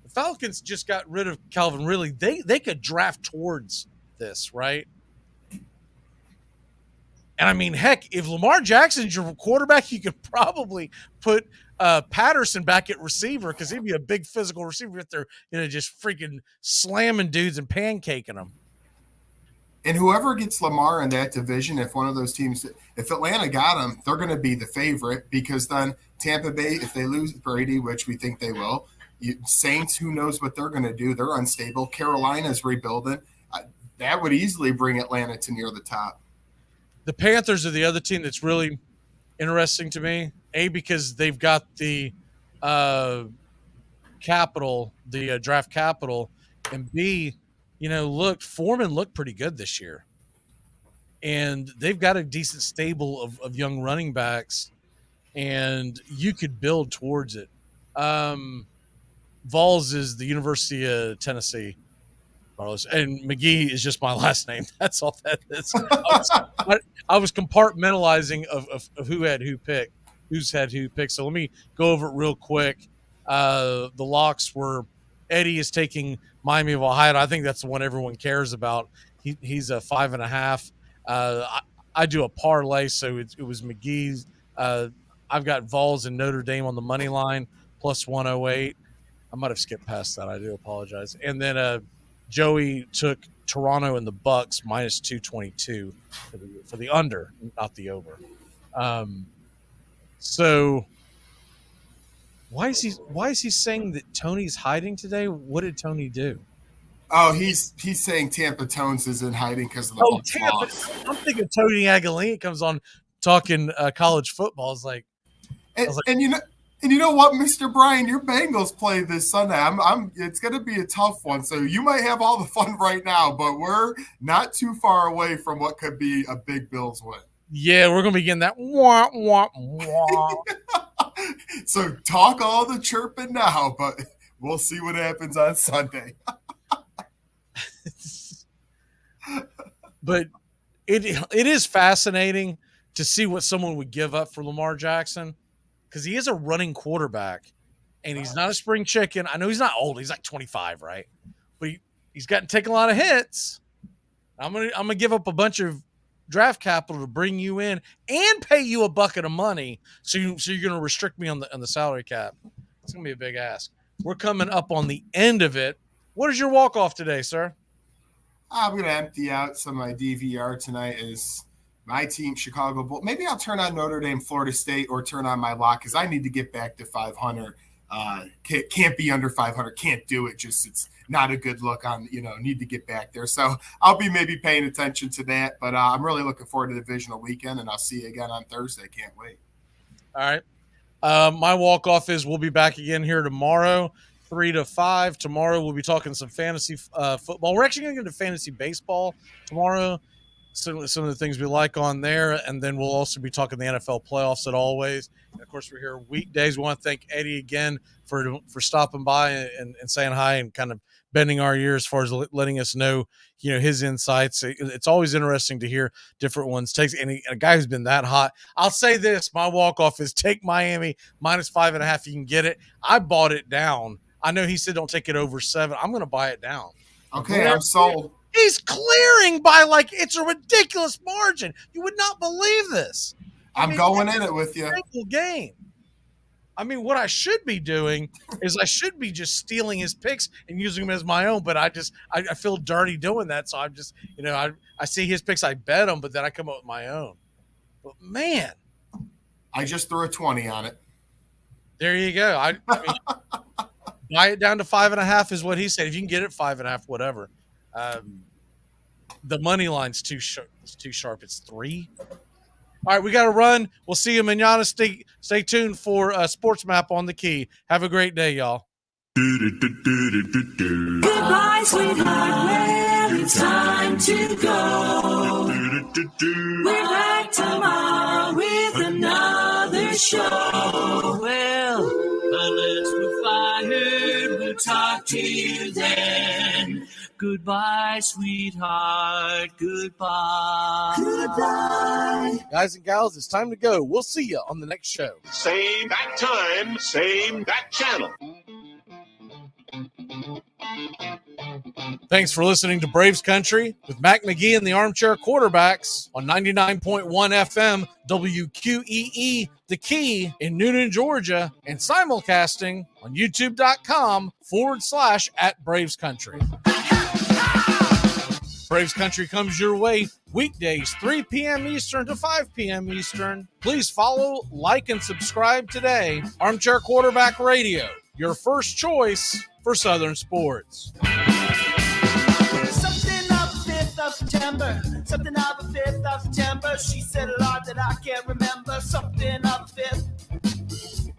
The Falcons just got rid of Calvin Ridley. They could draft towards this, right? And I mean, heck, if Lamar Jackson's your quarterback, you could probably put Patterson back at receiver because he'd be a big physical receiver if they're just freaking slamming dudes and pancaking them. And whoever gets Lamar in that division, if one of those teams, if Atlanta got him, they're going to be the favorite because then Tampa Bay, if they lose Brady, which we think they will, Saints, who knows what they're going to do? They're unstable. Carolina's rebuilding. That would easily bring Atlanta to near the top. The Panthers are the other team that's really interesting to me. A, because they've got the capital, the draft capital, and B, Foreman looked pretty good this year. And they've got a decent stable of young running backs, and you could build towards it. Vols is the University of Tennessee, Carlos, and McGee is just my last name. That's all that is. I was compartmentalizing of who had who picked, who's had who picked. So let me go over it real quick. The locks were Eddie is taking Miami of Ohio. I think that's the one everyone cares about. He's a 5.5. I do a parlay, so it was McGee's. I've got Vols and Notre Dame on the money line plus 108. I might have skipped past that. I do apologize. And then Joey took Toronto and the Bucks minus 222 for the under, not the over. So why is he saying that Tony's hiding today? What did Tony do? Oh, he's saying Tampa Tones is in hiding because of the Bucks loss. I'm thinking Tony Aguilera comes on talking college football. It's like, and you know what, Mr. Brian, your Bengals play this Sunday. It's going to be a tough one. So you might have all the fun right now, but we're not too far away from what could be a big Bills win. Yeah, we're going to be getting that wah, wah, wah. So talk all the chirping now, but we'll see what happens on Sunday. But it is fascinating to see what someone would give up for Lamar Jackson, because he is a running quarterback and he's not a spring chicken. I know he's not old. He's like 25, right? But he's gotten to take a lot of hits. I'm gonna give up a bunch of draft capital to bring you in and pay you a bucket of money. So you're going to restrict me on the salary cap. It's going to be a big ask. We're coming up on the end of it. What is your walk-off today, sir? I'm going to empty out some of my DVR tonight is my team, Chicago Bulls. Maybe I'll turn on Notre Dame, Florida State, or turn on my lock because I need to get back to 500. Can't be under 500. Can't do it. Just it's not a good look on, need to get back there. So I'll be maybe paying attention to that. But I'm really looking forward to the divisional weekend, and I'll see you again on Thursday. Can't wait. All right. My walk-off is we'll be back again here tomorrow, 3 to 5. Tomorrow we'll be talking some fantasy football. We're actually going to get into fantasy baseball tomorrow. Some of the things we like on there, and then we'll also be talking the NFL playoffs as always. And of course, we're here weekdays. We want to thank Eddie again for stopping by and saying hi and kind of bending our ear as far as letting us know, his insights. It's always interesting to hear different ones. A guy who's been that hot. I'll say this: my walk-off is take Miami minus 5.5. You can get it. I bought it down. I know he said don't take it over 7. I'm going to buy it down. Okay, I'm sold. He's clearing by it's a ridiculous margin. You would not believe this. I'm going in it with you. Game. I mean, what I should be doing is I should be just stealing his picks and using them as my own. But I feel dirty doing that. So I'm just, I see his picks, I bet them, but then I come up with my own. But man, I just threw a 20 on it. There you go. I mean, buy it down to 5.5 is what he said. If you can get it 5.5, whatever. The money line's too sharp. It's 3. All right, we got to run. We'll see you manana. Stay tuned for Sports Map on the Key. Have a great day, y'all. Goodbye, sweetheart. Well, it's time to go. We're back tomorrow with another show. Well, unless we're fired, we'll talk to you then. Goodbye, sweetheart. Goodbye. Goodbye. Guys and gals, it's time to go. We'll see you on the next show. Same bat time, same bat channel. Thanks for listening to Braves Country with Mac McGee and the Armchair Quarterbacks on 99.1 FM WQEE The Key in Noonan, Georgia, and simulcasting on youtube.com/@Braves Country. Braves Country comes your way weekdays, 3 p.m. Eastern to 5 p.m. Eastern. Please follow, like, and subscribe today. Armchair Quarterback Radio, your first choice for Southern sports. Something of the 5th of September. Something of the 5th of September. She said a lot that I can't remember. Something of the 5th.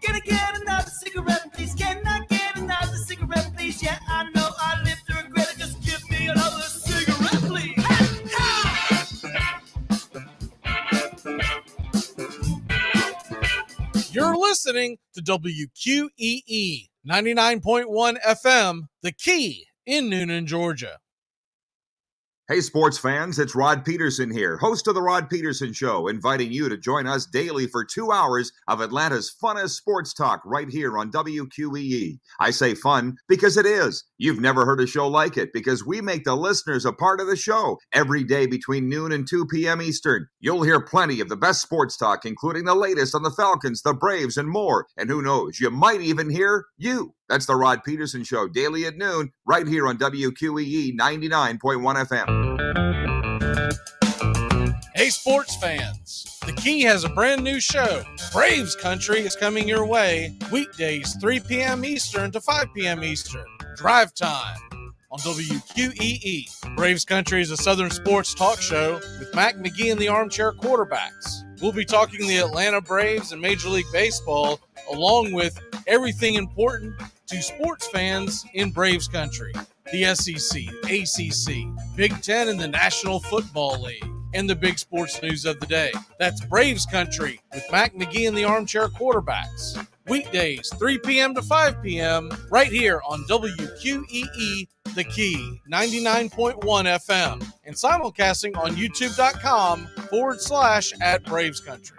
Can I get another cigarette, please? Can I get another cigarette, please? Yeah, I know I live to regret it. Just give me another cigarette, please. You're listening to WQEE 99.1 FM, The Key in Noonan, Georgia. Hey, sports fans, it's Rod Peterson here, host of The Rod Peterson Show, inviting you to join us daily for 2 hours of Atlanta's funnest sports talk right here on WQEE. I say fun because it is. You've never heard a show like it because we make the listeners a part of the show every day between noon and 2 p.m. Eastern. You'll hear plenty of the best sports talk, including the latest on the Falcons, the Braves, and more. And who knows, you might even hear you. That's The Rod Peterson Show, daily at noon, right here on WQEE 99.1 FM. Hey, sports fans. The Key has a brand new show. Braves Country is coming your way weekdays 3 p.m. Eastern to 5 p.m. Eastern. Drive Time on WQEE. Braves Country is a Southern sports talk show with Mac McGee and the Armchair Quarterbacks. We'll be talking the Atlanta Braves and Major League Baseball, along with everything important to sports fans in Braves Country. The SEC, ACC, Big Ten, and the National Football League, and the big sports news of the day. That's Braves Country with Mac McGee and the Armchair Quarterbacks. Weekdays, 3 p.m. to 5 p.m. right here on WQEE, The Key, 99.1 FM, and simulcasting on youtube.com/@Braves Country.